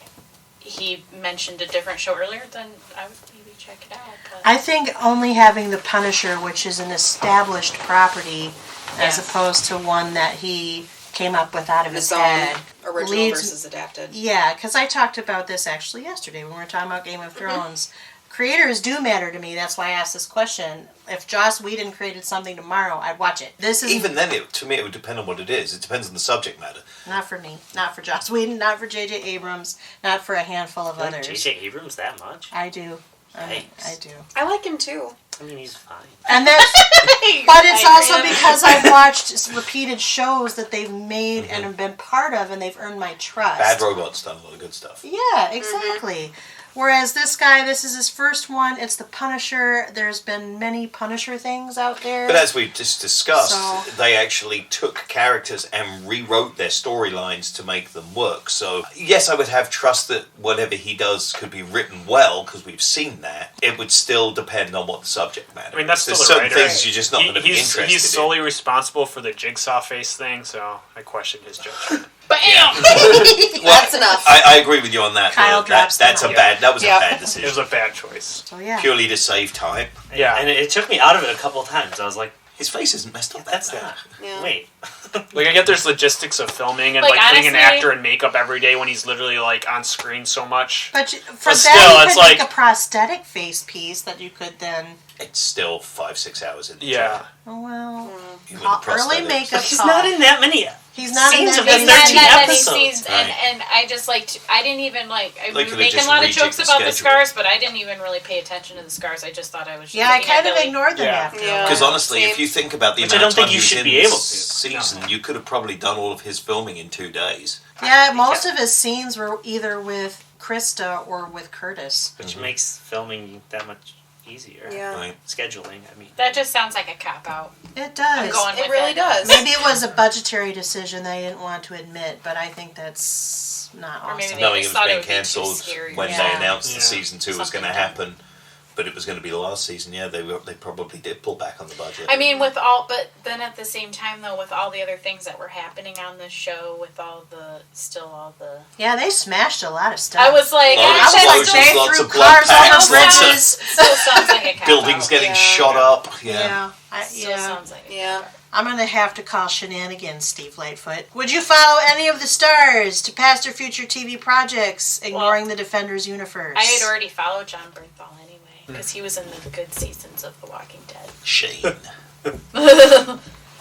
Speaker 5: he mentioned a different show earlier, then I would maybe check it out. But
Speaker 3: I think only having The Punisher, which is an established property, as
Speaker 5: Yes.
Speaker 3: opposed to one that he came up with out of his
Speaker 7: His own
Speaker 3: head.
Speaker 7: original
Speaker 3: leads-
Speaker 7: versus adapted.
Speaker 3: Yeah, because I talked about this actually yesterday when we were talking about Game of Thrones. Creators do matter to me. That's why I asked this question. If Joss Whedon created something tomorrow, I'd watch it. This is
Speaker 4: Even then, to me, it would depend on what it is. It depends on the subject matter.
Speaker 3: not for me, not for Joss Whedon, not for J.J. Abrams, not for a handful of
Speaker 8: Like
Speaker 3: others.
Speaker 8: J.J. Abrams that much?
Speaker 3: I do.
Speaker 8: Thanks.
Speaker 3: I do.
Speaker 7: I like him too.
Speaker 8: I mean, he's fine.
Speaker 3: And that's, but it's
Speaker 5: I
Speaker 3: also
Speaker 5: agree.
Speaker 3: because I've watched repeated shows that they've made and have been part of, and they've earned my trust.
Speaker 4: Bad Robot's done a lot of good stuff.
Speaker 3: Yeah, exactly. Whereas this guy, this is his first one. It's the Punisher. There's been many Punisher things out there.
Speaker 4: But as we've just discussed,
Speaker 3: So-
Speaker 4: they actually took characters and rewrote their storylines to make them work. So, yes, I would have trust that whatever he does could be written well, because we've seen that. It would still depend on what the subject matter.
Speaker 6: I mean, that's
Speaker 4: There's
Speaker 6: still the
Speaker 4: certain
Speaker 6: writer.
Speaker 4: things you're just not going to be interested
Speaker 6: He's
Speaker 4: in.
Speaker 6: solely responsible for the Jigsaw face thing, so I question his judgment.
Speaker 5: bam!
Speaker 7: That's enough.
Speaker 4: I agree with you on that.
Speaker 3: Kyle
Speaker 4: though.
Speaker 3: drops
Speaker 4: That's
Speaker 3: the
Speaker 4: a
Speaker 3: mic.
Speaker 4: bad. That was
Speaker 7: Yeah.
Speaker 4: a bad
Speaker 6: It was
Speaker 4: decision.
Speaker 6: a bad choice.
Speaker 3: So yeah.
Speaker 4: Purely to save time.
Speaker 6: Yeah.
Speaker 8: And it took me out of it a couple times. I was like,
Speaker 4: His face isn't messed up.
Speaker 8: that's
Speaker 4: that
Speaker 8: not.
Speaker 4: bad.
Speaker 7: Yeah.
Speaker 8: Wait.
Speaker 6: Like, I get there's logistics of filming and
Speaker 5: Like,
Speaker 6: like putting an
Speaker 5: honestly-
Speaker 6: actor in makeup every day when he's literally like on screen so much.
Speaker 3: But for
Speaker 6: But
Speaker 3: that,
Speaker 6: still,
Speaker 3: you
Speaker 6: it's
Speaker 3: could make
Speaker 6: like-
Speaker 3: a prosthetic face that you could then.
Speaker 4: It's still 5-6 hours in the
Speaker 6: Yeah.
Speaker 4: job.
Speaker 3: Oh well.
Speaker 4: Even with
Speaker 3: Early
Speaker 4: prosthetics.
Speaker 3: makeup.
Speaker 8: He's not in that many.
Speaker 3: He's not in
Speaker 8: scenes
Speaker 3: that
Speaker 8: of
Speaker 3: many.
Speaker 8: the
Speaker 5: It's not
Speaker 8: 13
Speaker 5: that many
Speaker 8: episodes.
Speaker 5: scenes,
Speaker 4: Right.
Speaker 5: and I just like I didn't even like I
Speaker 4: They
Speaker 5: was
Speaker 4: could've
Speaker 5: making
Speaker 4: just
Speaker 5: a lot of
Speaker 4: rejigged
Speaker 5: jokes
Speaker 4: the
Speaker 5: about the
Speaker 4: schedule.
Speaker 5: scars, but I didn't even really pay attention to the scars. I just thought I was just
Speaker 3: Yeah, I
Speaker 5: looking at
Speaker 3: kind of
Speaker 5: Billy.
Speaker 3: ignored them
Speaker 6: Yeah.
Speaker 3: after.
Speaker 7: Yeah.
Speaker 4: Because honestly,
Speaker 7: Same.
Speaker 4: if you think about the
Speaker 8: Which I
Speaker 4: amount of
Speaker 8: don't
Speaker 4: time
Speaker 8: think you
Speaker 4: he was
Speaker 8: should
Speaker 4: in
Speaker 8: be
Speaker 4: this
Speaker 8: able to.
Speaker 4: season, you could have probably done all of his filming in 2 days.
Speaker 3: Yeah, most of his scenes were either with Krista or with Curtis.
Speaker 8: Which makes filming that much easier.
Speaker 7: Yeah.
Speaker 4: Right.
Speaker 8: Scheduling, I mean.
Speaker 5: That just sounds like a cop out.
Speaker 3: It does.
Speaker 5: I'm going
Speaker 7: It
Speaker 5: with
Speaker 7: really
Speaker 5: it.
Speaker 7: does.
Speaker 3: Maybe it was a budgetary decision they didn't want to admit, but I think that's not
Speaker 5: Or maybe
Speaker 3: awesome.
Speaker 5: they
Speaker 4: Knowing
Speaker 5: just
Speaker 4: it
Speaker 5: thought
Speaker 4: was
Speaker 5: it
Speaker 4: being
Speaker 5: would be too
Speaker 4: cancelled
Speaker 5: scary.
Speaker 4: when
Speaker 3: Yeah.
Speaker 4: they announced
Speaker 6: Yeah.
Speaker 4: that season 2 was going to
Speaker 5: Something
Speaker 4: happen, but it was going to be the last season. Yeah, they probably did pull back on the budget.
Speaker 5: I mean, but then at the same time, though, with all the other things that were happening on this show, with all the.
Speaker 3: Yeah, they smashed a lot of stuff.
Speaker 5: I was like,
Speaker 4: Lot of
Speaker 5: I was
Speaker 4: explosions,
Speaker 5: like,
Speaker 3: they
Speaker 4: lots
Speaker 3: threw
Speaker 4: of blood
Speaker 3: cars
Speaker 4: packs,
Speaker 3: over
Speaker 4: lots of
Speaker 3: bridges.
Speaker 5: still sounds like a cop
Speaker 4: buildings
Speaker 5: out.
Speaker 4: getting
Speaker 7: Yeah.
Speaker 4: shot up.
Speaker 3: Yeah,
Speaker 5: Still
Speaker 3: yeah.
Speaker 5: sounds like
Speaker 7: Yeah.
Speaker 3: I'm gonna have to call shenanigans, Steve Lightfoot. Would you follow any of the stars to past or future TV projects, ignoring the Defenders universe?
Speaker 5: I had already followed John Bernthal anyway, because he was in the good seasons of The Walking Dead.
Speaker 4: Shane.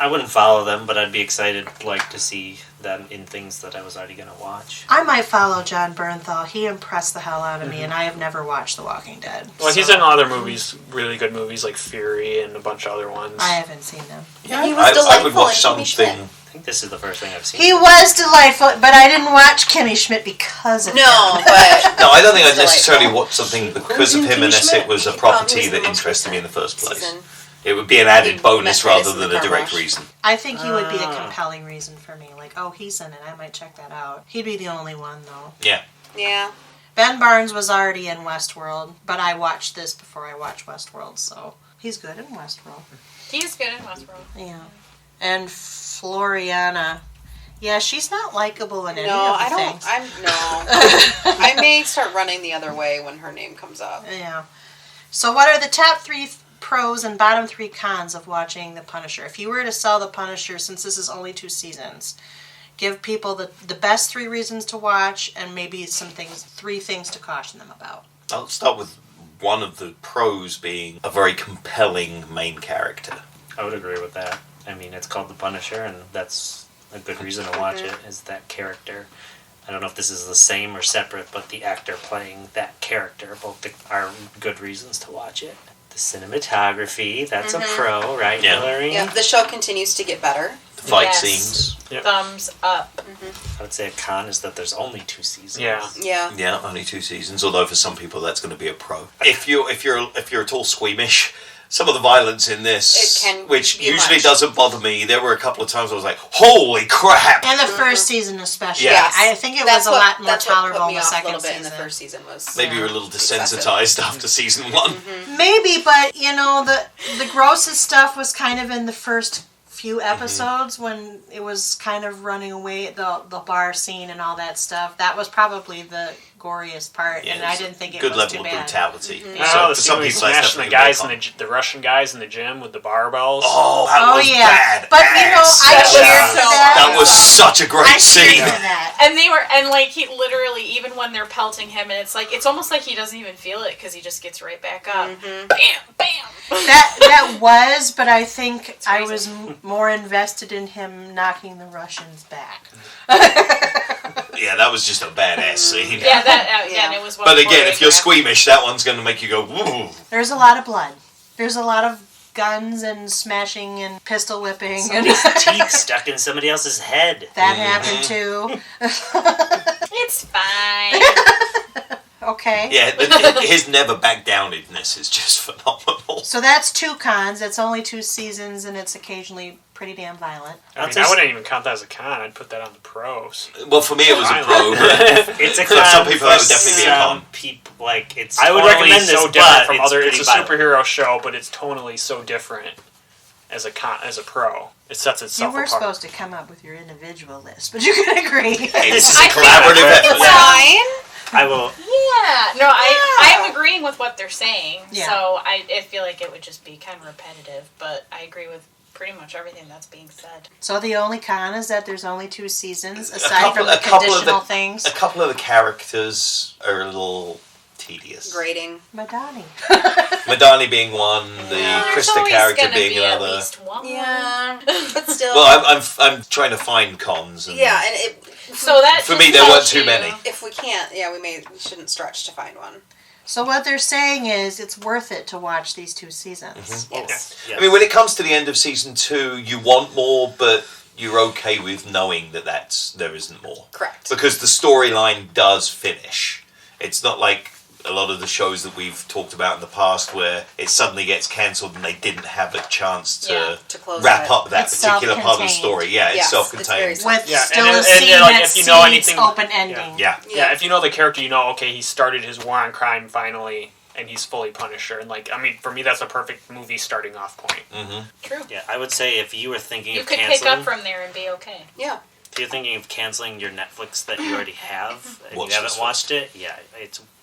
Speaker 8: I wouldn't follow them, but I'd be excited to see them in things that I was already going to watch.
Speaker 3: I might follow John Bernthal. He impressed the hell out of me, and I have never watched The Walking Dead.
Speaker 6: Well, he's
Speaker 3: so
Speaker 6: in other movies, really good movies like Fury and a bunch of other ones.
Speaker 3: I haven't seen them.
Speaker 7: Yeah, he was
Speaker 4: I
Speaker 7: delightful
Speaker 4: would watch
Speaker 7: in Kimmy Schmidt.
Speaker 4: something.
Speaker 8: I think this is the first thing I've seen.
Speaker 3: He was delightful, but I didn't watch Kimmy Schmidt because of
Speaker 7: No,
Speaker 3: him.
Speaker 7: but
Speaker 4: No, I don't think I'd
Speaker 7: Delightful.
Speaker 4: necessarily watch something because of him unless it was a
Speaker 7: He
Speaker 4: property
Speaker 7: was
Speaker 4: that
Speaker 7: the most
Speaker 4: interested me in the first place.
Speaker 7: season.
Speaker 4: It would be an added bonus
Speaker 7: Methodist
Speaker 4: rather
Speaker 7: in
Speaker 4: than
Speaker 7: the
Speaker 4: a
Speaker 7: car
Speaker 4: direct
Speaker 7: wash.
Speaker 4: reason.
Speaker 3: I think he would be a compelling reason for me. Like, oh, he's in it. I might check that out. He'd be the only one, though.
Speaker 4: Yeah.
Speaker 7: Yeah.
Speaker 3: Ben Barnes was already in Westworld, but I watched this before I watched Westworld, so he's good in Westworld.
Speaker 5: He's good in Westworld.
Speaker 3: Yeah. And Floriana. Yeah, she's not likable in any
Speaker 7: No,
Speaker 3: of the
Speaker 7: I don't.
Speaker 3: things.
Speaker 7: I may start running the other way when her name comes up.
Speaker 3: Yeah. So what are the top 3 pros and bottom 3 cons of watching The Punisher? If you were to sell The Punisher, since this is only 2 seasons, give people the best 3 reasons to watch and maybe 3 things to caution them about.
Speaker 4: I'll start with one of the pros being a very compelling main character.
Speaker 8: I would agree with that. I mean, it's called The Punisher, and that's a good reason to watch it, is that character. I don't know if this is the same or separate, but the actor playing that character both are good reasons to watch it. The cinematography, that's a pro, right,
Speaker 4: Yeah.
Speaker 8: Hillary?
Speaker 7: Yeah, the show continues to get better.
Speaker 4: The fight
Speaker 5: Yes.
Speaker 4: scenes.
Speaker 6: Yep.
Speaker 5: Thumbs up.
Speaker 8: I would say a con is that there's only 2 seasons.
Speaker 6: Yeah.
Speaker 7: Yeah.
Speaker 4: Yeah, only 2 seasons. Although for some people that's going to be a pro. If you're at all squeamish, some of the violence in this,
Speaker 7: It can
Speaker 4: which
Speaker 7: be
Speaker 4: usually
Speaker 7: much.
Speaker 4: doesn't bother me, there were a couple of times I was like, "Holy crap!"
Speaker 3: And the first season especially.
Speaker 4: Yes.
Speaker 3: I think it
Speaker 7: That's
Speaker 3: was a lot more
Speaker 7: that's what
Speaker 3: tolerable
Speaker 7: put
Speaker 3: in
Speaker 7: me
Speaker 3: the
Speaker 7: off a
Speaker 3: second
Speaker 7: little bit
Speaker 3: season.
Speaker 7: in the first season was
Speaker 4: Maybe you're a little
Speaker 7: excessive.
Speaker 4: desensitized after season 1.
Speaker 3: Maybe, but the grossest stuff was kind of in the first few episodes when it was kind of running away, the bar scene and all that stuff. That was probably the goriest part, and I didn't think it
Speaker 4: good
Speaker 3: was
Speaker 4: level
Speaker 3: too
Speaker 4: of
Speaker 3: bad.
Speaker 4: brutality.
Speaker 6: Oh,
Speaker 4: So
Speaker 6: the
Speaker 4: for some
Speaker 6: scene
Speaker 4: people, that's
Speaker 6: smashing the
Speaker 4: definitely
Speaker 6: guys
Speaker 4: really
Speaker 6: in the Russian guys in the gym with the barbells.
Speaker 4: Oh, that was bad.
Speaker 3: But you know, I
Speaker 4: ass.
Speaker 3: cheered for that.
Speaker 4: That was such a great
Speaker 3: I
Speaker 4: scene.
Speaker 3: cheered for that.
Speaker 5: And like he literally, even when they're pelting him, and it's almost like he doesn't even feel it because he just gets right back up. Bam, bam.
Speaker 3: That was, but I think I
Speaker 5: crazy.
Speaker 3: was more invested in him knocking the Russians back.
Speaker 4: Yeah, that was just a badass scene.
Speaker 5: Yeah, and it was. One
Speaker 4: But again, if you're
Speaker 5: choreographed.
Speaker 4: squeamish, that one's going to make you go, "Woo!"
Speaker 3: There's a lot of blood. There's a lot of guns and smashing and pistol whipping.
Speaker 8: Somebody's teeth stuck in somebody else's head.
Speaker 3: That happened too.
Speaker 5: It's fine.
Speaker 3: Okay.
Speaker 4: Yeah, his never back downedness is just phenomenal.
Speaker 3: So that's 2 cons. It's only 2 seasons, and it's occasionally pretty damn violent.
Speaker 6: I mean, I wouldn't even count that as a con. I'd put that on the pros.
Speaker 4: Well, for me, it was a pro. But
Speaker 8: It's a
Speaker 4: for
Speaker 8: con
Speaker 4: some people, that would
Speaker 8: for
Speaker 4: definitely be a
Speaker 8: some
Speaker 4: con.
Speaker 8: people. Like, it's
Speaker 6: I would
Speaker 8: totally
Speaker 6: recommend this
Speaker 8: so
Speaker 6: different
Speaker 8: different
Speaker 6: from other. It's a
Speaker 8: violent.
Speaker 6: superhero show, but it's tonally so different as a pro. It sets
Speaker 3: You
Speaker 6: itself
Speaker 3: were
Speaker 6: apart.
Speaker 3: supposed to come up with your individual list, but you can agree.
Speaker 4: Hey, this is
Speaker 5: I
Speaker 4: a
Speaker 5: think
Speaker 4: collaborative
Speaker 5: it's
Speaker 4: effort.
Speaker 7: Fine.
Speaker 8: I will.
Speaker 5: Yeah. No, I am agreeing with what they're saying.
Speaker 3: Yeah.
Speaker 5: So I feel like it would just be kind of repetitive, but I agree with pretty much everything that's being said.
Speaker 3: So the only con is that there's only 2 seasons,
Speaker 4: A
Speaker 3: aside
Speaker 4: couple-
Speaker 3: from the
Speaker 4: a couple of the-
Speaker 3: conditional things.
Speaker 4: A couple of the characters are a little tedious.
Speaker 7: Grading.
Speaker 3: Madani.
Speaker 4: Madani being one, the
Speaker 5: There's
Speaker 4: Krista
Speaker 5: always
Speaker 4: character
Speaker 5: gonna
Speaker 4: being
Speaker 5: be at
Speaker 4: another.
Speaker 5: least one.
Speaker 7: Yeah. But still.
Speaker 4: Well, I'm trying to find cons. And
Speaker 7: yeah, and
Speaker 5: So that
Speaker 4: For
Speaker 5: just
Speaker 4: me, there
Speaker 5: tells
Speaker 4: weren't too
Speaker 5: you-
Speaker 4: many.
Speaker 7: if we can't, we shouldn't stretch to find one.
Speaker 3: So what they're saying is it's worth it to watch these 2 seasons.
Speaker 7: Yes.
Speaker 8: Yes.
Speaker 4: I mean, when it comes to the end of season 2, you want more, but you're okay with knowing that there isn't more.
Speaker 7: Correct.
Speaker 4: Because the storyline does finish. It's not like a lot of the shows that we've talked about in the past where it suddenly gets cancelled and they didn't have a chance to
Speaker 7: to close
Speaker 4: wrap
Speaker 7: it.
Speaker 4: up that
Speaker 3: It's
Speaker 4: particular part of the
Speaker 3: self-contained.
Speaker 4: story. Yeah, it's
Speaker 7: Yes,
Speaker 4: self-contained.
Speaker 7: it's very
Speaker 3: With
Speaker 6: Yeah,
Speaker 3: still
Speaker 6: and-
Speaker 3: a
Speaker 6: and,
Speaker 3: scene
Speaker 6: like,
Speaker 3: that
Speaker 6: if you know
Speaker 3: seeds
Speaker 6: anything-
Speaker 3: open ending.
Speaker 4: yeah.
Speaker 6: Yeah, if you know the character, you know, okay, he started his war on crime finally, and he's fully Punisher. And like, I mean, for me, that's a perfect movie starting off point.
Speaker 5: True.
Speaker 8: Yeah, I would say if you were thinking
Speaker 5: You
Speaker 8: of
Speaker 5: could
Speaker 8: canceling,
Speaker 5: pick up from there and be okay.
Speaker 7: Yeah.
Speaker 8: if you're thinking of canceling your Netflix that you already have and
Speaker 4: Watch
Speaker 8: you haven't
Speaker 4: this
Speaker 8: watched it,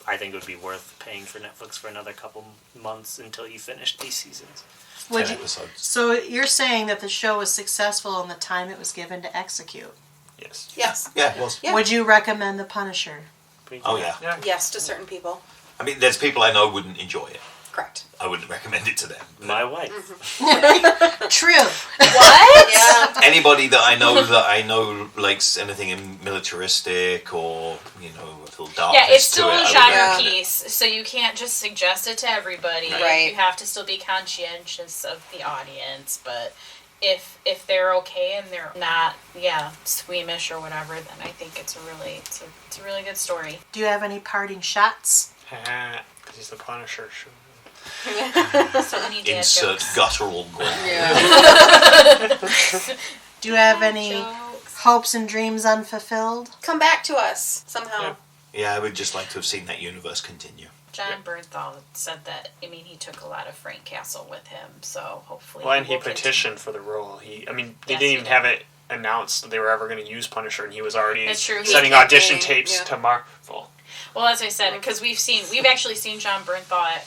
Speaker 8: I think it would be worth paying for Netflix for another couple months until you finish these seasons.
Speaker 3: 10
Speaker 4: episodes.
Speaker 3: So you're saying that the show was successful in the time it was given to execute.
Speaker 6: Yes.
Speaker 7: Yes.
Speaker 4: Yeah, it was.
Speaker 7: Yeah.
Speaker 3: Would you recommend The Punisher?
Speaker 4: Oh, yeah.
Speaker 6: Yeah.
Speaker 7: Yes, to certain people.
Speaker 4: I mean, there's people I know wouldn't enjoy it.
Speaker 7: Correct.
Speaker 4: I wouldn't recommend it to them.
Speaker 8: My wife.
Speaker 3: True.
Speaker 5: What?
Speaker 7: Yeah.
Speaker 4: Anybody that I know likes anything in militaristic or, a little darkness
Speaker 5: Yeah, it's still
Speaker 4: to it,
Speaker 5: a
Speaker 4: I would
Speaker 5: genre
Speaker 4: recommend it.
Speaker 5: piece, so you can't just suggest it to everybody.
Speaker 7: Right.
Speaker 5: You have to still be conscientious of the audience, but if they're okay and they're not, squeamish or whatever, then I think it's a really good story.
Speaker 3: Do you have any parting shots?
Speaker 6: Because he's the Punisher. Sure.
Speaker 5: So many dad
Speaker 4: Insert
Speaker 5: jokes.
Speaker 4: guttural growl.
Speaker 3: Do you have any
Speaker 5: Jokes.
Speaker 3: hopes and dreams unfulfilled?
Speaker 7: Come back to us somehow.
Speaker 4: Yeah, I would just like to have seen that universe continue.
Speaker 5: John Bernthal said that, he took a lot of Frank Castle with him, so hopefully...
Speaker 6: Well, and he
Speaker 5: will continue.
Speaker 6: petitioned for the role. They
Speaker 5: Yes,
Speaker 6: didn't
Speaker 5: he
Speaker 6: even
Speaker 5: did.
Speaker 6: have it announced that they were ever going to use Punisher, and he was already
Speaker 5: That's true.
Speaker 6: sending
Speaker 7: He
Speaker 6: audition
Speaker 7: campaigned,
Speaker 6: tapes
Speaker 7: yeah.
Speaker 6: to Marvel.
Speaker 5: Well, as I said, because we've actually seen John Bernthal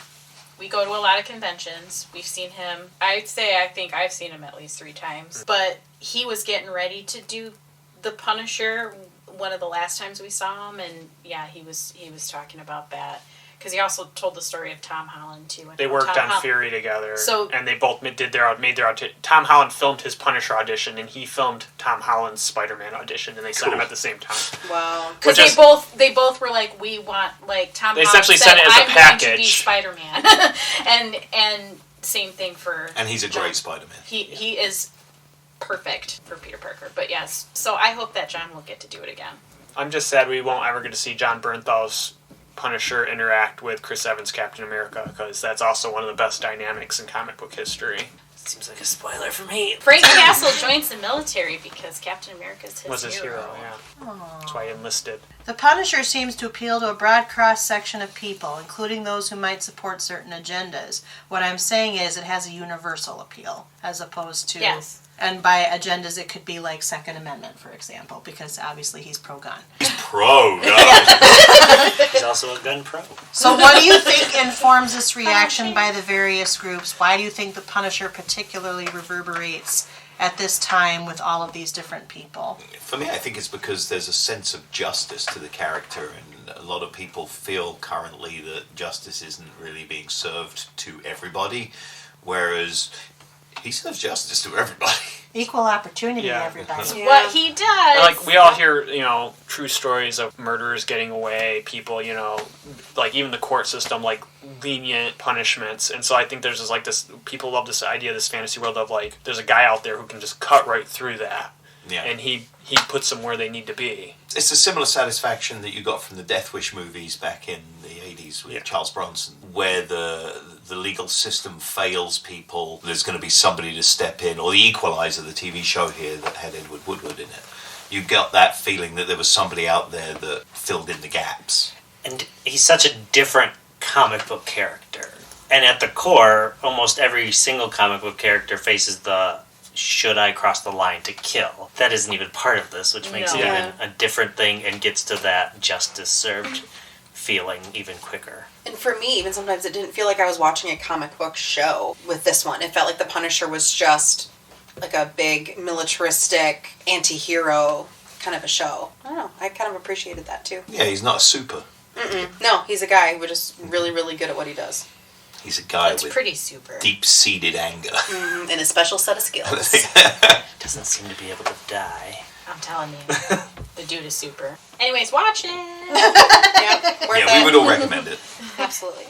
Speaker 5: we go to a lot of conventions. We've seen him. I think I've seen him at least 3 times. But he was getting ready to do the Punisher one of the last times we saw him, and yeah, he was talking about that. Because he also told the story of Tom Holland too.
Speaker 6: They worked on Fury together, and they both made their audition. Tom Holland filmed his Punisher audition, and he filmed Tom Holland's Spider-Man audition, and they sent them at the same time.
Speaker 7: Wow!
Speaker 5: Because they both were like, we want Tom.
Speaker 6: They
Speaker 5: Holland
Speaker 6: essentially
Speaker 5: said,
Speaker 6: sent it as a
Speaker 5: I'm
Speaker 6: package.
Speaker 5: going to be Spider-Man, and same thing for.
Speaker 4: And he's a great Spider-Man.
Speaker 5: He is perfect for Peter Parker. But yes, so I hope that John will get to do it again.
Speaker 6: I'm just sad we won't ever get to see John Bernthal's Punisher interact with Chris Evans' Captain America, because that's also one of the best dynamics in comic book history.
Speaker 8: Seems like a spoiler for me.
Speaker 5: Frank Castle joins the military because Captain America's his hero.
Speaker 6: Yeah. That's why he enlisted.
Speaker 3: The Punisher seems to appeal to a broad cross-section of people, including those who might support certain agendas. What I'm saying is it has a universal appeal, as opposed to...
Speaker 5: Yes.
Speaker 3: And by agendas, it could be like Second Amendment, for example, because obviously he's pro-gun.
Speaker 4: He's pro-gun.
Speaker 8: He's also a gun pro.
Speaker 3: So what do you think informs this reaction by the various groups? Why do you think the Punisher particularly reverberates at this time with all of these different people?
Speaker 4: For me, I think it's because there's a sense of justice to the character, and a lot of people feel currently that justice isn't really being served to everybody, whereas he serves justice to everybody.
Speaker 3: Equal opportunity,
Speaker 6: Yeah.
Speaker 3: everybody.
Speaker 7: Yeah.
Speaker 5: What he does.
Speaker 6: Like, we all hear, true stories of murderers getting away, people, like even the court system, like lenient punishments. And so I think there's this people love this idea, this fantasy world of like, there's a guy out there who can just cut right through that.
Speaker 4: Yeah.
Speaker 6: And he puts them where they need to be.
Speaker 4: It's a similar satisfaction that you got from the Death Wish movies back in the 80s with Charles Bronson, where the legal system fails people. There's going to be somebody to step in, or the Equalizer, the TV show here that had Edward Woodward in it. You got that feeling that there was somebody out there that filled in the gaps.
Speaker 8: And he's such a different comic book character. And at the core, almost every single comic book character faces the should I cross the line to kill. That isn't even part of this, which makes it even a different thing and gets to that justice served feeling even quicker.
Speaker 7: And for me, even sometimes it didn't feel like I was watching a comic book show with this one. It felt like the Punisher was just like a big militaristic anti-hero kind of a show. I don't know. I kind of appreciated that too.
Speaker 4: Yeah, he's not a super.
Speaker 7: No, he's a guy who's just really, really good at what he does.
Speaker 4: He's a guy
Speaker 5: It's
Speaker 4: with
Speaker 5: pretty super.
Speaker 4: deep-seated anger.
Speaker 7: And a special set of skills.
Speaker 8: Doesn't seem to be able to die.
Speaker 5: I'm telling you. The dude is super. Anyways, watch it.
Speaker 4: We would all recommend it.
Speaker 7: Absolutely.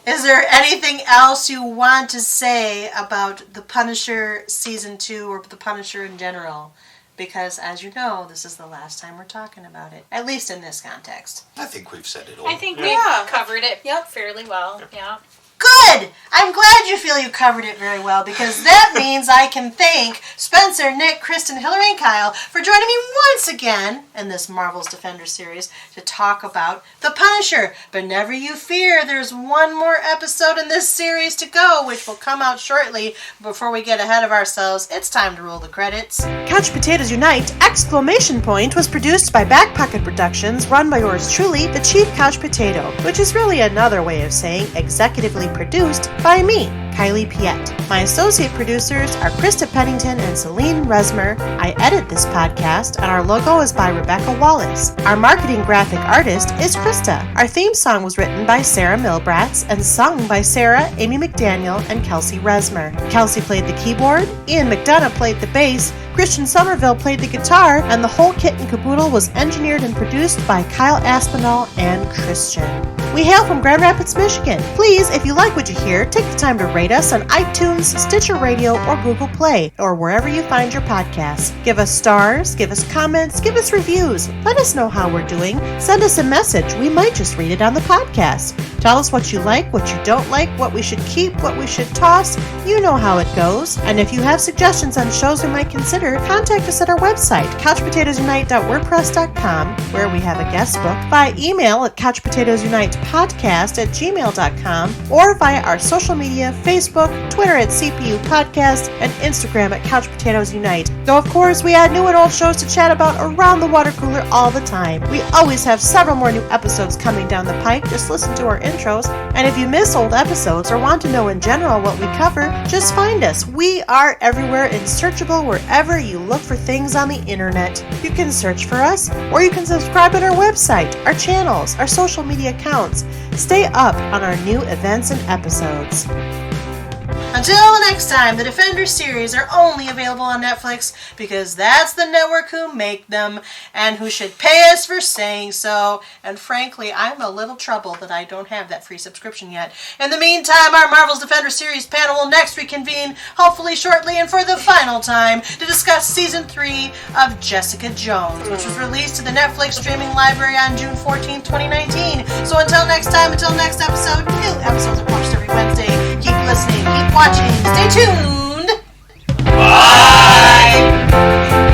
Speaker 3: Is there anything else you want to say about The Punisher Season 2 or The Punisher in general? Because, as you know, this is the last time we're talking about it. At least in this context.
Speaker 4: I think we've said it all.
Speaker 5: I think we've covered it fairly well. Yeah.
Speaker 3: Good! I'm glad you feel you covered it very well, because that means I can thank Spencer, Nick, Kristen, Hillary, and Kyle for joining me once again in this Marvel's Defender series to talk about The Punisher. But never you fear, there's one more episode in this series to go, which will come out shortly. Before we get ahead of ourselves, it's time to roll the credits. Couch Potatoes Unite! Was produced by Back Pocket Productions, run by yours truly, the Chief Couch Potato, which is really another way of saying executively produced by me, Kylie Piette. My associate producers are Krista Pennington and Selene Rezmer. I edit this podcast, and our logo is by Rebecca Wallace. Our marketing graphic artist is Krista. Our theme song was written by Sarah Milbratz and sung by Sarah, Amy McDaniel, and Kelsey Rezmer. Kelsey played the keyboard, Ian McDonough played the bass, Christian Somerville played the guitar, and the whole kit and caboodle was engineered and produced by Kyle Aspinall and Christian. We hail from Grand Rapids, Michigan. Please, if you like what you hear, take the time to rate us on iTunes, Stitcher Radio, or Google Play, or wherever you find your podcasts. Give us stars, give us comments, give us reviews. Let us know how we're doing. Send us a message. We might just read it on the podcast. Tell us what you like, what you don't like, what we should keep, what we should toss. You know how it goes. And if you have suggestions on shows we might consider, contact us at our website, couchpotatoesunite.wordpress.com, where we have a guest book, by email at couchpotatoesunitepodcast@gmail.com, or via our social media, Facebook, Twitter at CPU Podcast, and Instagram at Couch Potatoes Unite. Though, of course, we add new and old shows to chat about around the water cooler all the time. We always have several more new episodes coming down the pike. Just listen to our intros, and if you miss old episodes or want to know in general what we cover, just find us. We are everywhere and searchable wherever you look for things on the internet. You can search for us, or you can subscribe at our website, our channels, our social media accounts. Stay up on our new events and episodes. Until next time, the Defenders series are only available on Netflix because that's the network who make them and who should pay us for saying so. And frankly, I'm a little troubled that I don't have that free subscription yet. In the meantime, our Marvel's Defenders series panel will next reconvene, hopefully shortly and for the final time, to discuss Season 3 of Jessica Jones, which was released to the Netflix streaming library on June 14, 2019. So until next time, until next episode, new episodes are published every Wednesday. Keep listening, keep watching, stay tuned.
Speaker 4: Bye!